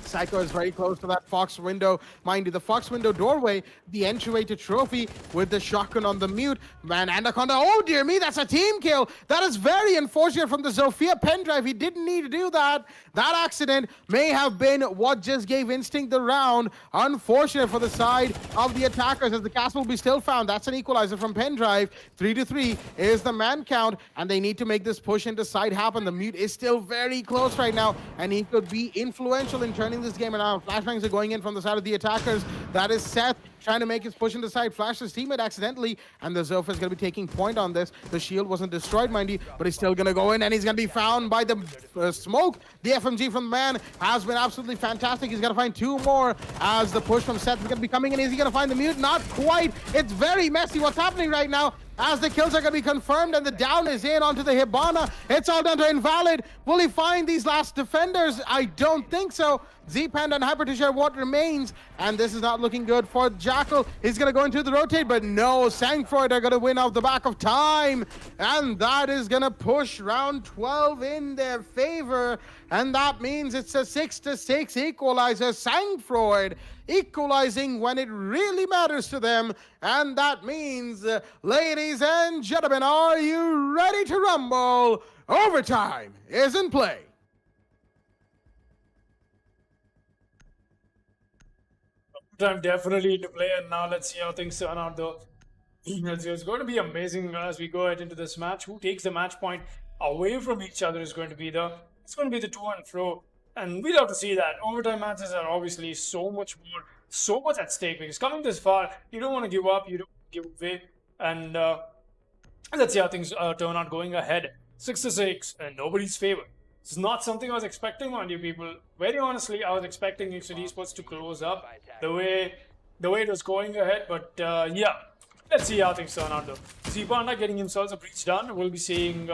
Psycho is very close to that Fox window. Mind you, the Fox window doorway, the entryway to Trophy with the shotgun on the mute. Man, Anaconda, oh dear me, that's a team kill. That is very unfortunate from the Zofia pendrive. He didn't need to do that. That accident may have been what just gave Instinct the round. Unfortunate for the side of the attackers as the castle will be still found. That's an equalizer from pendrive. 3-3 is the man count, and they need to make this push into side happen. The mute is still very close right now, and he could be influential in turning this game around. Flashbangs are going in from the side of the attackers. That is Seth trying to make his push into side, flashed his teammate accidentally, and the Zofa is going to be taking point on this. The shield wasn't destroyed, mind you, but he's still going to go in, and he's going to be found by the smoke. The FMG from the man has been absolutely fantastic. He's going to find 2 more as the push from Seth is going to be coming in. Is he going to find the mute? Not quite. It's very messy what's happening right now, as the kills are going to be confirmed and the down is in onto the Hibana. It's all down to Invalid. Will he find these last defenders? I don't think so. Z-Panda and Hypertish are what remains, and this is not looking good for Jackal. He's going to go into the rotate, but no, Sangfroid are going to win off the back of time, and that is going to push round 12 in their favor, and that means it's a 6-6 equalizer. Sangfroid equalizing when it really matters to them, and that means, ladies and gentlemen, are you ready to rumble? Overtime is in play. Time definitely to play, and now let's see how things turn out though. It's going to be amazing as we go ahead into this match. Who takes the match point away from each other is going to be the to and fro, and we'll have to see that. Overtime matches are obviously so much at stake, because coming this far, you don't want to give up, you don't give away, and let's see how things turn out going ahead. 6-6 in nobody's favor. It's not something I was expecting on you people. Very honestly, I was expecting Esports to close up the way it was going ahead. But yeah, let's see how things turn out though. Z-Panda getting himself a breach done. We'll be seeing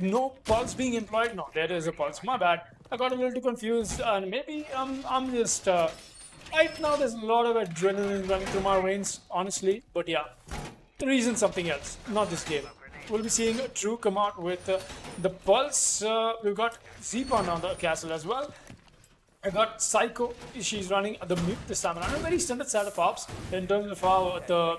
no pulse being employed. No, there is a pulse. My bad. I got a little too confused, and maybe I'm just right now. There's a lot of adrenaline running through my veins, honestly. But yeah, the reason something else, not this game. We'll be seeing True come out with the pulse. We've got Z-Panda on the castle as well. I got Psycho. She's running the mute this time around. A very standard set of ops in terms of how the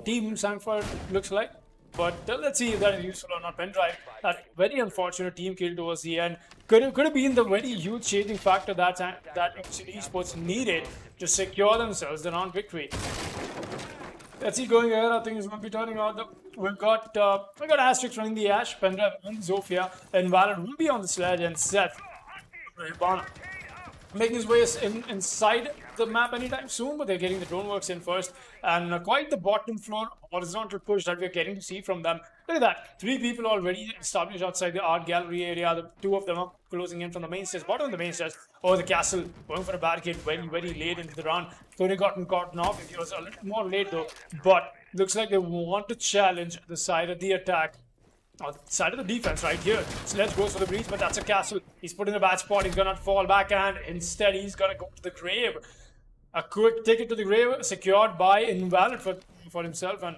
team Sangfroid looks like. But let's see if that is useful or not. Pendrive, that very unfortunate team kill towards the end could have been the very huge changing factor that Esports needed to secure themselves the round victory. Let's see going ahead. I think it's going to be turning out. We've got Asterix running the Ash, Pendrive and Zofia, and Valor will be on the sledge, and Seth making his way inside the map anytime soon, but they're getting the drone works in first, and quite the bottom floor horizontal push that we're getting to see from them. Look at that, 3 people already established outside the art gallery area. The 2 of them are closing in from the main stairs, bottom of the main stairs, over the castle, going for a barricade very late into the round. Could have gotten caught off if he was a little more late though, but looks like they want to challenge the side of the attack. On the side of the defense right here. Sledge goes for the breach, but that's a castle. He's put in a bad spot. He's gonna fall back, and instead he's gonna go to the grave. A quick ticket to the grave secured by Invalid for himself and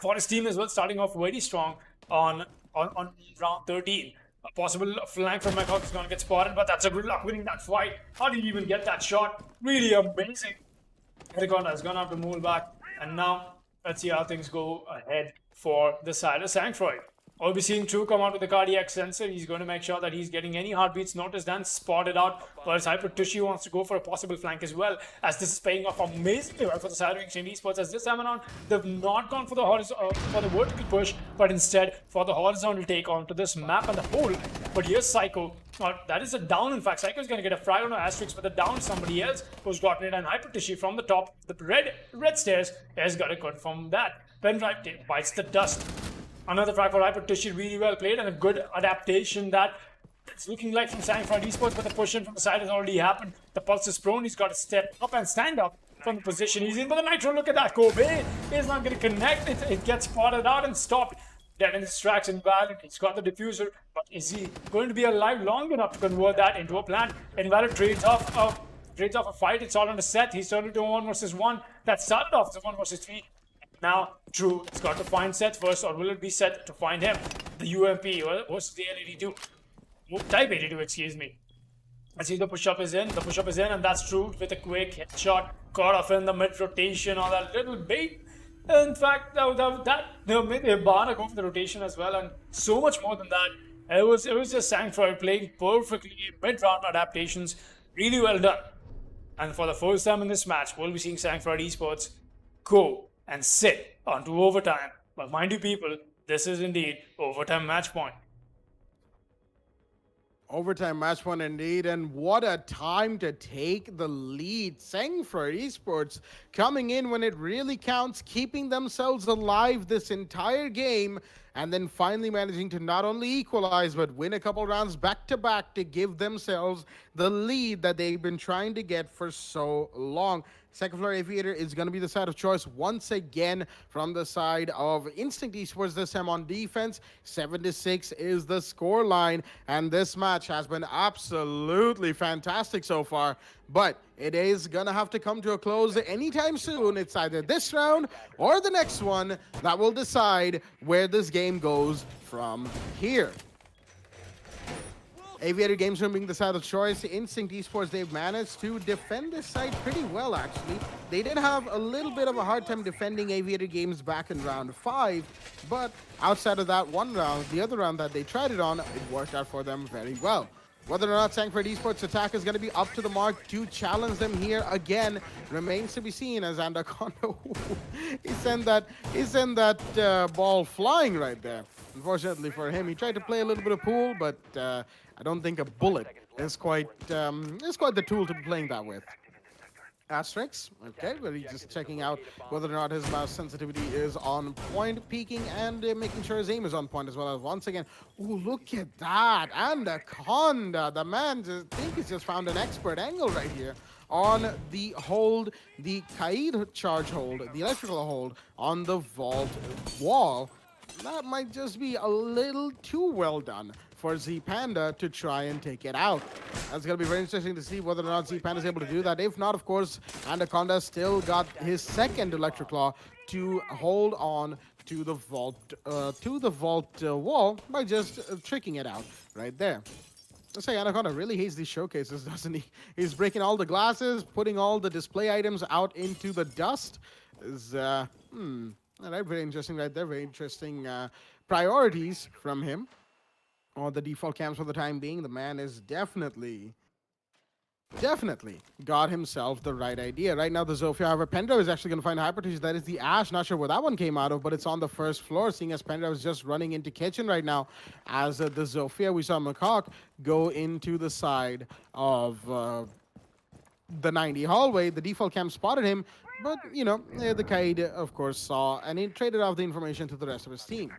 for his team as well, starting off very strong on round 13. A possible flank from McHawk is gonna get spotted, but that's a good luck winning that fight. How did he even get that shot? Really amazing. Anaconda has gone out to move back, and now let's see how things go ahead for the side of Sangfroid. We'll be seeing True come out with the cardiac sensor. He's going to make sure that he's getting any heartbeats noticed and spotted out. Whereas Hypertushi wants to go for a possible flank as well, as this is paying off amazingly well for the side of Esports. As this time around, they've not gone for the vertical push, but instead for the horizontal take onto this map and the hole. But here's Psycho. That is a down. In fact, Psycho is going to get a frag on Asterix, but the down somebody else who's gotten it, and Hypertushi from the top, the red stairs, has got to confirm that. Pendrive bites the dust. Another frag for Hypertushi, really well played, and a good adaptation that it's looking like from Sangfroid Esports, but the push in from the side has already happened. The pulse is prone. He's got to step up and stand up from the position he's in. But the Nitro, look at that. Kobe is not going to connect. It gets spotted out and stopped. Dead in his tracks, Invalid. He's got the diffuser, but is he going to be alive long enough to convert that into a plan? Invalid trades off a fight. It's all on the set. He's turned into a 1 versus 1. That started off as a 1 versus 3. Now, True has got to find Seth first, or will it be Seth to find him? The UMP versus the L82. Type 82, excuse me. I see the push-up is in. The push-up is in, and that's true with a quick headshot caught off in the mid-rotation on that little bait. In fact, made Hibana go for the rotation as well, and so much more than that. It was just Sangfroid playing perfectly mid-round adaptations. Really well done. And for the first time in this match, we'll be seeing Sangfroid Esports go and sit onto overtime. But mind you, people, this is indeed overtime match point. Overtime match point indeed, and what a time to take the lead. Sangfroid Esports coming in when it really counts, keeping themselves alive this entire game, and then finally managing to not only equalize but win a couple rounds back to back to give themselves the lead that they've been trying to get for so long. Second floor Aviator is going to be the side of choice once again from the side of Instinct Esports, this time on defense. 7-6 is the score line, and this match has been absolutely fantastic so far, but it is going to have to come to a close anytime soon. It's either this round or the next one that will decide where this game goes from here. Aviator Games Room being the side of choice. Instinct Esports, they've managed to defend this side pretty well, actually. They did have a little bit of a hard time defending Aviator Games back in round 5, but outside of that one round, the other round that they tried it on, it worked out for them very well. Whether or not Sangfroid Esports attack is going to be up to the mark to challenge them here again remains to be seen, as Anaconda he sent that ball flying right there. Unfortunately for him, he tried to play a little bit of pool, but I don't think a bullet is quite the tool to be playing that with. Asterix, okay, but he's just checking out whether or not his mouse sensitivity is on point, peeking and making sure his aim is on point as well. As once again, ooh, look at that, Anaconda, the man he's just found an expert angle right here on the hold, the Kaid charge hold, the electrical hold on the vault wall. That might just be a little too well done for Z Panda to try and take it out. That's going to be very interesting to see whether or not Z Panda is able to do that. If not, of course, Anaconda still got his second Electric Claw to hold on to the vault wall by just tricking it out right there. Let's say Anaconda really hates these showcases, doesn't he? He's breaking all the glasses, putting all the display items out into the dust. Very interesting right there. Very interesting priorities from him. Or the default cams for the time being. The man is definitely got himself the right idea. Right now, the Zofia, however, Pendrive is actually going to find Hypertouch. That is the Ash. Not sure where that one came out of, but it's on the first floor, seeing as Pendrive is just running into kitchen right now. As the Zofia, we saw Macaque go into the side of the 90 hallway. The default cam spotted him, but, you know, the Kaid, of course, saw, and he traded off the information to the rest of his team.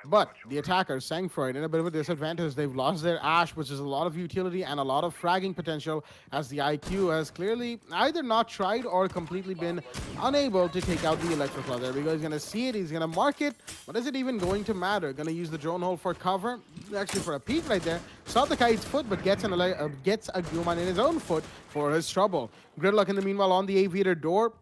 But the attackers, Sangfroid, in a bit of a disadvantage. They've lost their Ash, which is a lot of utility and a lot of fragging potential, as the IQ has clearly either not tried or completely been unable to take out the Electric Claw. There we go. He's going to see it. He's going to mark it. But is it even going to matter? Going to use the drone hole for cover. Actually, for a peek right there. Saw the Kaid's foot, but gets a Guman in his own foot for his trouble. Gridlock, in the meanwhile, on the Aviator door.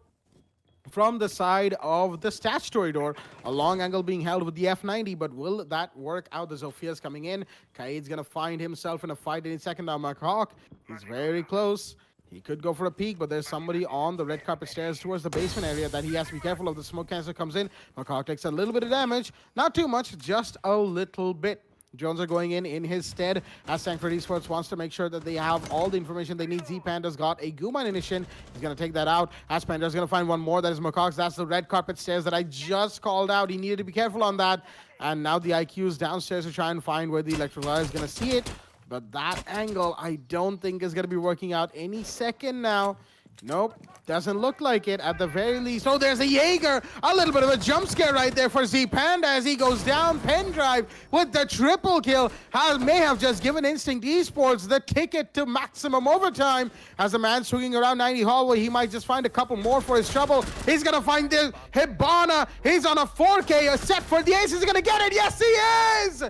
From the side of the statutory door, a long angle being held with the F90, but will that work out? The Zofia's coming in. Kaid's gonna find himself in a fight any second now. Macaque, he's very close. He could go for a peek, but there's somebody on the red carpet stairs towards the basement area that he has to be careful of. The smoke cancer comes in. Macaque takes a little bit of damage. Not too much, just a little bit. Jones are going in his stead, as Sangfroid Esports wants to make sure that they have all the information they need. Z Panda's got a Guman initiation. He's going to take that out. As Panda's going to find one more. That is Macaque's. That's the red carpet stairs that I just called out. He needed to be careful on that. And now the IQ is downstairs to try and find where the electric wire is going to see it. But that angle, I don't think is going to be working out any second now. Nope, doesn't look like it at the very least. Oh, there's a Jaeger. A little bit of a jump scare right there for Z Panda as he goes down. Pendrive with the triple kill may have just given Instinct Esports the ticket to maximum overtime. As a man swinging around 90 hallway, he might just find a couple more for his trouble. He's going to find the Hibana. He's on a 4K, a set for the ace. Is he going to get it? Yes, he is!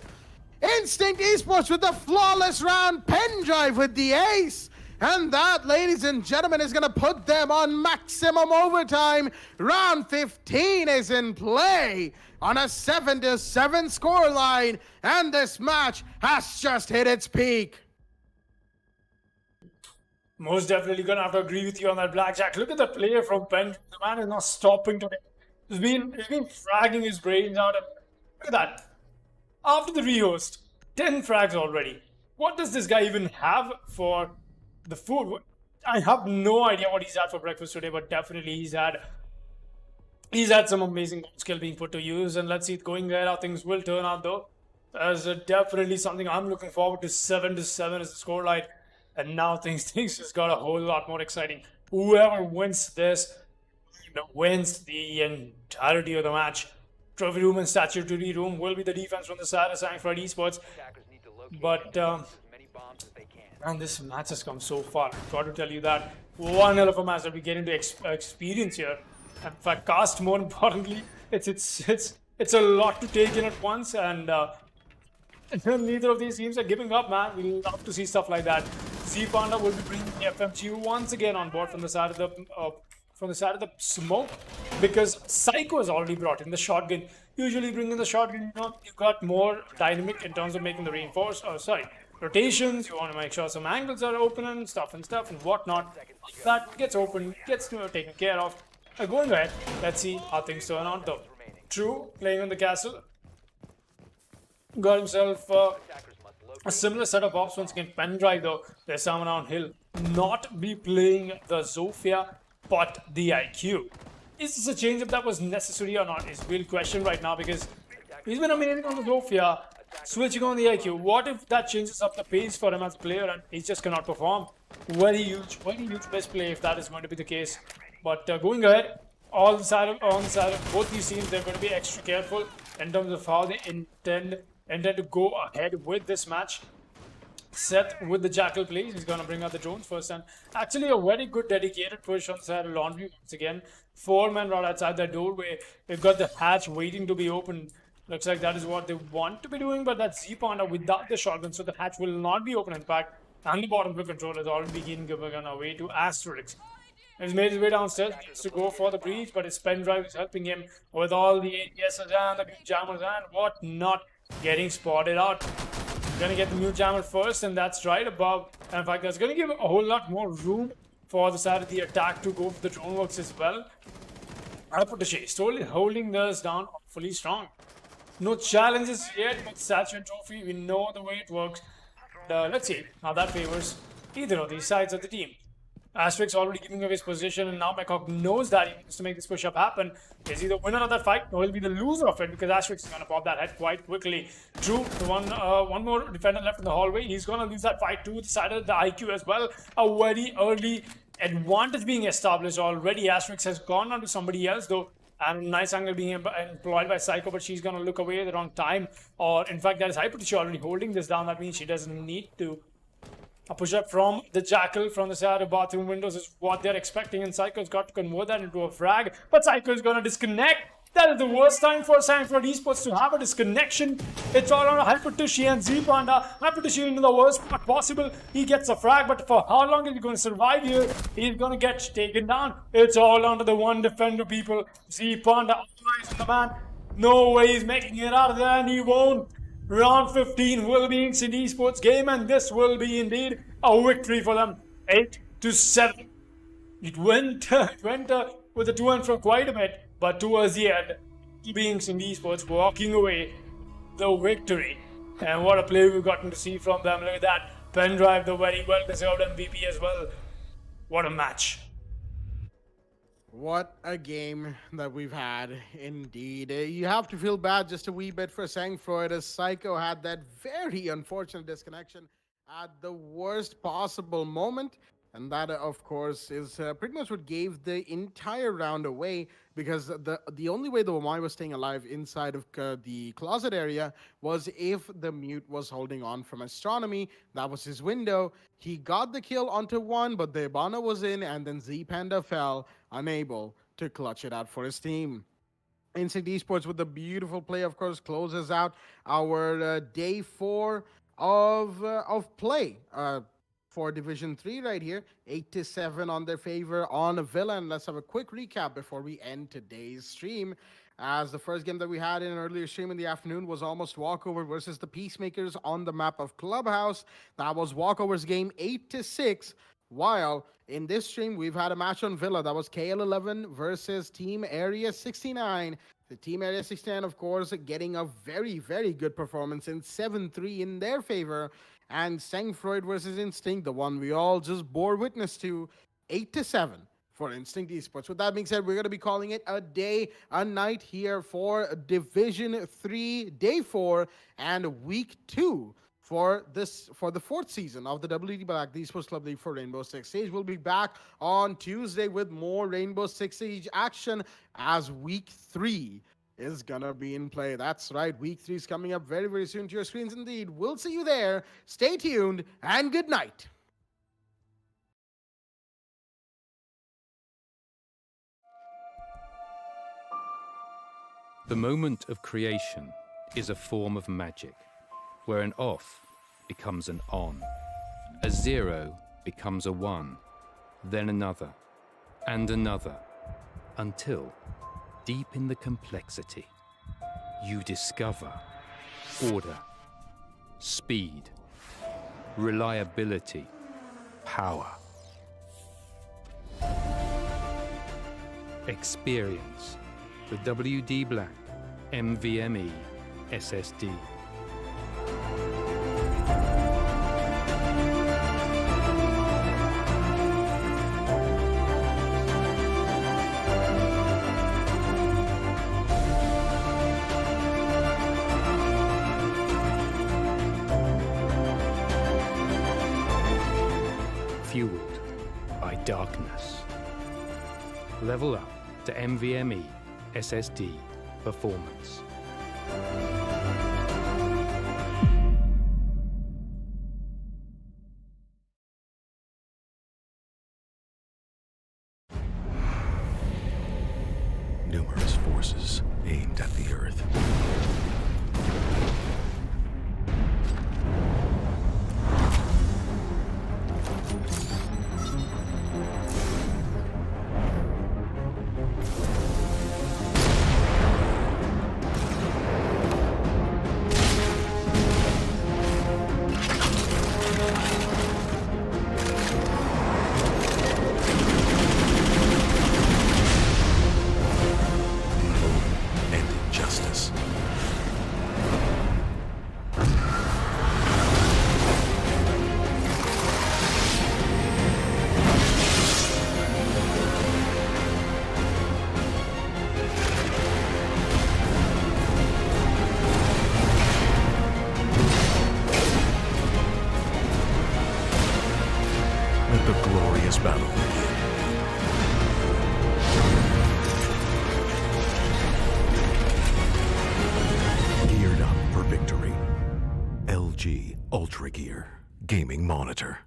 Instinct Esports with the flawless round. Pendrive with the ace. And that, ladies and gentlemen, is going to put them on maximum overtime. Round 15 is in play on a 7-7 scoreline. And this match has just hit its peak. Most definitely gonna have to agree with you on that, Blackjack. Look at the player from Penn. The man is not stopping today. He's been fragging his brains out. And look at that. After the rehost, 10 frags already. What does this guy even have for the food? I have no idea what he's had for breakfast today, but definitely he's had some amazing skill being put to use. And let's see, going ahead, how things will turn out though. As definitely something I'm looking forward to. 7-7 is the scoreline. And now things just got a whole lot more exciting. Whoever wins this, wins the entirety of the match. Trophy room and statutory room will be the defense from the side of Sangfroid Esports. Attackers need to locate But as many bombs as they can. and this match has come so far. I've got to tell you that one hell of a match that we get into experience here. In fact, cast more importantly, it's a lot to take in at once, and neither of these teams are giving up, man. We love to see stuff like that. Z Panda will be bringing the FMG once again on board from the side of the smoke, because Psycho has already brought in the shotgun. Usually bringing the shotgun, you've got more dynamic in terms of making the rotations. You want to make sure some angles are open and stuff and whatnot. That gets open, gets taken care of. Going ahead, let's see how things turn out though. True, playing on the castle. Got himself a similar set of ops once again. Pendrive though, there's someone on hill. Not be playing the Zofia, but the IQ. Is this a change-up that was necessary or not? Is real question right now, because he's been amazing on the Zofia. Switching on the IQ. What if that changes up the pace for him as a player and he just cannot perform? Very huge misplay if that is going to be the case. But going ahead, on the side of both these teams, they're going to be extra careful in terms of how they intend to go ahead with this match. Seth with the Jackal plays. He's going to bring out the drones first, and actually a very good dedicated push on the side of Laundry once again. 4 men right outside that doorway. They've got the hatch waiting to be opened. Looks like that is what they want to be doing, but that's Z-Panda without the shotgun, so the hatch will not be open in fact. And the bottom blue controller is already being given away to Asterix. He's made his way downstairs, he needs to go for the breach, but his pen drive is helping him with all the ADSs and the mute jammers and whatnot getting spotted out. Gonna get the mute jammer first, and that's right above. And in fact, that's gonna give a whole lot more room for the side of the attack to go for the drone works as well. Alpha slowly holding this down fully strong. No challenges yet with Statue and Trophy. We know the way it works. Let's see how that favors either of these sides of the team. Asterix already giving away his position, and now Mekok knows that he needs to make this push-up happen. Is he the winner of that fight, or he'll be the loser of it, because Asterix is going to pop that head quite quickly. True, one more defender left in the hallway. He's going to lose that fight to the side of the IQ as well. A very early advantage being established already. Asterix has gone on to somebody else, though. And nice angle being employed by Psycho, but she's going to look away at the wrong time. Or, in fact, that is Hyper already holding this down. That means she doesn't need to. A push-up from the Jackal from the side of bathroom windows is what they're expecting, and Psycho's got to convert that into a frag. But Psycho is going to disconnect. That is the worst time for Sangfroid Esports to have a disconnection. It's all on Hypertushi and Z-Panda. Hypertushi into the worst spot possible. He gets a frag, but for how long is he going to survive here? He's going to get taken down. It's all onto the one defender, people. Z-Panda eyes on the man. No way he's making it out of there, and he won't. Round 15 will be in Esports game, and this will be indeed a victory for them. 8-7. It went with the to and from quite a bit, but towards the end, being Esports walking away the victory. And what a play we've gotten to see from them. Look at that. Pendrive, the very well-deserved MVP as well. What a match. What a game that we've had, indeed. You have to feel bad just a wee bit for Sangfroid, as Psycho had that very unfortunate disconnection at the worst possible moment. And that, of course, is pretty much what gave the entire round away, because the only way the Wamai was staying alive inside of the closet area was if the mute was holding on from Astronomy. That was his window. He got the kill onto one, but the Ibana was in, and then Z-Panda fell, unable to clutch it out for his team. Instinct Esports with the beautiful play, of course, closes out our day 4 of play. For Division 3 right here, 8-7 on their favor on a Villa. And let's have a quick recap before we end today's stream. As the first game that we had in an earlier stream in the afternoon was almost walkover versus the Peacemakers on the map of Clubhouse. That was walkover's game 8-6. While in this stream, we've had a match on Villa that was KL11 versus Team Area 69. The Team Area 69, of course, getting a very, very good performance in 7-3 in their favor. And Sangfroid versus Instinct, the one we all just bore witness to, 8-7 for Instinct Esports. With that being said, we're going to be calling it a day, a night here for Division 3, Day 4, and Week 2 for the fourth season of the WD Black, the Esports Club League for Rainbow Six Siege. We'll be back on Tuesday with more Rainbow Six Siege action as Week 3 is gonna be in play. That's right, Week 3 is coming up very, very soon to your screens indeed. We'll see you there. Stay tuned, and good night. The moment of creation is a form of magic, where an off becomes an on, a 0 becomes a 1, then another, and another, until, deep in the complexity, you discover order, speed, reliability, power. Experience the WD Black NVMe SSD. Fueled by darkness. Level up to NVMe SSD performance. Numerous forces aimed at the Earth. And injustice. Let the glorious battle begin. Geared up for victory. LG Ultra Gear Gaming Monitor.